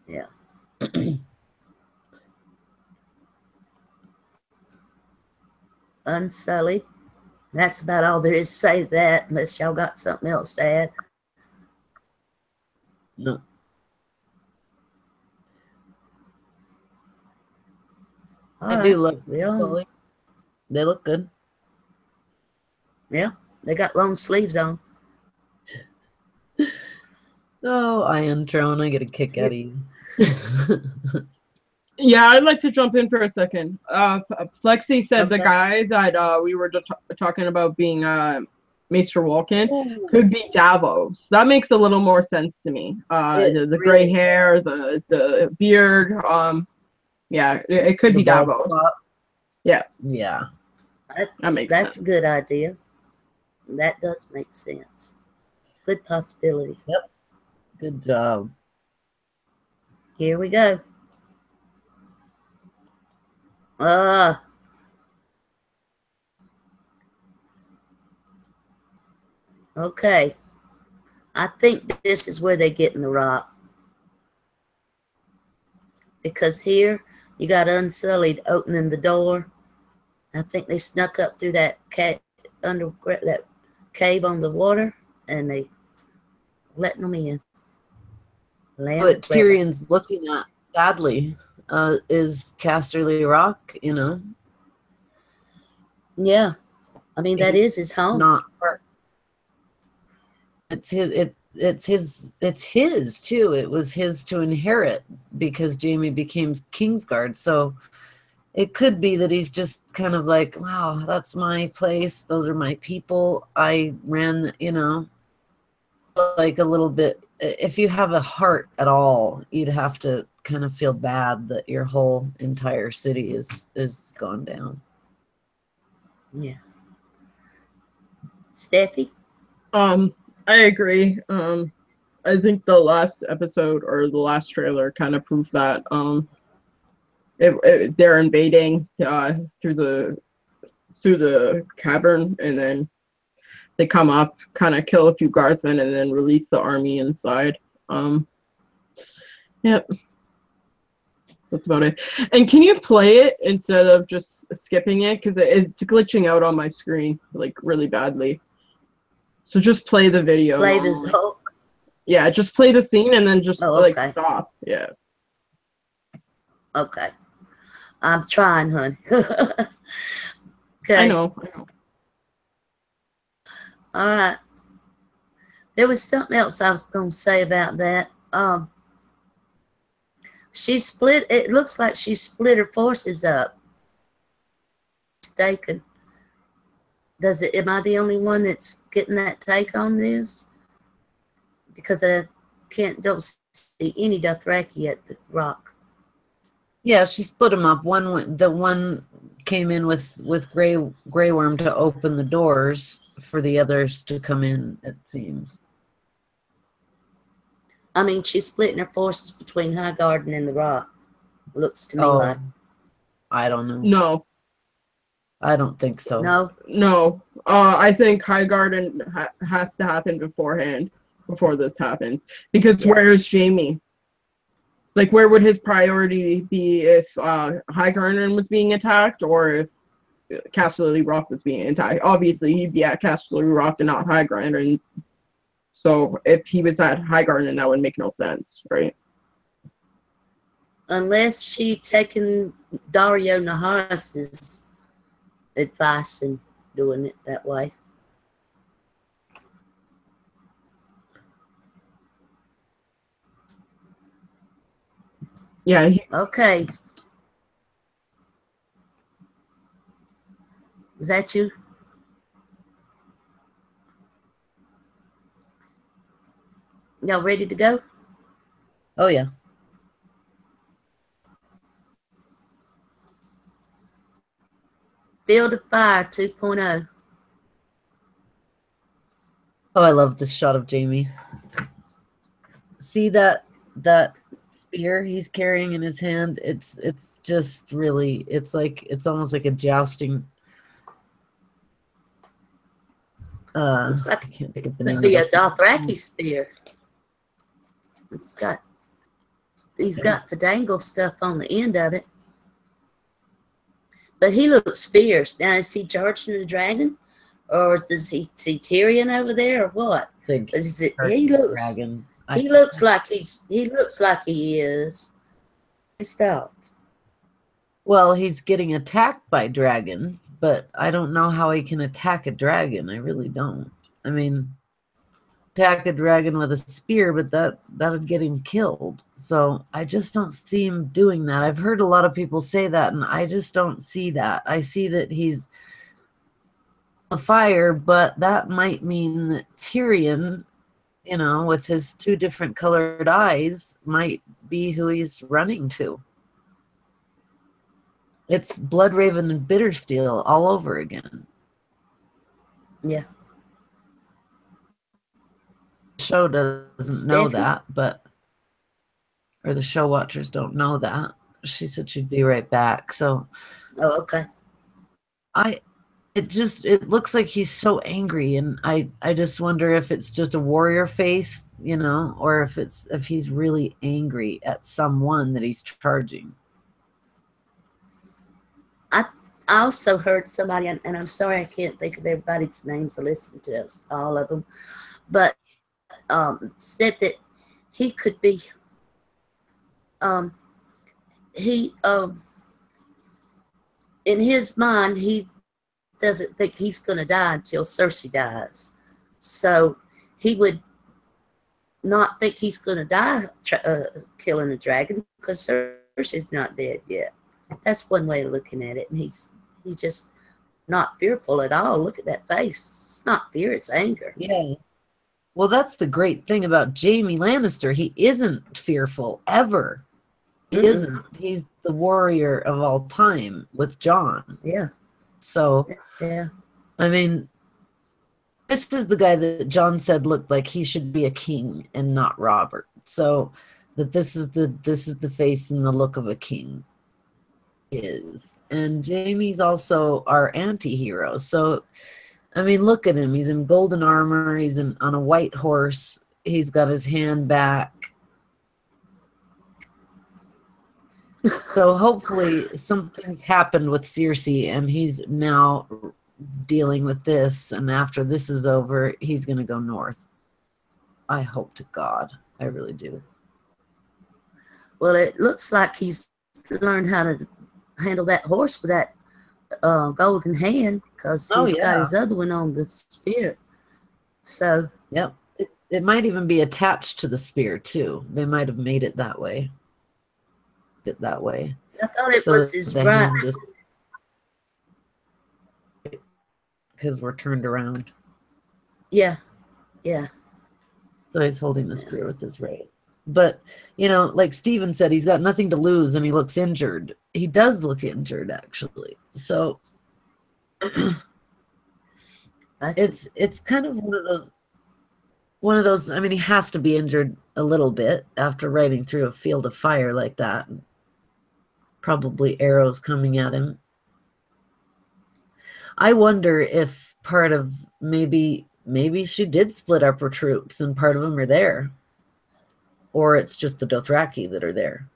Yeah. Unsullied. That's about all there is to say to that, unless y'all got something else to add. No. I do love Sully. They look good. Yeah, they got long sleeves on. Oh, Iron Throne, I get a kick out of you. Yeah, I'd like to jump in for a second. Flexi said the guy that we were just talking about being Maester Walken could be Davos. That makes a little more sense to me. The gray hair, the beard. Yeah, it could be Davos. Yeah. Yeah. That makes That's sense. a good idea. That does make sense. Good possibility. Yep. Good job. Here we go. Okay. I think this is where they get in the rock. Because here you got Unsullied opening the door. I think they snuck up through that that cave on the water, and they letting them in. What Tyrion's looking at, sadly, is Casterly Rock. You know. Yeah, I mean that is his home. Not her. It's his. It's his too. It was his to inherit because Jaime became Kingsguard. So it could be that he's just kind of like, wow, that's my place. Those are my people. I ran, you know, like a little bit. If you have a heart at all, you'd have to kind of feel bad that your whole entire city is gone down. Yeah. Steffi? I agree. I think the last episode or the last trailer kind of proved that they're invading through the cavern, and then they come up, kind of kill a few guardsmen, and then release the army inside. Yep. That's about it. And can you play it instead of just skipping it? Because it's glitching out on my screen, like, really badly. So just play the video. Play this whole... Yeah, just play the scene and then just, like, okay. stop. Yeah. Okay. I'm trying, honey. Okay. I know. All right. There was something else I was going to say about that. She split, it looks like she split her forces up. Mistaken. Am I the only one that's getting that take on this? Because I don't see any Dothraki at the rock. Yeah, she split them up. The one came in with Grey Worm to open the doors for the others to come in, it seems. I mean, she's splitting her forces between Highgarden and the rock. Looks to me like. I don't know. No. I don't think so. No. I think Highgarden has to happen beforehand, before this happens. Because where is Jaime? Like, where would his priority be if Highgarden was being attacked, or if Casterly Rock was being attacked? Obviously, he'd be at Casterly Rock and not Highgarden. So if he was at Highgarden, that would make no sense, right? Unless she taken Dario Naharis's advice and doing it that way. Yeah. Okay. Is that you? Y'all ready to go? Oh, yeah. Field of Fire 2.0. Oh, I love this shot of Jaime. See that spear he's carrying in his hand? It's just really, it's almost like a jousting. Looks like I can't think of the it name could be of a Dothraki spear. He's got Fadangle stuff on the end of it. But he looks fierce. Now, is he charging the dragon? Or does he see Tyrion over there or what? But is it, he looks like he is. Stop. Well, he's getting attacked by dragons, but I don't know how he can attack a dragon. I really don't. I mean, attack a dragon with a spear, but that'd get him killed. So I just don't see him doing that. I've heard a lot of people say that, and I just don't see that. I see that he's a fire, but that might mean that Tyrion, you know, with his two different colored eyes, might be who he's running to. It's Bloodraven and Bittersteel all over again. Yeah. The show doesn't know Steffi? that, or the show watchers don't know that. She said she'd be right back. So Oh, okay. it looks like he's so angry, and I just wonder if it's just a warrior face, or if he's really angry at someone that he's charging. I also heard somebody, and I'm sorry I can't think of everybody's names. I listen to all of them, but said that he could be he in his mind he doesn't think he's going to die until Cersei dies, so he would not think he's going to die killing a dragon because Cersei's not dead yet. That's one way of looking at it, and he's just not fearful at all. Look at that face. It's not fear, it's anger. Yeah. Well, that's the great thing about Jaime Lannister. He isn't fearful ever. He isn't. He's the warrior of all time with Jon. Yeah. So, yeah. I mean, this is the guy that Jon said looked like he should be a king and not Robert. So that this is the face and the look of a king. And Jaime's also our anti-hero. So I mean, look at him. He's in golden armor. He's on a white horse. He's got his hand back. So hopefully something's happened with Cersei, and he's now dealing with this. And after this is over, he's going to go north. I hope to God. I really do. Well, it looks like he's learned how to handle that horse with that golden hand, because he's got his other one on the spear. So yep, it might even be attached to the spear too. They might have made it that way. I thought it was his right, because we're turned around. Yeah. So he's holding the spear with his right. But, like Steven said, he's got nothing to lose and he looks injured. He does look injured, actually. So it's kind of one of those, I mean, he has to be injured a little bit after riding through a field of fire like that. Probably arrows coming at him. I wonder if part of maybe she did split up her troops and part of them are there. Or it's just the Dothraki that are there.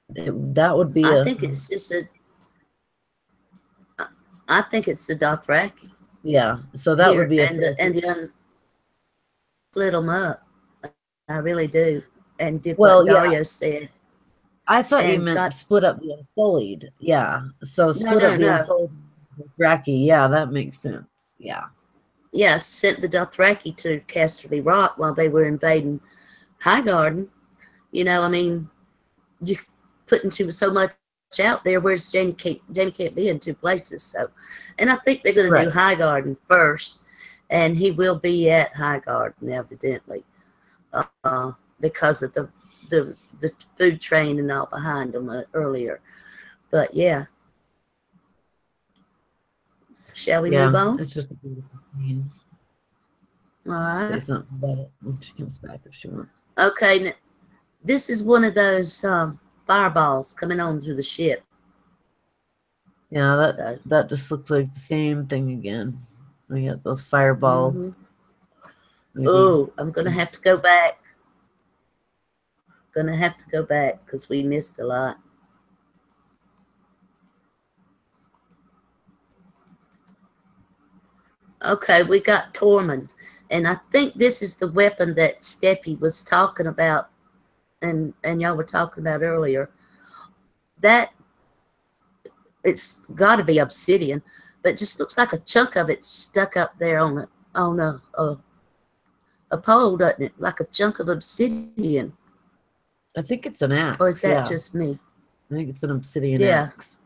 That would be I think it's the Dothraki. Yeah, so that would be and then split them up. I really do. And did what Dario said. I thought you meant split up the Unsullied. Yeah, so split up the Unsullied Dothraki. Yeah, that makes sense. Yeah. Yeah, sent the Dothraki to Casterly Rock while they were invading Highgarden. I mean, you putting so much out there, whereas Jamie can't be in two places. So, and I think they're going to do Highgarden first, and he will be at Highgarden evidently, because of the food train and all behind him earlier. But yeah, shall we move on? It's just a beautiful scene. All right. Say something about it when she comes back if she wants. Okay, this is one of those fireballs coming on through the ship. Yeah, that just looks like the same thing again. We got those fireballs. Mm-hmm. Oh, I'm gonna have to go back. Because we missed a lot. Okay, we got Torment. And I think this is the weapon that Steffi was talking about and y'all were talking about earlier. That it's got to be obsidian, but it just looks like a chunk of it stuck up there on a pole, doesn't it? Like a chunk of obsidian. I think it's an axe. Or is that just me? I think it's an obsidian axe.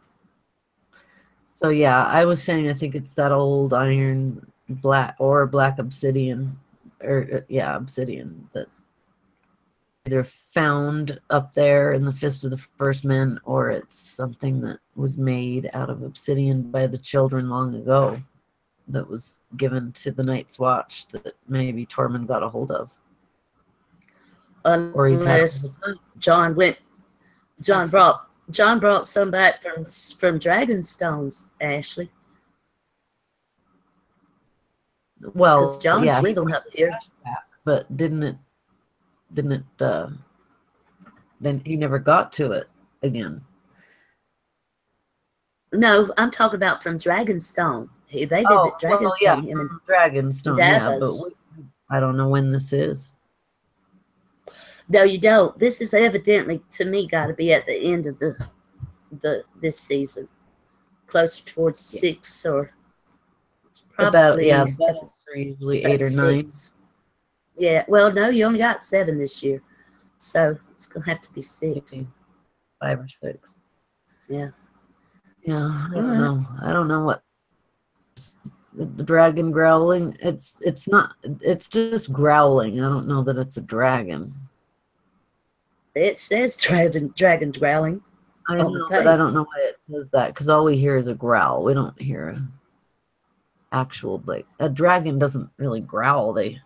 So yeah, I was saying I think it's that old iron black obsidian, or obsidian that either found up there in the Fist of the First Men, or it's something that was made out of obsidian by the children long ago that was given to the Night's Watch that maybe Torment got a hold of. Or he's had Unless John brought some back from Dragonstones, Ashley. Well, Because John's yeah, with them up here. but didn't it then he never got to it again. No, I'm talking about from Dragonstone. They visit Dragonstone. Well, yeah, him and Dragonstone, Davos. yeah, but I don't know when this is. No, you don't. This is evidently, to me, got to be at the end of this season, closer towards 6 or probably. That's usually 8 or 9. Yeah, well, no, you only got 7 this year, so it's gonna have to be 6, 5 or 6. Yeah. Yeah, I don't know. I don't know what the dragon growling. It's not. It's just growling. I don't know that it's a dragon. It says dragon growling. I know, but I don't know why it says that, because all we hear is a growl. We don't hear an actual, like, a dragon doesn't really growl. They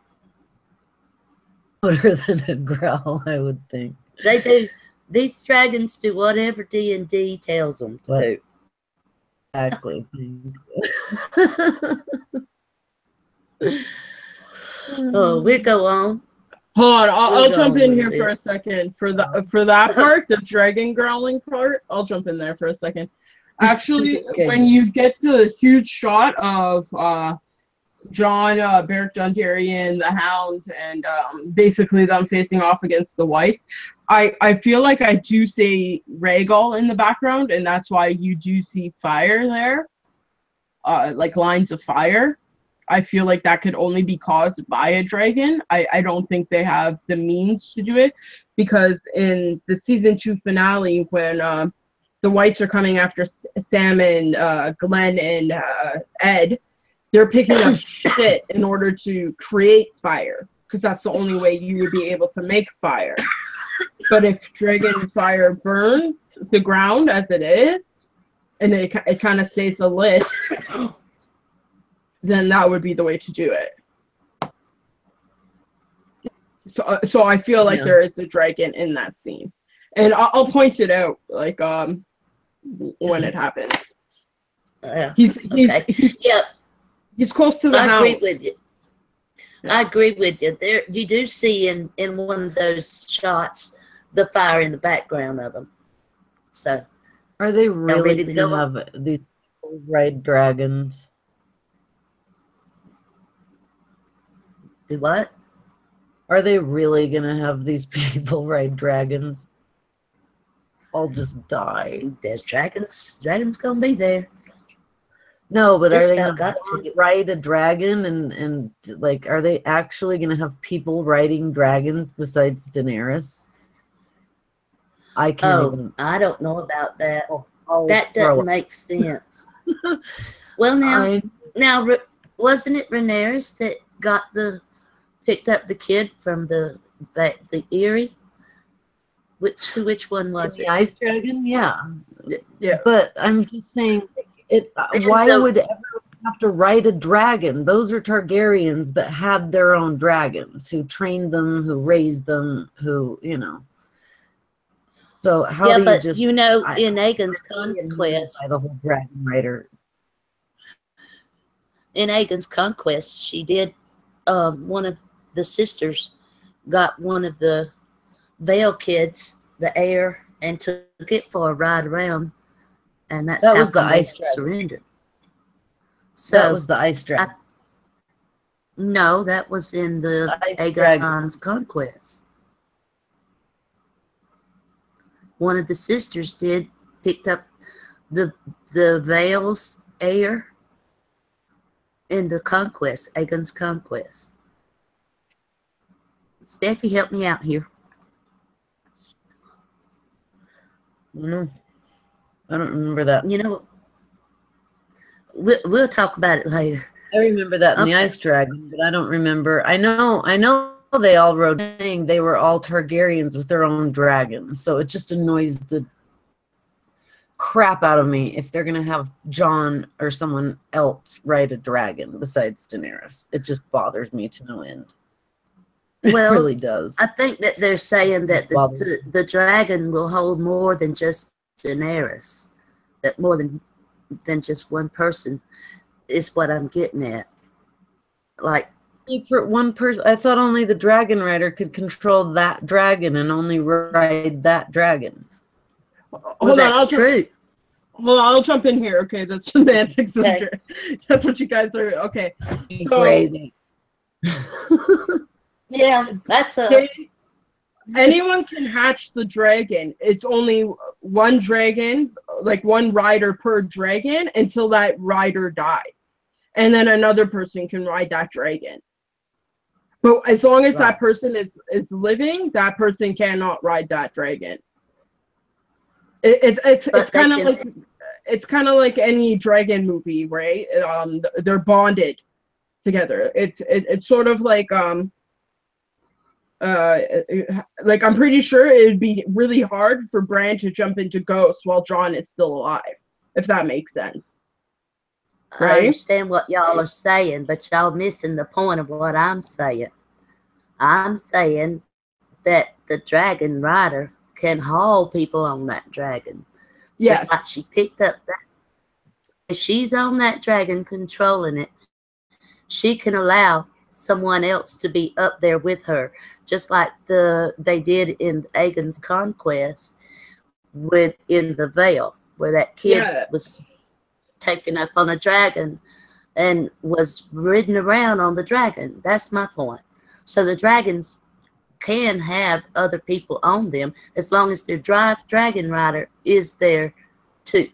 louder than a growl, I would think. They do. These dragons do whatever D&D tells them to do. Exactly. Oh, we'll go on. Hold on, I'll jump in here for a second. For that part, the dragon growling part, I'll jump in there for a second. Actually, Okay. When you get the huge shot of John, Beric Dondarrion, the Hound, and basically them facing off against the Whites, I feel like I do see Rhaegal in the background, and that's why you do see fire there, like lines of fire. I feel like that could only be caused by a dragon. I don't think they have the means to do it, because in the season 2 finale, when the Whites are coming after Sam and Glenn and Ed, they're picking up shit in order to create fire, because that's the only way you would be able to make fire. But if dragon fire burns the ground as it is, and it kind of stays lit, then that would be the way to do it. So I feel like there is a dragon in that scene, and I'll point it out like when it happens. He's close to the Hound. I agree with you. I agree with you. There, you do see in one of those shots the fire in the background of them. So, are they really ready to going go to have these ride dragons? Do what? Are they really going to have these people ride dragons? I'll just die. There's dragons. Dragons gonna be there. No, but Just are they about going got to ride a dragon? And like, are they actually going to have people riding dragons besides Daenerys? I can't even. I don't know about that. I'll That throw doesn't it. make sense. Well, now, wasn't it Rhaenyra that picked up the kid from the Eyrie? Which one was The it? ice dragon, yeah. Yeah. But I'm just saying, why would everyone have to ride a dragon? Those are Targaryens that had their own dragons, who trained them, who raised them, who, So how do you just... in Aegon's Conquest... By the whole dragon rider. In Aegon's Conquest, she did... one of the sisters got one of the Vale kids, the heir, and took it for a ride around. And that was the ice dragon. Surrendered. So That was the ice dragon. No, that was in the Aegon's Conquest. One of the sisters picked up the Vale's heir in the Conquest, Aegon's Conquest. Steffi, help me out here. No, I don't remember that. We'll talk about it later. I remember that in the ice dragon, but I don't remember. I know they all wrote saying they were all Targaryens with their own dragons. So it just annoys the crap out of me if they're gonna have Jon or someone else ride a dragon besides Daenerys. It just bothers me to no end. It Well, really does. I think that they're saying that the dragon will hold more than just Daenerys, that more than just one person is what I'm getting at. Like, for one person, I thought only the dragon rider could control that dragon and only ride that dragon. well, that's true. Hold on, I'll jump in here. Okay, that's semantics. Okay. That's what you guys are. Okay, so Crazy. Yeah, that's us. anyone can hatch the dragon. It's only one dragon, like one rider per dragon, until that rider dies, and then another person can ride that dragon. But as long as that person is living, that person cannot ride that dragon. It's kind of like any dragon movie, right? They're bonded together. It's sort of like I'm pretty sure it would be really hard for Bran to jump into Ghost while Jon is still alive, if that makes sense. Right? I understand what y'all are saying, but y'all missing the point of what I'm saying. I'm saying that the dragon rider can haul people on that dragon. Yes. Just like she picked up that. If she's on that dragon controlling it, she can allow someone else to be up there with her, just like they did in Aegon's conquest in the Vale, where that kid was taken up on a dragon and was ridden around on the dragon. That's my point. So the dragons can have other people on them as long as their dragon rider is there too.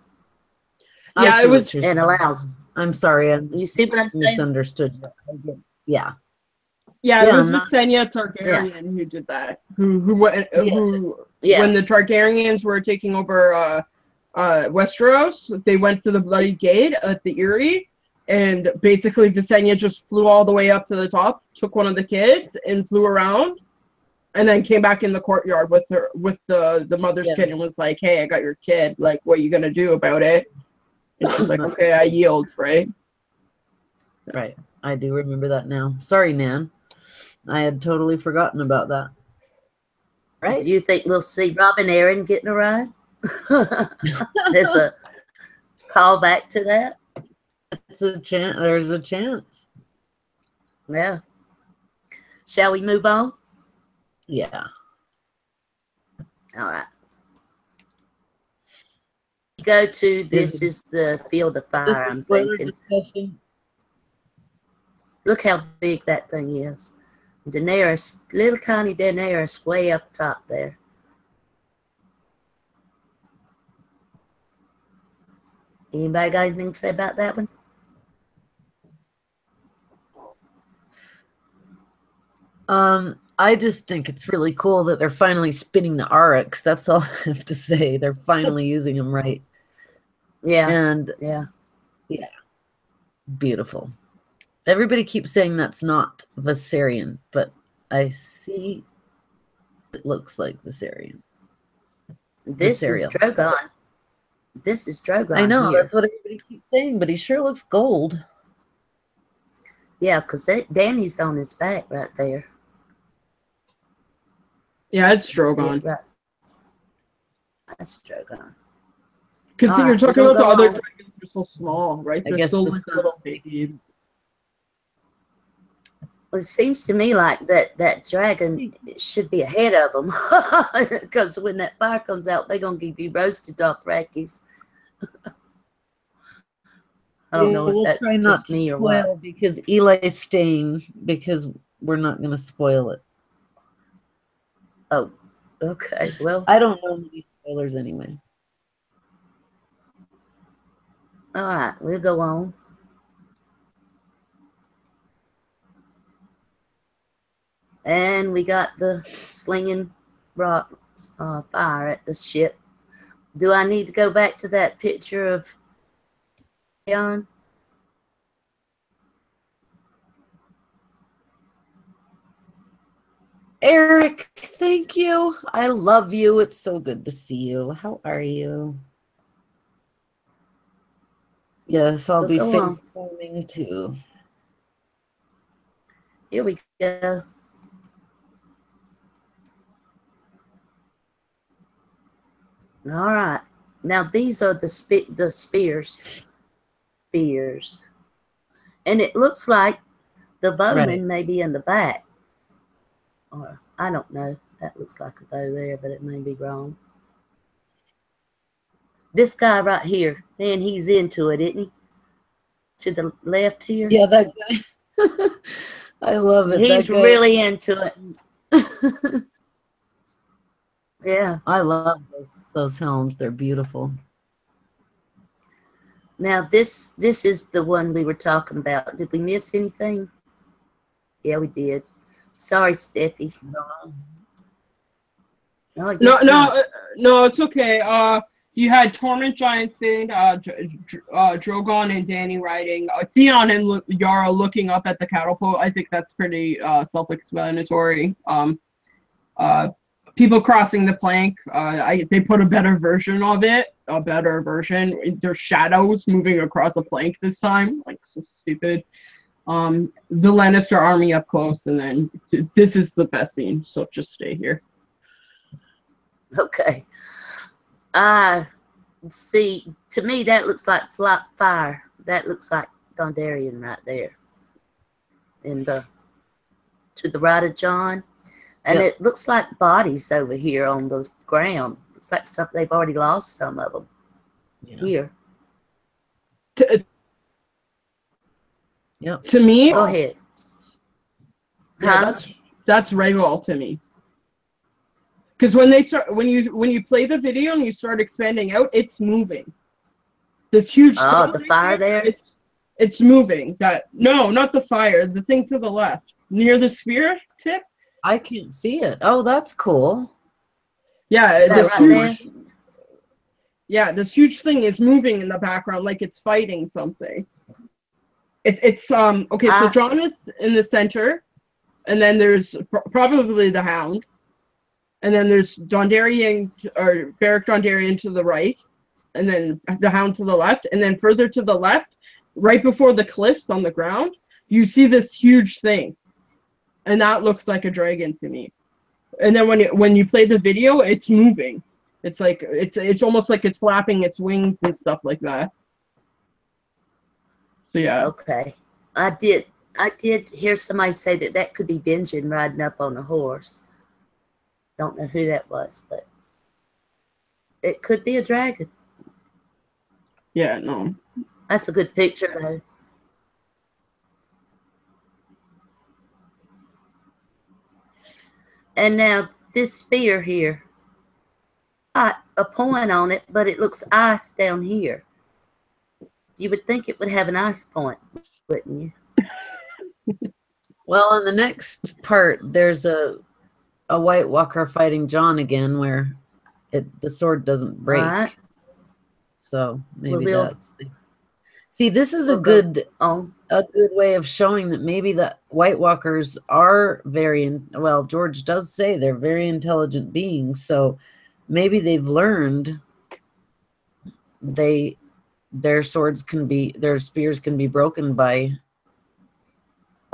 Yeah, it was and allows. I'm sorry, You see what I'm saying? misunderstood. Yeah. Yeah, it was Visenya Targaryen who did that. Who when the Targaryens were taking over Westeros, they went to the Bloody Gate at the Eyrie, and basically Visenya just flew all the way up to the top, took one of the kids, and flew around, and then came back in the courtyard with the mother's kid and was like, "Hey, I got your kid. Like, what are you gonna do about it?" And she's like, "Okay, I yield." Right. Right. I do remember that now. Sorry, Nan. I had totally forgotten about that. Right? Do you think we'll see Robin Aaron getting a ride? There's a callback to that. It's a chance. There's a chance. Yeah. Shall we move on? Yeah. All right. Go to this is the Field of Fire. I'm thinking. Discussion. Look how big that thing is. Daenerys, little tiny Daenerys, way up top there. Anybody got anything to say about that one? I just think it's really cool that they're finally spinning the Aurochs. That's all I have to say. They're finally using them right. Yeah. And yeah. Beautiful. Everybody keeps saying that's not Viserion, but I see it looks like Viserion. This is Drogon. This is Drogon. I know, here. that's what everybody keeps saying, but he sure looks gold. Yeah, because Danny's on his back right there. Yeah, it's Drogon. Right. That's Drogon. Because you're talking about the other dragons are so small, right? They're still like little babies. Well, it seems to me like that dragon should be ahead of them. Because when that fire comes out, they're going to be roasted Dothrakis. I don't know if that's just me or what. Because Eli's staying, because we're not going to spoil it. Oh, okay. Well, I don't know any spoilers anyway. All right, we'll go on. And we got the slinging rocks, fire at the ship. Do I need to go back to that picture of Jon? Eric, thank you. I love you. It's so good to see you. How are you? Yes, I'll be Go on. FaceTiming too. Here we go. All right. Now these are the spears. And it looks like the bowman Right. may be in the back. Or I don't know. That looks like a bow there, but it may be wrong. This guy right here, man, he's into it, isn't he? To the left here. Yeah, that guy. I love it. He's That guy. really into it. Yeah. I love those helms. They're beautiful. Now this is the one we were talking about. Did we miss anything? Yeah, we did. Sorry, Steffi. No, I guess not. No, it's okay. You had Torment Giant Thing, Drogon and Danny riding, Theon and Yara looking up at the catapult. I think that's pretty self-explanatory. People crossing the plank. They put a better version of it. A better version. There's shadows moving across the plank this time. Like, so stupid. The Lannister army up close, and then this is the best scene. So just stay here. Okay. See, to me that looks like fire. That looks like Dondarrion right there. To the right of John. And Yep. it looks like bodies over here on the ground. Looks like they've already lost some of them. Yeah. Here. Yep. To me, Go ahead. yeah, that's Rhaegal to me. Because when you play the video and you start expanding out, it's moving. This huge Oh, thing the right fire there? It's moving. No, not the fire. The thing to the left, near the spear tip. I can't see it. Oh, that's cool. Yeah, Is that this right huge. Yeah, this huge thing is moving in the background like it's fighting something. It's okay. So John is in the center, and then there's probably the Hound, and then there's Dondarrion or Beric Dondarrion to the right, and then the Hound to the left, and then further to the left, right before the cliffs on the ground, you see this huge thing, and that looks like a dragon to me. And then when you play the video, it's moving. It's like it's almost like it's flapping its wings and stuff like that. So yeah. Okay. I did hear somebody say that could be Benjen riding up on a horse. Don't know who that was, but it could be a dragon. Yeah, no. That's a good picture, though. And now this spear here, got a point on it, but it looks ice down here. You would think it would have an ice point, wouldn't you? Well, in the next part, there's a White Walker fighting John again, where the sword doesn't break. Right. So maybe We'll that's. See, this is a go good on. way of showing that maybe the White Walkers are well, George does say they're very intelligent beings, so maybe they've learned their spears can be broken by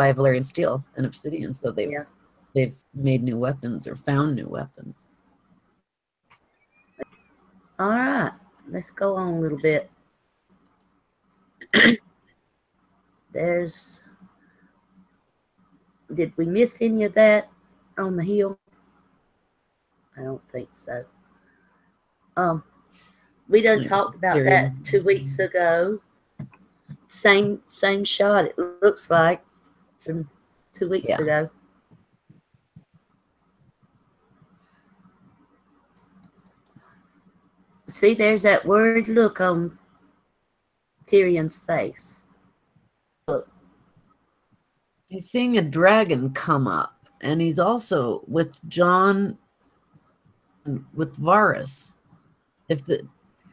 Valyrian steel and obsidian, so they've made new weapons or found new weapons. All right, let's go on a little bit. Did we miss any of that on the hill? I don't think so. We done talked about that 2 weeks ago. Same shot, it looks like, from 2 weeks ago. See, there's that worried look on Tyrion's face. Look. He's seeing a dragon come up, and he's also with John, with Varys.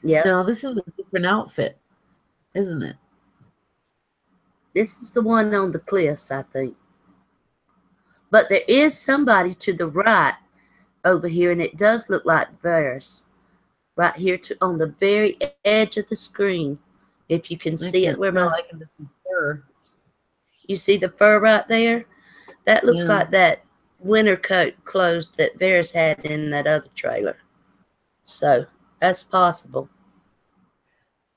No, this is a different outfit, isn't it? This is the one on the cliffs, I think. But there is somebody to the right over here, and it does look like Varys. Right here on the very edge of the screen. If you can see it where I can see fur. you see the fur right there? That looks Yeah. like that winter coat clothes that Varys had in that other trailer. So that's possible.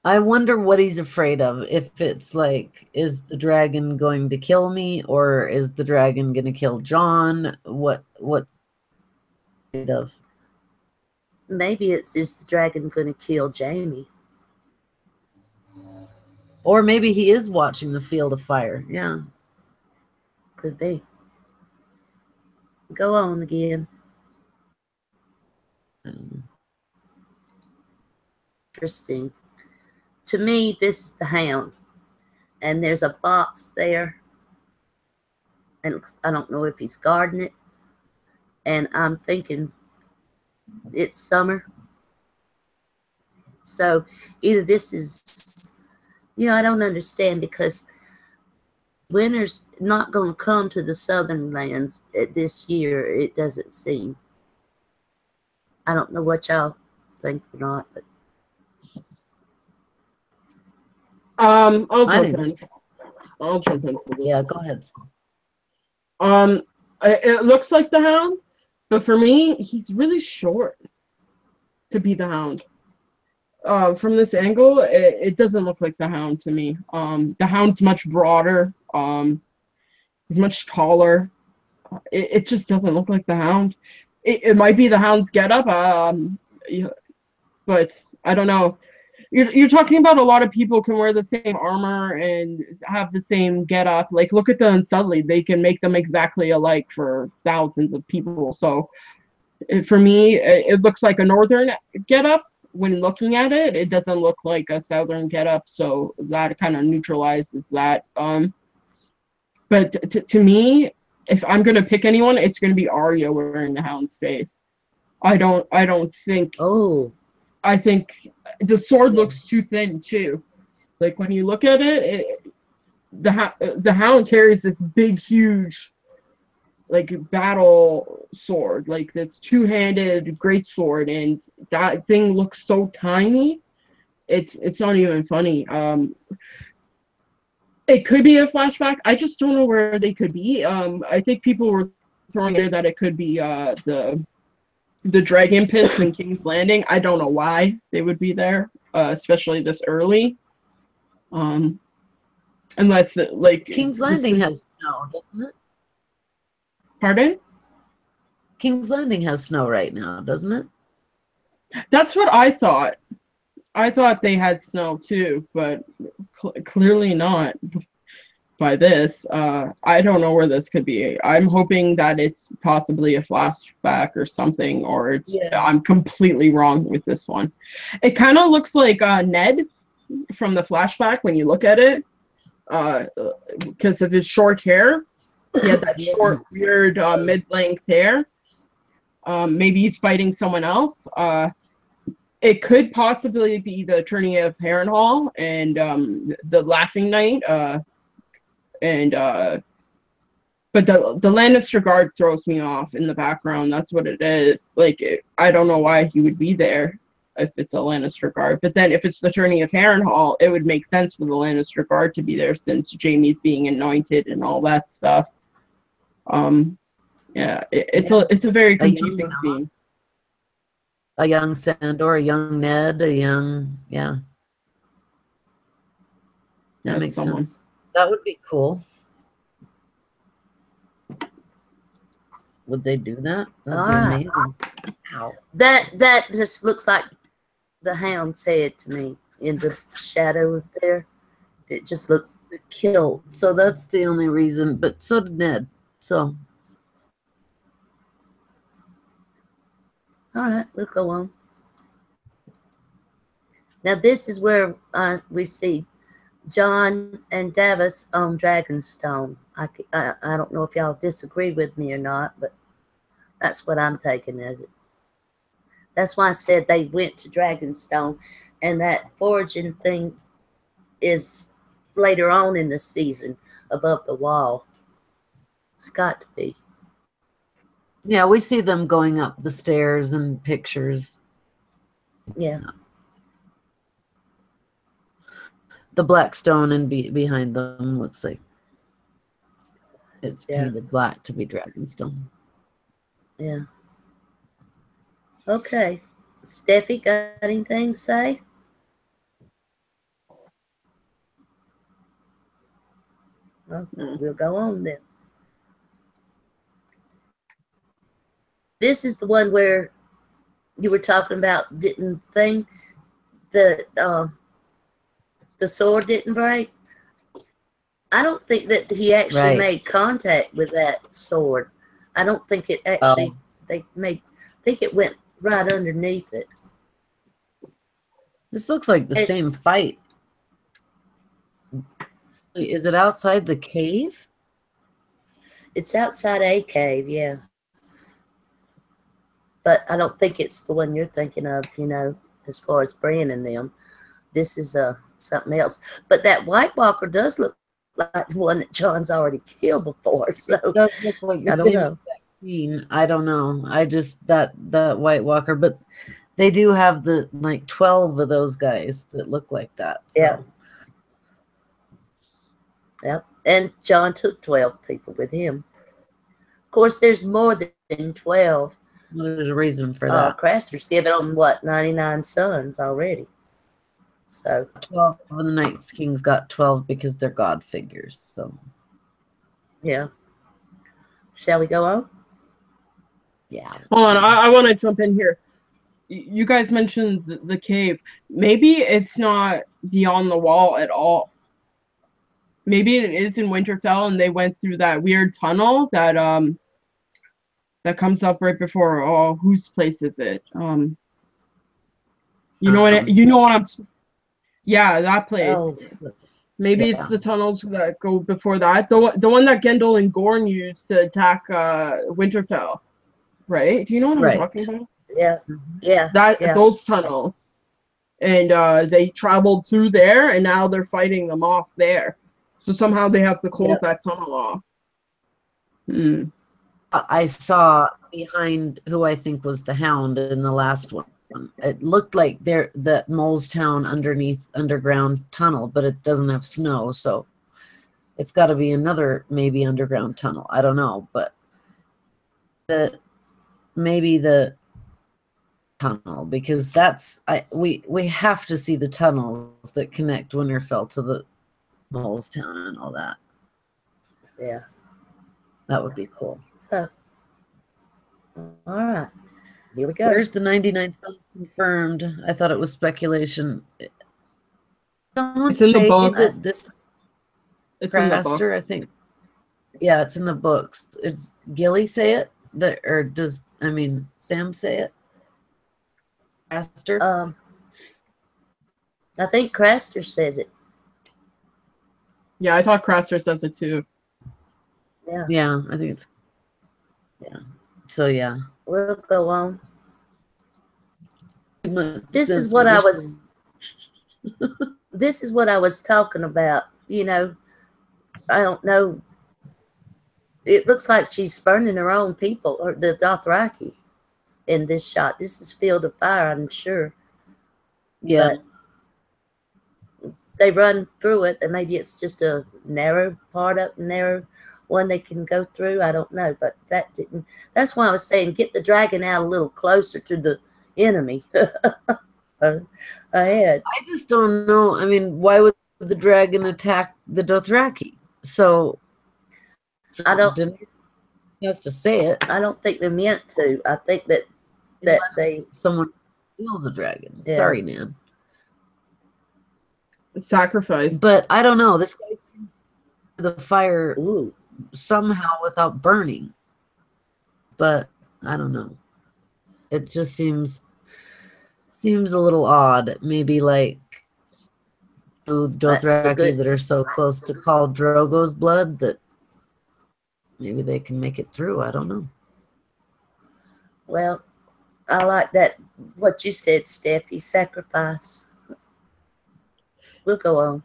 I wonder what he's afraid of. If it's like, is the dragon going to kill me, or is the dragon going to kill John? What afraid of? Maybe is the dragon going to kill Jaime? Or maybe he is watching the field of fire. Yeah. Could be. Go on again. Interesting. To me, this is the hound. And there's a box there. And I don't know if he's guarding it. And I'm thinking it's summer. So either this is, I don't understand, because winter's not going to come to the southern lands this year, it doesn't seem. I don't know what y'all think or not, but I'll jump in for this. Yeah, go ahead. It looks like the hound, but for me, he's really short to be the hound. From this angle, it doesn't look like the hound to me. The hound's much broader. He's much taller. It just doesn't look like the hound. It might be the hound's getup, but I don't know. You're talking about a lot of people can wear the same armor and have the same getup. Like, look at the Unsullied. They can make them exactly alike for thousands of people. So for me, it looks like a northern getup. When looking at it, it doesn't look like a southern getup. So that kind of neutralizes that. But to me, if I'm gonna pick anyone, it's gonna be Arya wearing the hound's face. I don't think. oh, I think the sword looks too thin too. Like when you look at it, the hound carries this big, huge, like battle sword, like this two-handed great sword, and that thing looks so tiny. It's not even funny. It could be a flashback. I just don't know where they could be. I think people were throwing there that it could be the dragon pits in King's Landing. I don't know why they would be there, especially this early. Unless like King's Landing has snow, doesn't it? Pardon? King's Landing has snow right now, doesn't it? That's what I thought. I thought they had snow too, but clearly not by this. I don't know where this could be. I'm hoping that it's possibly a flashback or something, or I'm completely wrong with this one. It kind of looks like Ned from the flashback when you look at it, because of his short hair. He had that short, weird mid-length hair. Maybe he's fighting someone else. It could possibly be the Tourney of Harrenhal and the Laughing Knight. But the Lannister guard throws me off in the background. That's what it is. Like, I don't know why he would be there if it's a Lannister guard. But then if it's the Tourney of Harrenhal, it would make sense for the Lannister guard to be there since Jaime's being anointed and all that stuff. It's a very confusing scene. A young Sandor, a young Ned, a young, yeah. That makes sense. That would be cool. Would they do that? That'd be amazing. Wow. That just looks like the hound's head to me in the shadow of there. It just looks killed. So that's the only reason. But so did Ned. So. All right, we'll go on. Now this is where we see John and Davos on Dragonstone. I don't know if y'all disagree with me or not, but that's what I'm taking as it. That's why I said they went to Dragonstone, and that foraging thing is later on in the season above the wall. It's got to be. Yeah, we see them going up the stairs and pictures. Yeah. The black stone and behind them looks like it's painted black to be Dragonstone. Yeah. Okay. Steffi, got anything to say? Well, we'll go on then. This is the one where you were talking about didn't thing the sword didn't break. I don't think that he actually made contact with that sword. I don't think it actually I think it went right underneath it. This looks like the same fight. Is it outside the cave? It's outside a cave, yeah. But I don't think it's the one you're thinking of, you know, as far as Bran and them. This is something else. But that White Walker does look like the one that John's already killed before. So it does look like the same scene. I don't know. I just that White Walker, but they do have the like 12 of those guys that look like that. So. Yeah. Yep. And John took 12 people with him. Of course, there's more than 12. There's a reason for that. Craster's given them, 99 sons already. So 12 of the Night Kings got 12 because they're god figures. So yeah. Shall we go on? Yeah. Hold on, I want to jump in here. You guys mentioned the cave. Maybe it's not beyond the wall at all. Maybe it is in Winterfell, and they went through that weird tunnel that that comes up right before. Oh, whose place is it? You know what? You know what I'm. Yeah, that place. Oh, Maybe it's the tunnels that go before that. The one that Gendel and Gorn used to attack Winterfell, right? Do you know what I'm talking about? Yeah, yeah. Those tunnels, and they traveled through there, and now they're fighting them off there. So somehow they have to close that tunnel off. I saw behind who I think was the Hound in the last one. It looked like that Mole's Town underground tunnel, but it doesn't have snow, so it's got to be another maybe underground tunnel. I don't know, but maybe the tunnel, because we have to see the tunnels that connect Winterfell to the Mole's Town and all that. Yeah, that would be cool. So, all right. Here we go. Where's the 99 sons confirmed? I thought it was speculation. Someone say that this Craster, I think. Yeah, it's in the books. It's Gilly say it? Or does Sam say it? Craster? I think Craster says it. Yeah, I thought Craster says it too. Yeah. Yeah, I think it's So yeah. We'll go on. This is what I was this is what I was talking about. You know, I don't know. It looks like she's burning her own people, or the Dothraki, in this shot. This is Field of Fire, I'm sure. Yeah. But they run through it, and maybe it's just a narrow one they can go through. I don't know, but that's why I was saying get the dragon out a little closer to the enemy ahead. I just don't know. I mean, why would the dragon attack the Dothraki? So I don't. He has to say it. I don't think they're meant to. I think that someone steals a dragon. Yeah. Sorry, Nan. Sacrifice. But I don't know. This guy's the fire. Ooh. Somehow without burning, but I don't know. It just seems a little odd. Maybe like Dothraki that are so close to Khal Drogo's blood that maybe they can make it through. I don't know. Well, I like that what you said, Steffi. Sacrifice. We'll go on.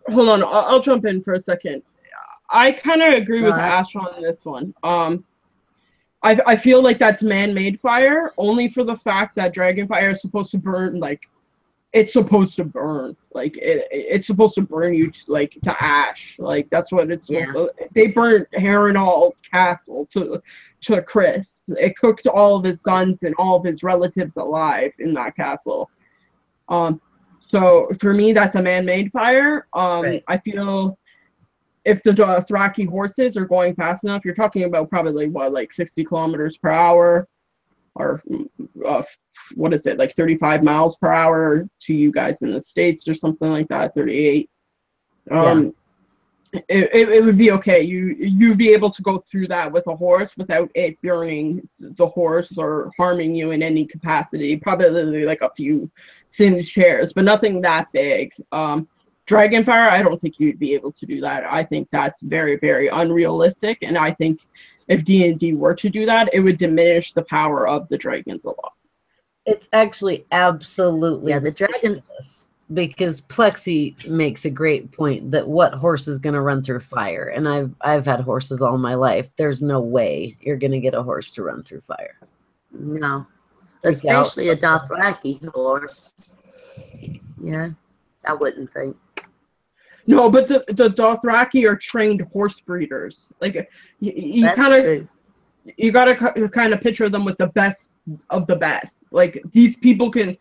Hold on, I'll jump in for a second. I kind of agree with Ash on this one. I feel like that's man-made fire, only for the fact that dragon fire is supposed to burn, like, it's supposed to burn. Like, it's supposed to burn you, like, to ash. Like, that's what it's supposed to. They burnt Harrenhal's castle to crisp. It cooked all of his sons and all of his relatives alive in that castle. So for me, that's a man-made fire. Right. I feel if the Dothraki horses are going fast enough, you're talking about probably like 60 kilometers per hour, or what is it, like 35 miles per hour to you guys in the States or something like that, 38. It would be okay. You'd be able to go through that with a horse without it burning the horse or harming you in any capacity. Probably like a few singed hairs, but nothing that big. Dragonfire, I don't think you'd be able to do that. I think that's very, very unrealistic, and I think if D&D were to do that, it would diminish the power of the dragons a lot. It's actually absolutely the dragon. ridiculous, because Plexi makes a great point that what horse is going to run through fire? And I've had horses all my life. There's no way you're going to get a horse to run through fire. No, especially a Dothraki horse. Yeah, I wouldn't think. No, but the Dothraki are trained horse breeders. Like, you kind of, you got to kind of picture them with the best of the best. Like, these people can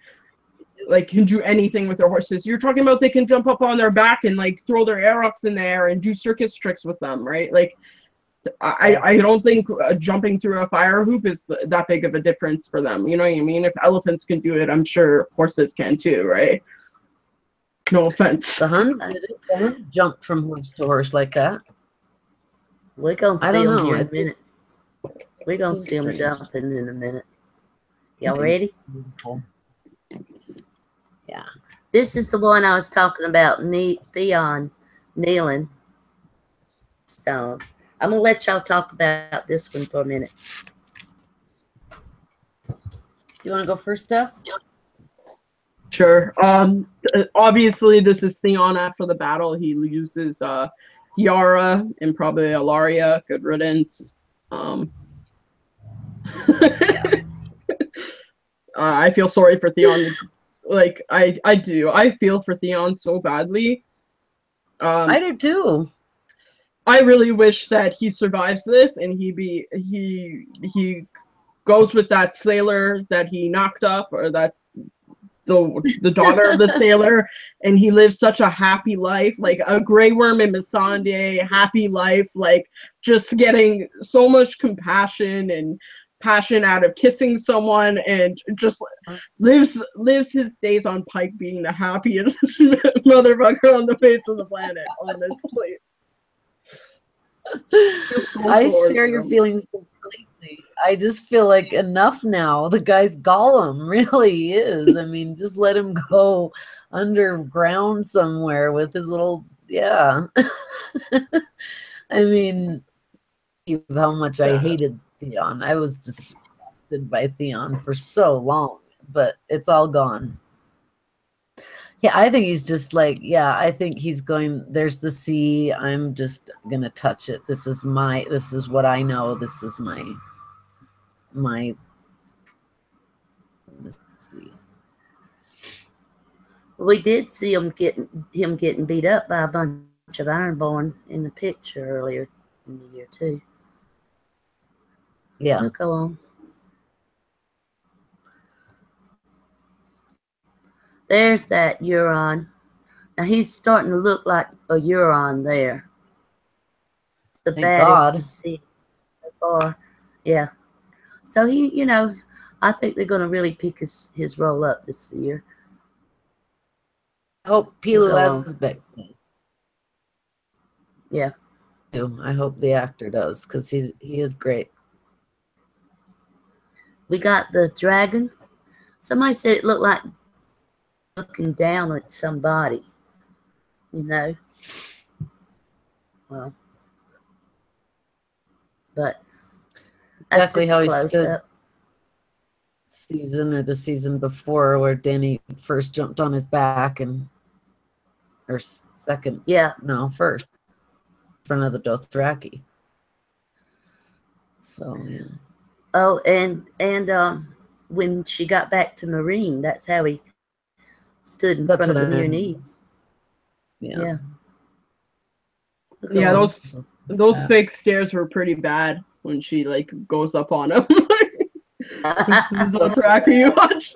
do anything with their horses. You're talking about they can jump up on their back and like throw their arrows in the air and do circus tricks with them, right? Like, I don't think jumping through a fire hoop is that big of a difference for them. You know what I mean? If elephants can do it, I'm sure horses can too, right? No offense. The Huns did it. The Huns jumped from horse to horse like that. We're going to see them here in a I minute. We're going to see them jumping in a minute. Y'all ready? Beautiful. Yeah. This is the one I was talking about, Theon kneeling stone. I'm going to let y'all talk about this one for a minute. Do you want to go first, Steph? Sure. Obviously, this is Theon after the battle. He uses Yara and probably Alaria. Good riddance. I feel sorry for Theon. Like, I do. I feel for Theon so badly. I do too. I really wish that he survives this and he goes with that sailor that he knocked up, or that's the daughter of the sailor, and he lives such a happy life, like a Grey Worm in Missandei, happy life, like just getting so much compassion and passion out of kissing someone, and just lives his days on Pike being the happiest motherfucker on the face of the planet, honestly. I share your feelings completely. I just feel like enough now. The guy's Gollum, really is. I mean, just let him go underground somewhere with his little, yeah. I mean, how much I hated Theon. I was disgusted by Theon for so long, but it's all gone. Yeah, I think he's just like, yeah, I think he's going, there's the sea, I'm just going to touch it. This is what I know. This is my, let's see. We did see him getting beat up by a bunch of Ironborn in the picture earlier in the year too. Yeah. We'll go on. There's that Euron. Now he's starting to look like a Euron there. The Thank baddest God. to see so far. Yeah. So he, I think they're going to really pick his role up this year. I hope Pilu has back. Yeah. I hope the actor does, because he is great. We got the dragon. Somebody said it looked like looking down at somebody, Well, but that's exactly just how a he close stood up. The season before, where Danny first jumped on his back or second, first in front of the Dothraki. So yeah. Oh, and when she got back to Marine, that's how he stood in That's front of what the I- near needs. Yeah. Yeah. Look Yeah, at him. those fake stairs were pretty bad when she like goes up on him. They'll crack you watch.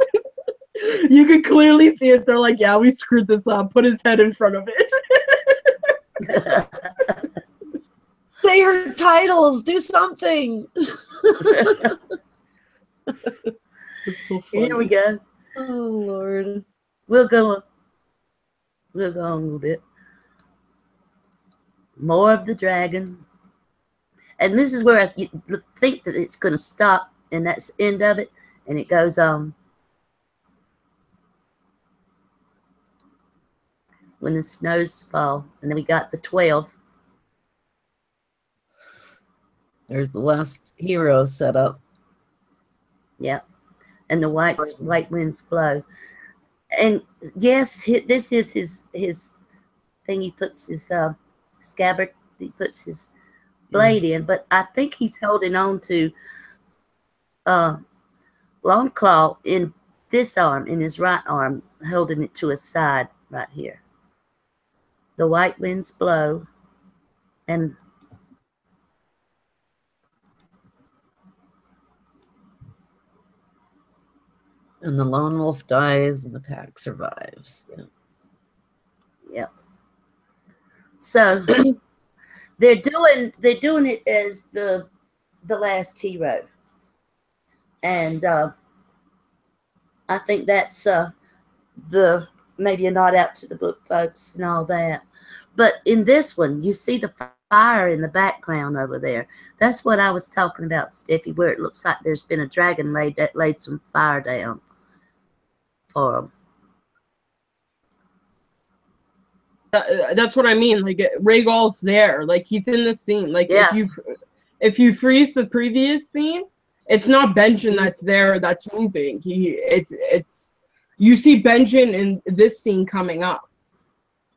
You can clearly see it. They're like, yeah, we screwed this up. Put his head in front of it. Say her titles. Do something. It's so funny. Here we go. Oh Lord. We'll go on. We'll go on a little bit. More of the dragon. And this is where you think that it's going to stop, and that's the end of it, and it goes on. When the snows fall, and then we got the 12. There's the last hero set up. Yep. And the white winds blow. And yes, this is his thing. He puts his scabbard, he puts his blade in, but I think he's holding on to Longclaw in this arm, in his right arm, holding it to his side right here. The white winds blow, and the lone wolf dies and the pack survives. Yeah. Yep. So they're doing it as the last hero, and I think that's the maybe a nod out to the book folks and all that. But in this one, you see the fire in the background over there. That's what I was talking about, Steffi, where it looks like there's been a dragon laid some fire down for them. That's what I mean. Like Rhaegal's there. Like he's in the scene. Like Yeah. if you freeze the previous scene, it's not Benjen that's there that's moving. It's you see Benjen in this scene coming up.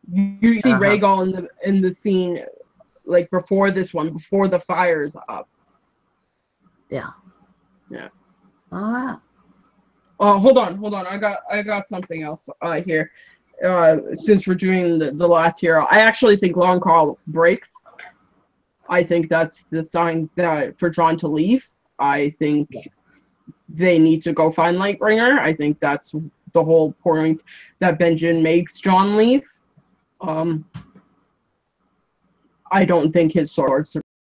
You see Rhaegal in the scene like before this one, before the fire's up. Yeah. Yeah. All right. Hold on. I got something else here. Since we're doing the last hero, I actually think Longclaw breaks. I think that's the sign that for Jon to leave. I think they need to go find Lightbringer. I think that's the whole point that Benjen makes Jon leave. I don't think his sword